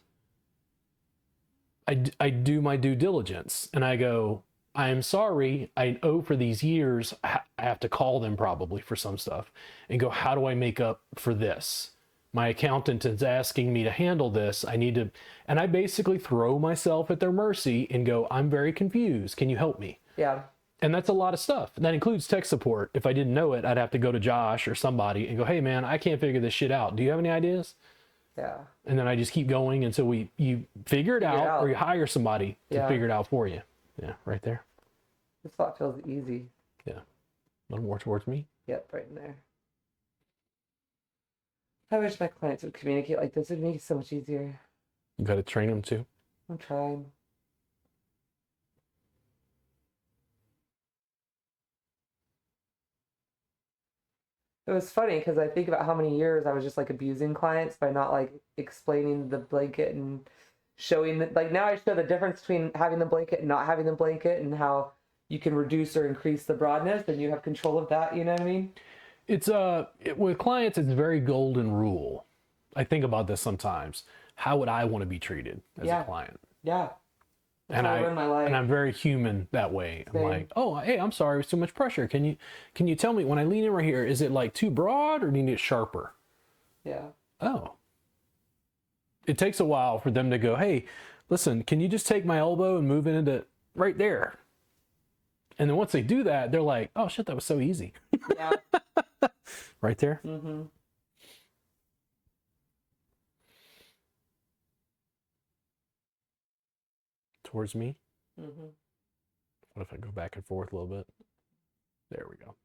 I do my due diligence and I go, I am sorry, I owe for these years. I have to call them probably for some stuff and go, how do I make up for this? My accountant is asking me to handle this. I need to, and I basically throw myself at their mercy and go, I'm very confused. Can you help me? Yeah. And that's a lot of stuff. And that includes tech support. If I didn't know it, I'd have to go to Josh or somebody and go, hey man, I can't figure this shit out. Do you have any ideas? Yeah. And then I just keep going until you figure it out or you hire somebody to figure it out for you. Yeah, right there. This thought feels easy. Yeah. A little more towards me. Yep, right in there. I wish my clients would communicate like this. It would make it so much easier. You got to train them too. I'm trying. It was funny because I think about how many years I was just like abusing clients by not like explaining the blanket and showing that, like, now I show the difference between having the blanket and not having the blanket and how you can reduce or increase the broadness and you have control of that. You know what I mean? It's with clients, it's very golden rule. I think about this sometimes. How would I want to be treated as a client? Yeah. That's And how I run my life. and I'm very human that way. I'm like, oh, hey, I'm sorry, it's too much pressure. Can you tell me when I lean in right here, is it like too broad or do you need it sharper? Yeah. Oh. It takes a while for them to go, hey, listen, can you just take my elbow and move it into right there? And then once they do that, they're like, oh shit, that was so easy. Yeah. Right there. Mm-hmm. Towards me. Mm-hmm. What if I go back and forth a little bit? There we go.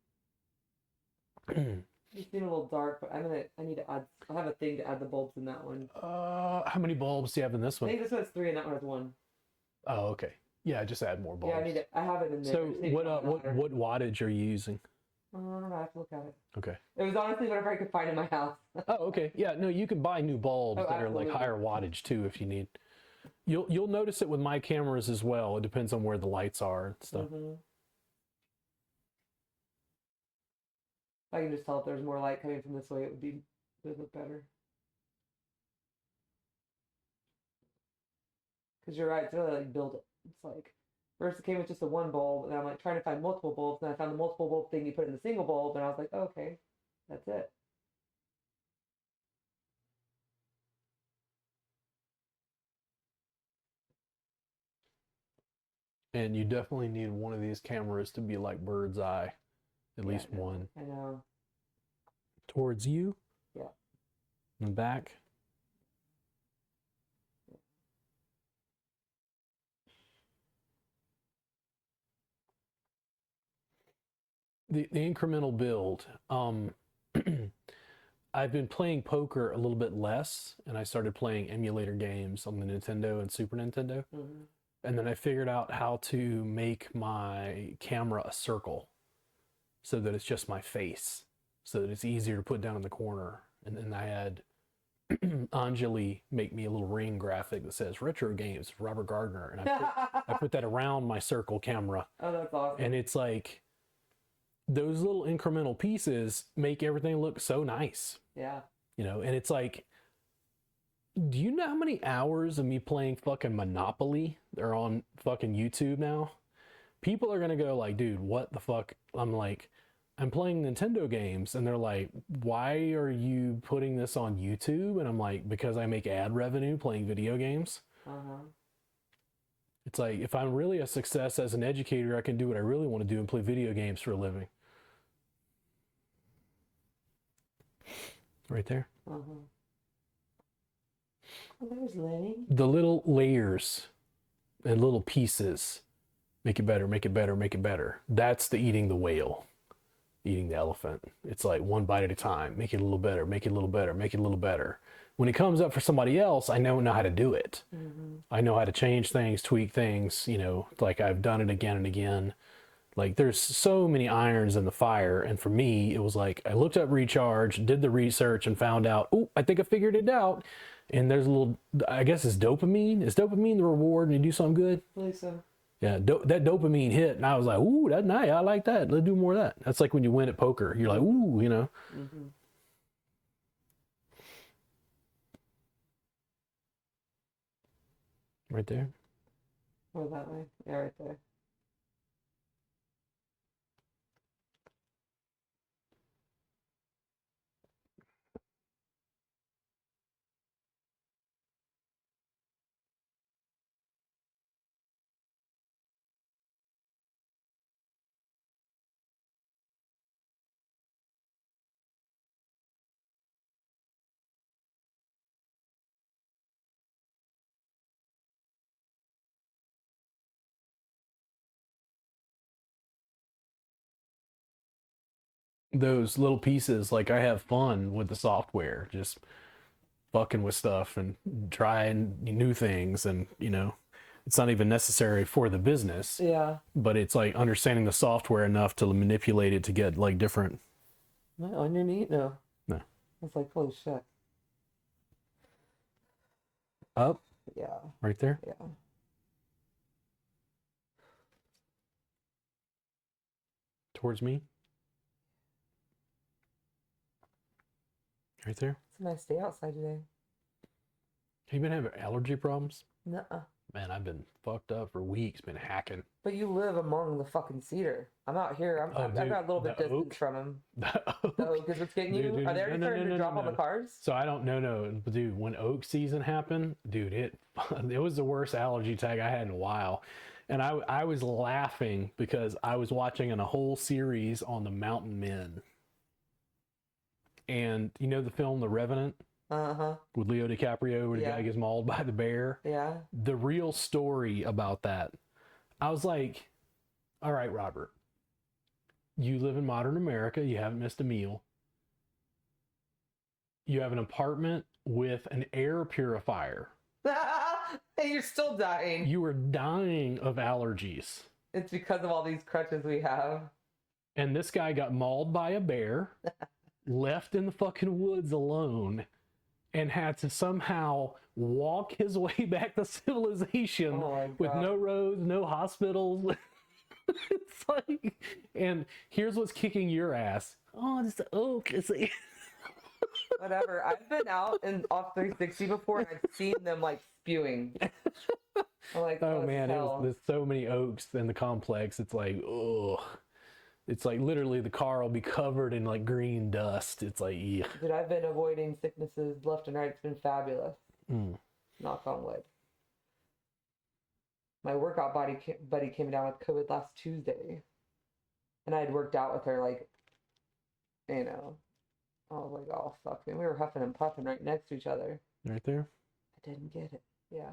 You seem a little dark, but I need to add. I have a thing to add the bulbs in that one. How many bulbs do you have in this I one? think this one has 3 and that one has 1. Oh, okay. Yeah, just add more bulbs. Yeah, I have it in there. So what wattage are you using? I don't know. I have to look at it. Okay. It was honestly whatever I could find in my house. Oh, okay. Yeah, no, you can buy new bulbs that are like absolutely. higher wattage too if you need. You'll notice it with my cameras as well. It depends on where the lights are and stuff. Mm-hmm. I can just tell if there's more light coming from this way, it would look better. Because you're right, it's really like build it. It's like first it came with just a 1 bulb, and I'm like trying to find multiple bulbs, and I found the multiple bulb thing you put in the single bulb, and I was like, oh, okay, that's it. And you definitely need one of these cameras to be like bird's eye. At least one. I know. Towards you? Yeah. In the back? The incremental build. I've been playing poker a little bit less, and I started playing emulator games on the Nintendo and Super Nintendo. Mm-hmm. And then I figured out how to make my camera a circle so that it's just my face, so that it's easier to put down in the corner. And then I had Anjali make me a little ring graphic that says retro games, Robert Gardner. And I put that around my circle camera. Oh, that's awesome. And it's like those little incremental pieces make everything look so nice. Yeah. You know, and it's like, do you know how many hours of me playing fucking Monopoly are on fucking YouTube now? People are going to go like, dude, what the fuck? I'm like, I'm playing Nintendo games. And they're like, why are you putting this on YouTube? And I'm like, because I make ad revenue playing video games. Uh-huh. It's like, if I'm really a success as an educator, I can do what I really want to do and play video games for a living. Right there. Uh-huh. Oh, there's Lenny. The little layers and little pieces make it better, make it better, make it better. That's the eating the whale, eating the elephant. It's like one bite at a time. Make it a little better, make it a little better, make it a little better. When it comes up for somebody else, I know how to do it. Mm-hmm. I know how to change things, tweak things, you know, like I've done it again and again. Like there's so many irons in the fire. And for me, it was like, I looked up recharge, did the research and found out, oh, I think I figured it out. And there's a little, I guess it's dopamine. Is dopamine the reward when you do something good? I believe so. Yeah, that dopamine hit, and I was like, ooh, that's nice. I like that. Let's do more of that. That's like when you win at poker. You're like, ooh, you know. Mm-hmm. Right there. Or that way. Yeah, right there. Those little pieces, like I have fun with the software, just fucking with stuff and trying new things. And, you know, it's not even necessary for the business. Yeah. But it's like understanding the software enough to manipulate it to get like different. Am I on your knee? No. No. It's like, holy shit. Up. Yeah. Right there. Yeah. Towards me. Right there. It's a nice day outside today. Have you been having allergy problems? Nuh-uh. Man, I've been fucked up for weeks, been hacking. But you live among the fucking cedar. I'm out here. I've got a little bit the distance oak? from him. The oak. The oak is what's getting you? Dude, Are they already starting to drop on the cars? So I don't know, dude, when oak season happened, dude, it was the worst allergy tag I had in a while. And I was laughing because I was watching a whole series on the mountain men. And you know the film The Revenant? Uh-huh. With Leo DiCaprio where the Yeah. guy gets mauled by the bear? Yeah. The real story about that. I was like, all right, Robert, you live in modern America. You haven't missed a meal. You have an apartment with an air purifier. Hey, you're still dying. You are dying of allergies. It's because of all these crutches we have. And this guy got mauled by a bear, left in the fucking woods alone, and had to somehow walk his way back to civilization Oh my with God. no roads, no hospitals. It's like, and here's what's kicking your ass. Oh, it's the oak. It's like, Whatever. I've been out and off 360 before and I've seen them like spewing. I'm like, oh what man, the hell? there's so many oaks in the complex. It's like, ugh. It's like literally the car will be covered in like green dust. It's like, ugh. Dude, I've been avoiding sicknesses left and right. It's been fabulous. Mm. Knock on wood. My workout buddy came down with COVID last Tuesday. And I had worked out with her, like, you know. I was like, oh, fuck. And we were huffing and puffing right next to each other. Right there. I didn't get it. Yeah.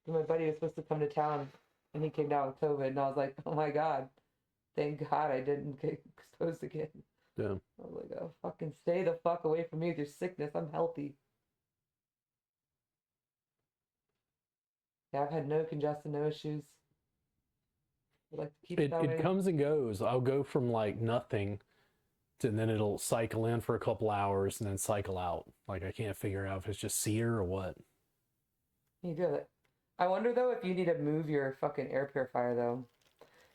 And my buddy was supposed to come to town, and he came down with COVID. And I was like, oh, my God. Thank God I didn't get exposed again. Yeah. I was like, oh, fucking stay the fuck away from me with your sickness. I'm healthy. Yeah, I've had no congestion, no issues. I like to keep it that way. It comes and goes. I'll go from like nothing and then it'll cycle in for a couple hours and then cycle out. Like I can't figure out if it's just cedar or what. You do it. I wonder though if you need to move your fucking air purifier though,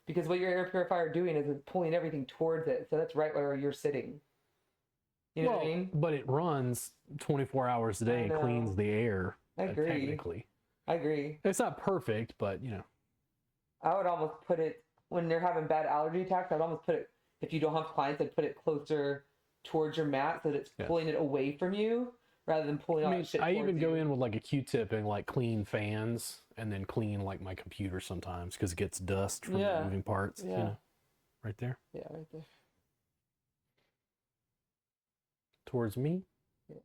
because what your air purifier doing is it's pulling everything towards it, so that's right where you're sitting. You know what I mean? But it runs 24 hours a day and cleans the air. I agree. Technically, I agree. It's not perfect, but you know. I would almost put it when they're having bad allergy attacks. I'd almost put it, if you don't have clients, I'd put it closer towards your mat so that it's pulling it away from you rather than pulling all the shit. I even go in with like a Q-tip and like clean fans and then clean like my computer sometimes because it gets dust from the moving parts. Yeah. You know, right there. Yeah, right there. Towards me. Yeah.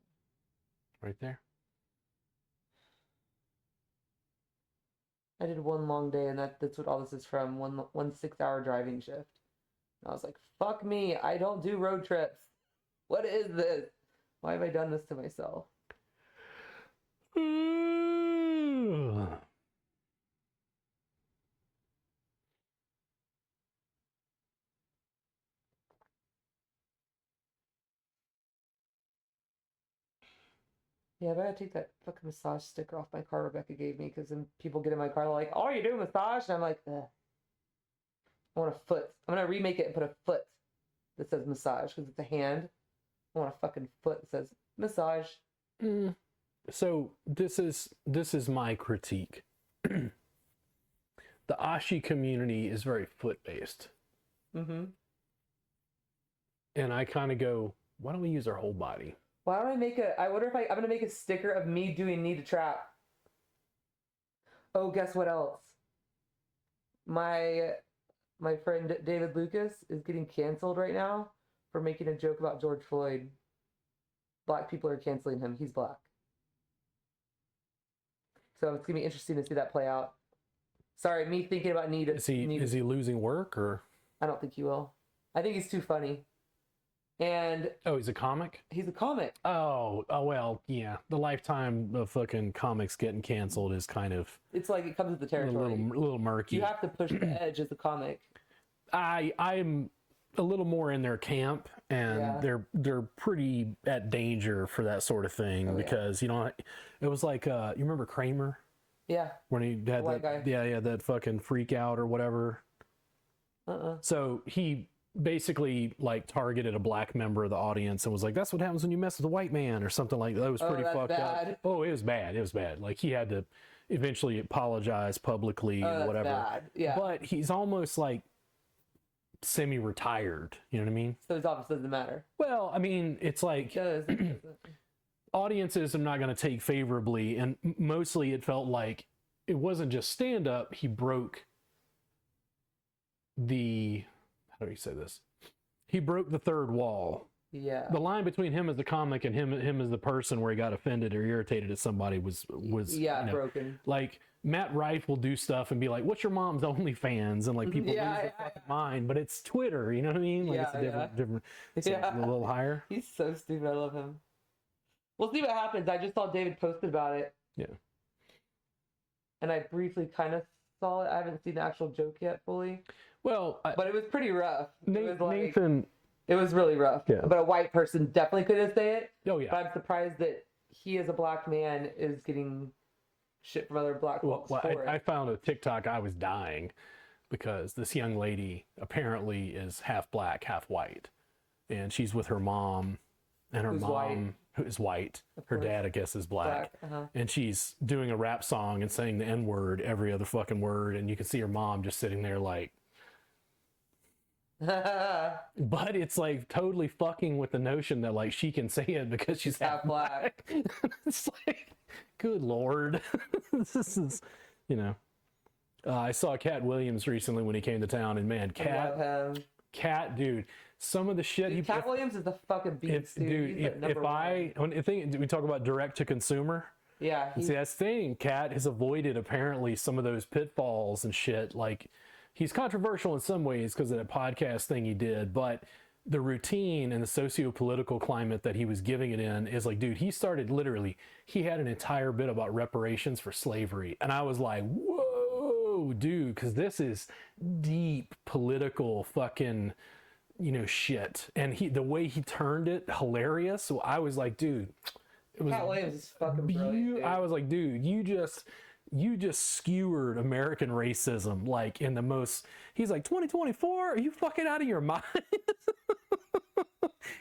Right there. I did one long day, and that's what all this is from. One 6-hour driving shift. And I was like, fuck me, I don't do road trips. What is this? Why have I done this to myself? Yeah, I gotta take that fucking massage sticker off my car Rebecca gave me, because then people get in my car, they're like, oh, you do massage? And I'm like, ugh. I want a foot. I'm gonna remake it and put a foot that says massage, because it's a hand. I want a fucking foot that says massage. So this is my critique. The Ashi community is very foot based. Mm-hmm. And I kind of go, why don't we use our whole body? Why don't I make I'm gonna make a sticker of me doing knee to trap. Oh, guess what else? My friend David Lucas is getting canceled right now for making a joke about George Floyd. Black people are canceling him. He's black. So it's gonna be interesting to see that play out. Sorry, me thinking about knee to. Is he losing work or? I don't think he will. I think he's too funny. And he's a comic? He's a comic. Oh well, yeah. The lifetime of fucking comics getting canceled is kind of, it's like it comes with the territory. A little murky. You have to push the edge as a comic. I'm a little more in their camp, and they're pretty at danger for that sort of thing because you know it was like you remember Kramer? Yeah. When he had that guy. that fucking freak out or whatever. So he basically like targeted a black member of the audience and was like, that's what happens when you mess with a white man or something like that. It was pretty fucked up. Oh, it was bad. Like he had to eventually apologize publicly and whatever. Bad. Yeah. But he's almost like semi-retired, you know what I mean? So his office doesn't matter. Well, I mean, it's like audiences are not going to take favorably, and mostly it felt like it wasn't just stand-up. He broke the, how do you say this? He broke the third wall. Yeah. The line between him as the comic and him as the person where he got offended or irritated at somebody was broken. Like Matt Rife will do stuff and be like, "What's your mom's OnlyFans?" and like people lose their fucking mind, but it's Twitter, you know what I mean? Like it's a different, it's a little higher. He's so stupid. I love him. We'll see what happens. I just saw David posted about it. Yeah. And I briefly kind of saw it. I haven't seen the actual joke yet fully. Well, but it was pretty rough. Nathan. It was really rough. Yeah. But a white person definitely couldn't say it. Oh yeah. But I'm surprised that he, as a black man, is getting shit from other black folks. I found a TikTok. I was dying because this young lady apparently is half black, half white, and she's with her mom, and her mom who is white. Her dad, I guess, is black. And she's doing a rap song and saying the N-word every other fucking word, and you can see her mom just sitting there like. But it's like totally fucking with the notion that like she can say it because she's half black. It's like, good lord. This is, you know. I saw Cat Williams recently when he came to town, and man, Cat, dude, some of the shit Cat Williams is the fucking beast, dude. Dude, we talk about direct to consumer. Yeah. See, that's the thing. Cat has avoided apparently some of those pitfalls and shit. Like, he's controversial in some ways because of that podcast thing he did, but the routine and the socio-political climate that he was giving it in is like, dude, he had an entire bit about reparations for slavery. And I was like, whoa, dude, because this is deep political fucking shit. And the way he turned it, hilarious. So I was like, dude, it was Cat Williams is fucking brilliant. Dude. I was like, dude, you just skewered American racism like in the most. He's like, 2024, are you fucking out of your mind?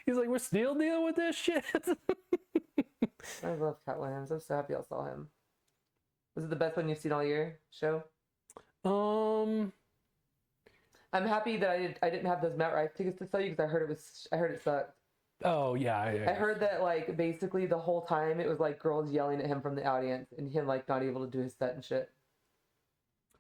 He's like, we're still dealing with this shit. I love Cat Williams. I'm so happy I saw him. Was it the best one you've seen all year? Show? I'm happy that I didn't have those Matt Rife tickets to sell you because I heard it sucked. Oh yeah, I heard that like basically the whole time it was like girls yelling at him from the audience and him like not able to do his set and shit.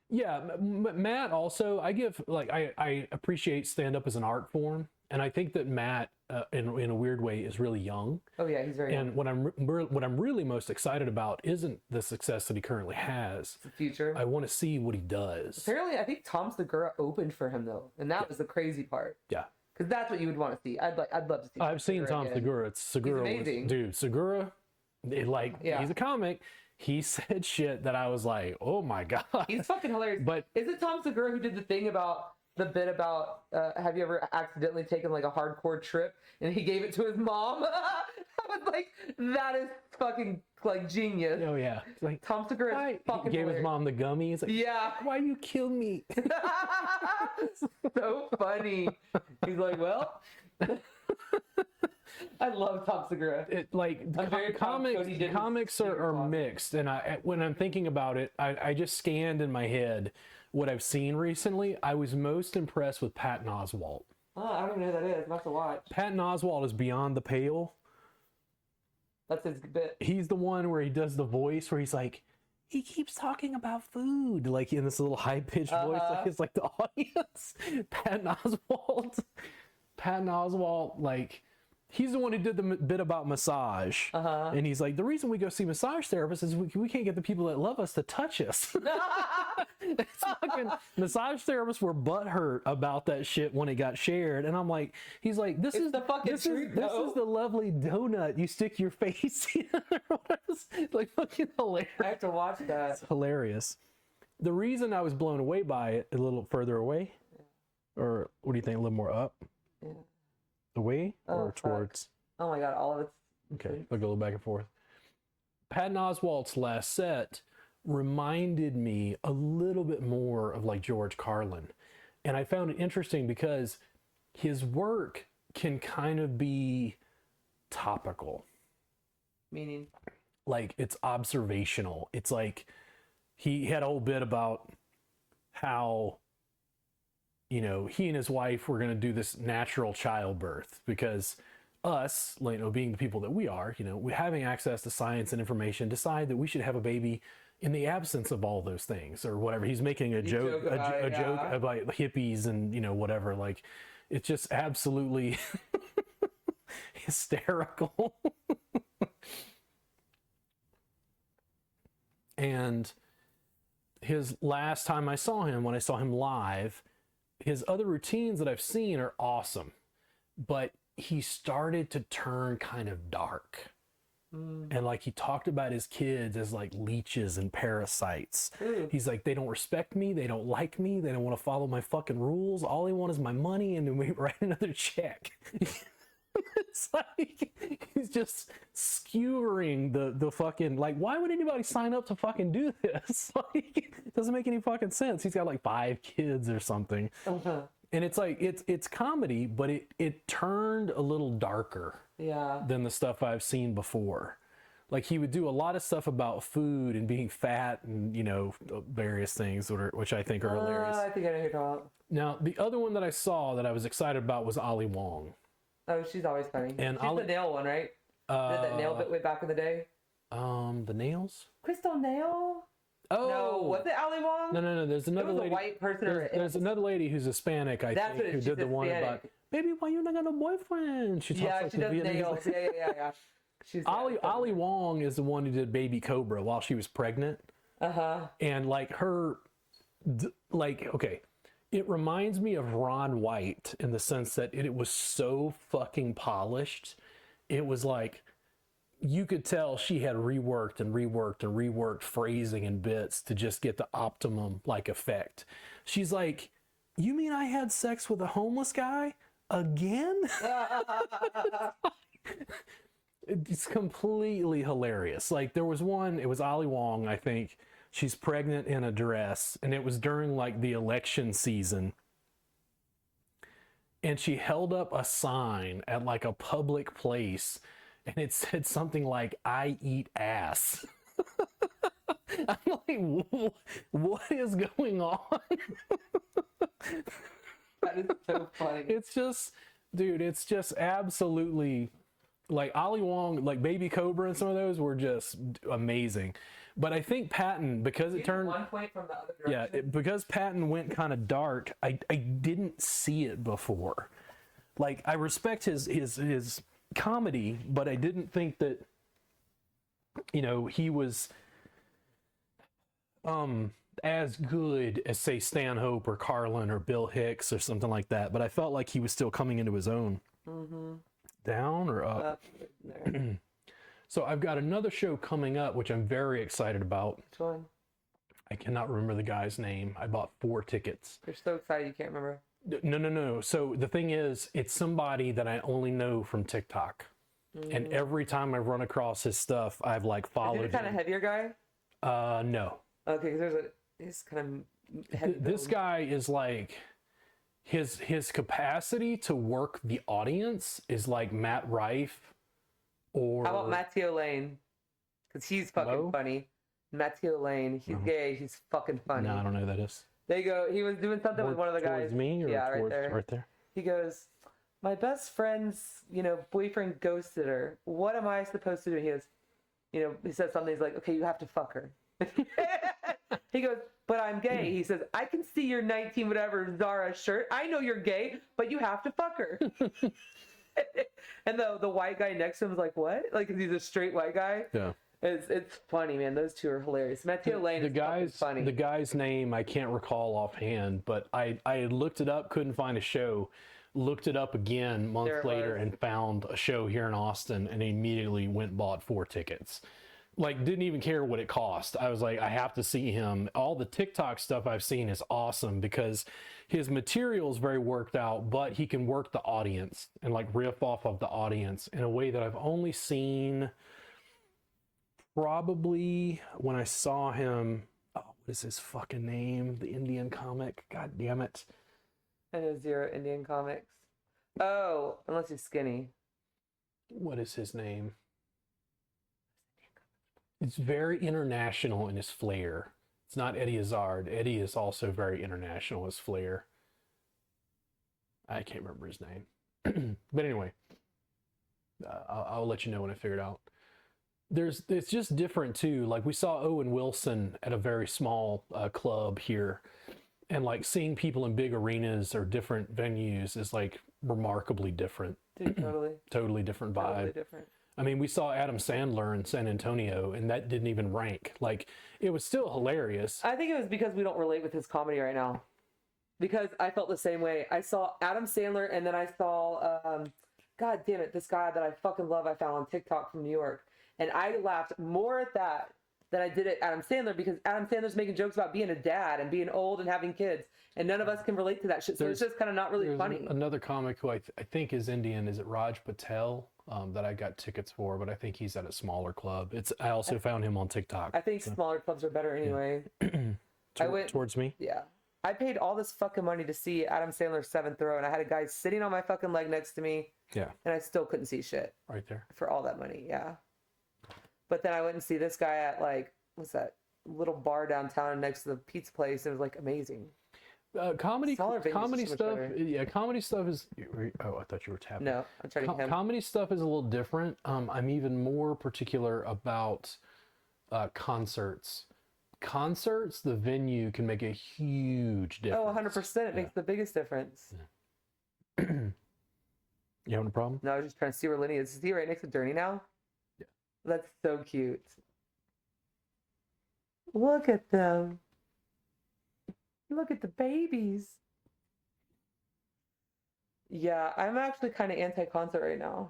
Yeah, Matt also, I appreciate stand up as an art form, and I think that Matt in a weird way is really young. Oh yeah, he's very young. And what I'm really most excited about isn't the success that he currently has. The future. I want to see what he does. Apparently, I think Tom Segura opened for him though, and that was the crazy part. Yeah. Because that's what you would want to see. I'd love to see. I've seen Tom Segura. Segura he's amazing. Dude, Segura, he's a comic. He said shit that I was like, oh my god. He's fucking hilarious. But is it Tom Segura who did the thing about the bit about have you ever accidentally taken like a hardcore trip and he gave it to his mom? I was like, that is fucking like genius. Oh yeah. It's like Tom Segura fucking he gave hilarious. his mom the gummy. He's like, yeah. Why you kill me? So funny. He's like, well. I love Tom Segura. Comics are mixed, and when I'm thinking about it, I just scanned in my head what I've seen recently. I was most impressed with Patton Oswalt. Oh, I don't even know who that is. I'm about to watch. Patton Oswalt is Beyond the Pale. That's his bit. He's the one where he does the voice where he's like, he keeps talking about food, like in this little high-pitched voice, like it's like the audience. Patton Oswalt, like, he's the one who did the bit about massage. And he's like, the reason we go see massage therapists is we can't get the people that love us to touch us. Fucking massage therapists were butthurt about that shit when it got shared. And I'm like, he's like, this is the lovely donut you stick your face in. It's like fucking hilarious. I have to watch that. It's hilarious. The reason I was blown away by it, a little further away, or what do you think, a little more up? Yeah. Away or towards? Oh my god, all of it's okay. I'll go back and forth. Patton Oswalt's last set reminded me a little bit more of like George Carlin, and I found it interesting because his work can kind of be topical. Meaning, like it's observational. It's like he had a whole bit about how, you know, he and his wife were going to do this natural childbirth because us, you know, being the people that we are, you know, we having access to science and information, decide that we should have a baby in the absence of all those things or whatever. He's making a joke about hippies and, you know, whatever. Like, it's just absolutely hysterical. And his last time I saw him, when I saw him live, his other routines that I've seen are awesome, but he started to turn kind of dark. And like he talked about his kids as like leeches and parasites. He's like, they don't respect me, they don't like me, they don't want to follow my fucking rules. All they want is my money and to write another check. It's like he's just skewering the fucking, like, why would anybody sign up to fucking do this? Like, it doesn't make any fucking sense. He's got like 5 kids or something. And it's like it's comedy, but it turned a little darker than the stuff I've seen before. Like he would do a lot of stuff about food and being fat and, you know, various things which I think are hilarious. I think I know who you're talking about. Now, the other one that I saw that I was excited about was Ali Wong. Oh, she's always funny. And she's the nail one, right? Did that nail bit way back in the day? The nails? Crystal Nail? Oh, no, was it Ali Wong? No. There's another lady. A white person. There's another lady who's Hispanic, I think, who did the one about, baby, why you not got no boyfriend? She talks like she does Vietnamese. nails. Yeah. She's Ali Wong is the one who did Baby Cobra while she was pregnant. And like her, like, okay, it reminds me of Ron White in the sense that it was so fucking polished. It was like, you could tell she had reworked phrasing and bits to just get the optimum like effect. She's like, you mean I had sex with a homeless guy? again? It's completely hilarious. Like there was one, it was Ali Wong, I think. She's pregnant in a dress, and it was during like the election season. And she held up a sign at like a public place, and it said something like, "I eat ass." I'm like, what is going on? That is so funny. It's just, dude, it's just absolutely like Ali Wong, like Baby Cobra and some of those were just amazing. But I think Patton, because it turned 1 point from the other direction. because Patton went kind of dark, I didn't see it before. Like I respect his comedy, but I didn't think that, you know, he was as good as say Stanhope or Carlin or Bill Hicks or something like that. But I felt like he was still coming into his own. Mm-hmm. Down or up? Up there. So I've got another show coming up, which I'm very excited about. Which one? I cannot remember the guy's name. I bought 4 tickets. You're so excited you can't remember. No. So the thing is, it's somebody that I only know from TikTok. And every time I run across his stuff, I've like followed Is he kind of heavier guy? No. Okay, because he's kind of heavy. This guy is like, his capacity to work the audience is like Matt Rife or... How about Matteo Lane? Because he's fucking funny. Matteo Lane, he's gay, he's fucking funny. No, I don't know who that is. There you go. He was doing something with one of the guys. Towards me or yeah, towards, right there. He goes, my best friend's, boyfriend ghosted her. What am I supposed to do? He goes, he said something. He's like, okay, you have to fuck her. He goes, but I'm gay. He says, I can see your 19 whatever Zara shirt. I know you're gay, but you have to fuck her. And the white guy next to him is like, what? Like, 'cause he's a straight white guy. Yeah. It's funny, man. Those two are hilarious. Matteo Lane is funny. The guy's name I can't recall offhand, but I had looked it up, couldn't find a show. Looked it up again months later and found a show here in Austin, and immediately went and bought 4 tickets. Like, didn't even care what it cost. I was like, I have to see him. All the TikTok stuff I've seen is awesome because his material is very worked out, but he can work the audience and like riff off of the audience in a way that I've only seen probably when I saw him. Oh, what is his fucking name? The Indian comic. God damn it. I know 0 Indian comics. Oh, unless he's skinny. What is his name? It's very international in his flair. It's not Eddie Izzard. Eddie is also very international as flair. I can't remember his name. But anyway, I'll let you know when I figure it out. It's just different too. Like we saw Owen Wilson at a very small club here. And like seeing people in big arenas or different venues is like remarkably different. Dude, totally. Totally different vibe. Totally different. I mean, we saw Adam Sandler in San Antonio, and that didn't even rank. Like, it was still hilarious. I think it was because we don't relate with his comedy right now. Because I felt the same way. I saw Adam Sandler, and then I saw, God damn it, this guy that I fucking love I found on TikTok from New York. And I laughed more at that than I did at Adam Sandler, because Adam Sandler's making jokes about being a dad and being old and having kids. And none of us can relate to that shit. So it's just kind of not really funny. Another comic who I think is Indian. Is it Raj Patel? That I got tickets for, but I think he's at a smaller club. I also found him on TikTok. I think smaller clubs are better anyway. Yeah. Towards me? Yeah. I paid all this fucking money to see Adam Sandler's 7th Row, and I had a guy sitting on my fucking leg next to me. Yeah. And I still couldn't see shit. Right there. For all that money, yeah. But then I went and see this guy at what's that little bar downtown next to the pizza place. It was amazing. Comedy stuff. Yeah, comedy stuff is. Oh, I thought you were tapping. No, I'm trying to. Comedy stuff is a little different. I'm even more particular about concerts. Concerts, the venue can make a huge difference. Oh, 100%. It makes the biggest difference. Yeah. You having a problem? No, I was just trying to see where Lenny is. Is he right next to Journey now? Yeah. That's so cute. Look at them. Look at the babies. Yeah, I'm actually kind of anti-concert right now.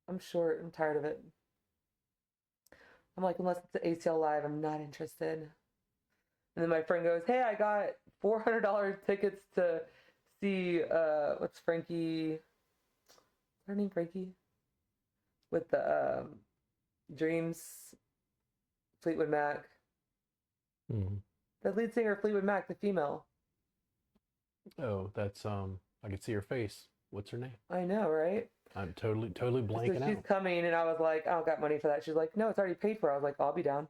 I'm short. I'm tired of it. I'm like, unless it's ACL Live, I'm not interested. And then my friend goes, hey, I got $400 tickets to see what's Frankie? What's her name, Frankie? With the Dreams, Fleetwood Mac. Mhm. The lead singer of Fleetwood Mac, the female. Oh, that's I can see her face. What's her name? I know, right? I'm totally So blanking she's out. coming, and I was like, I don't got money for that. She's like, no, it's already paid for. I was like, I'll be down.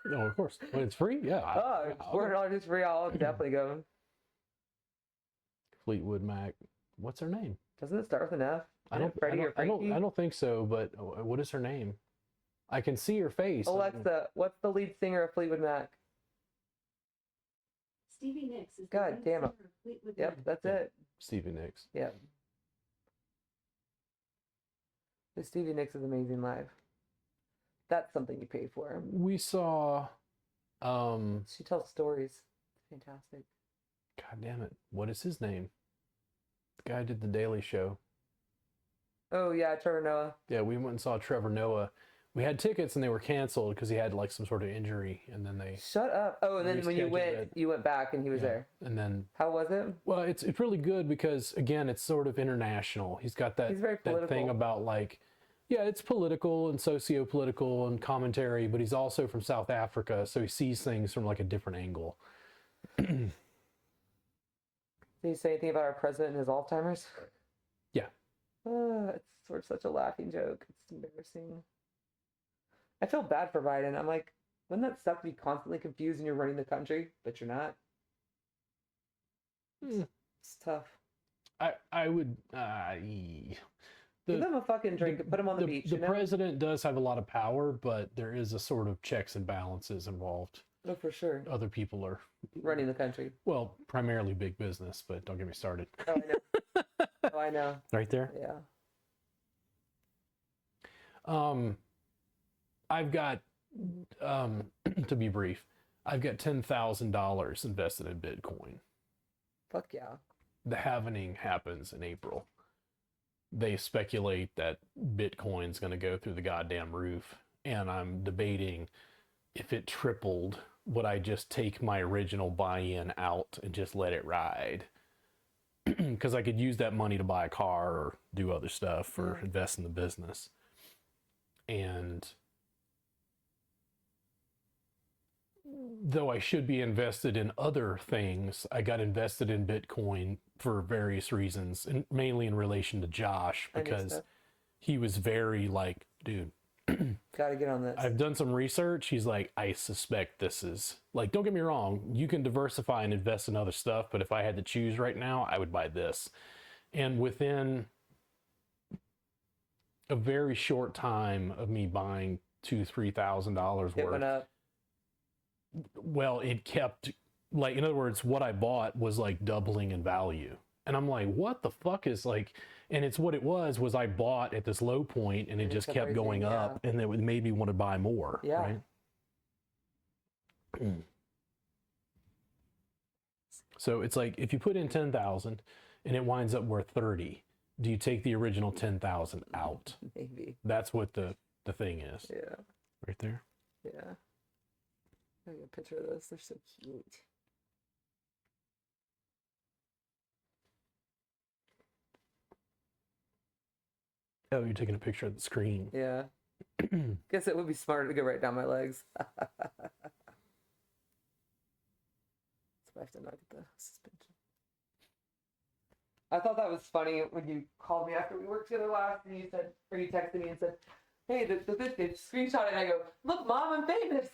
No, of course. When it's free, yeah. Oh, $400 just free. I'll definitely go. Fleetwood Mac. What's her name? Doesn't it start with an F? I don't think so, but what is her name? I can see her face. Alexa, what's the lead singer of Fleetwood Mac? Stevie Nicks is God the lead damn it. singer of Fleetwood Yep, Mac. that's it. Stevie Nicks. Yeah. The Stevie Nicks is amazing live. That's something you pay for. We saw She tells stories. It's fantastic. God damn it. What is his name? The guy who did the Daily Show. Oh yeah, Trevor Noah. Yeah, we went and saw Trevor Noah. We had tickets and they were canceled because he had like some sort of injury, and then they Shut up. Oh, and then when you rescheduled went, it. you went back and he was Yeah. there. And then How was it? well, it's really good because again, it's sort of international. He's got that He's very that thing political. about like yeah, it's political and socio-political and commentary, but he's also from South Africa, so he sees things from like a different angle. Did you say anything about our president and his Alzheimer's? Yeah. It's sort of such a laughing joke. It's embarrassing. I feel bad for Biden. I'm like, wouldn't that suck to be constantly confused and you're running the country, but you're not? It's tough. I would Give him a fucking drink and put him on the beach. The You know? president does have a lot of power, but there is a sort of checks and balances involved. Oh, for sure. Other people are Running the country. well, primarily big business, but don't get me started. Oh, I know. Oh, I know. Right there. Yeah. I've got to be brief, I've got $10,000 invested in Bitcoin. Fuck yeah. The halvening happens in April. They speculate that Bitcoin's going to go through the goddamn roof, and I'm debating if it tripled, would I just take my original buy-in out and just let it ride? Because I could use that money to buy a car or do other stuff or invest in the business. And though I should be invested in other things, I got invested in Bitcoin for various reasons, and mainly in relation to Josh, because he was very like, dude, gotta get on this. I've done some research. He's like, I suspect this is like, don't get me wrong, you can diversify and invest in other stuff, but if I had to choose right now, I would buy this. And within a very short time of me buying $2,000-$3,000 It worth, went up. well, it kept, like, in other words, what I bought was like doubling in value. And I'm like, what the fuck is like, and it's what it was I bought at this low point and it just kept rising, going up, and it made me want to buy more. Yeah. Right? So it's like, if you put in 10,000 and it winds up worth 30, do you take the original 10,000 out? Maybe. That's what the thing is. Yeah. Right there. Yeah. I get a picture of this. They're so cute. Oh, you're taking a picture of the screen. Yeah. Guess it would be smarter to go right down my legs. So I have to not get the suspension. I thought that was funny when you called me after we worked together last, and you said, or you texted me and said, "Hey, the screenshot," and I go, "Look, Mom, I'm famous."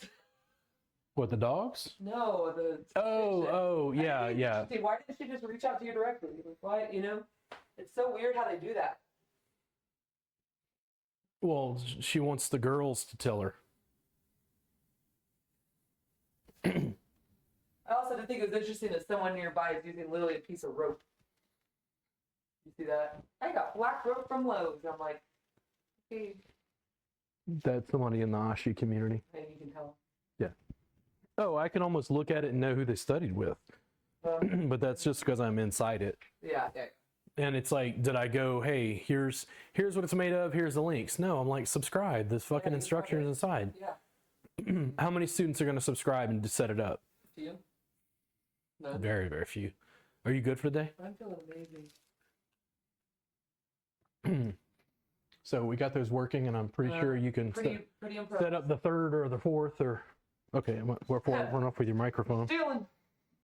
What, the dogs? No, the Oh, yeah, I think yeah. she- Why didn't she just reach out to you directly? Like, why, you know? It's so weird how they do that. Well, she wants the girls to tell her. I also did think it was interesting that someone nearby is using literally a piece of rope. You see that? I got black rope from Lowe's. I'm like, hey, That's somebody in the Ashi community. hey, you can tell. Yeah. Oh, I can almost look at it and know who they studied with. But that's just because I'm inside it. Yeah. And it's like, did I go, hey, here's what it's made of, here's the links? No, I'm like, subscribe. There's fucking you instructions inside. Yeah. How many students are going to subscribe and set it up? To you? No. Very, very few. Are you good for the day? I'm feeling amazing. So we got those working, and I'm pretty sure you can Pretty impressed. set up the third or the fourth, or okay. We're off with your microphone. Stealing.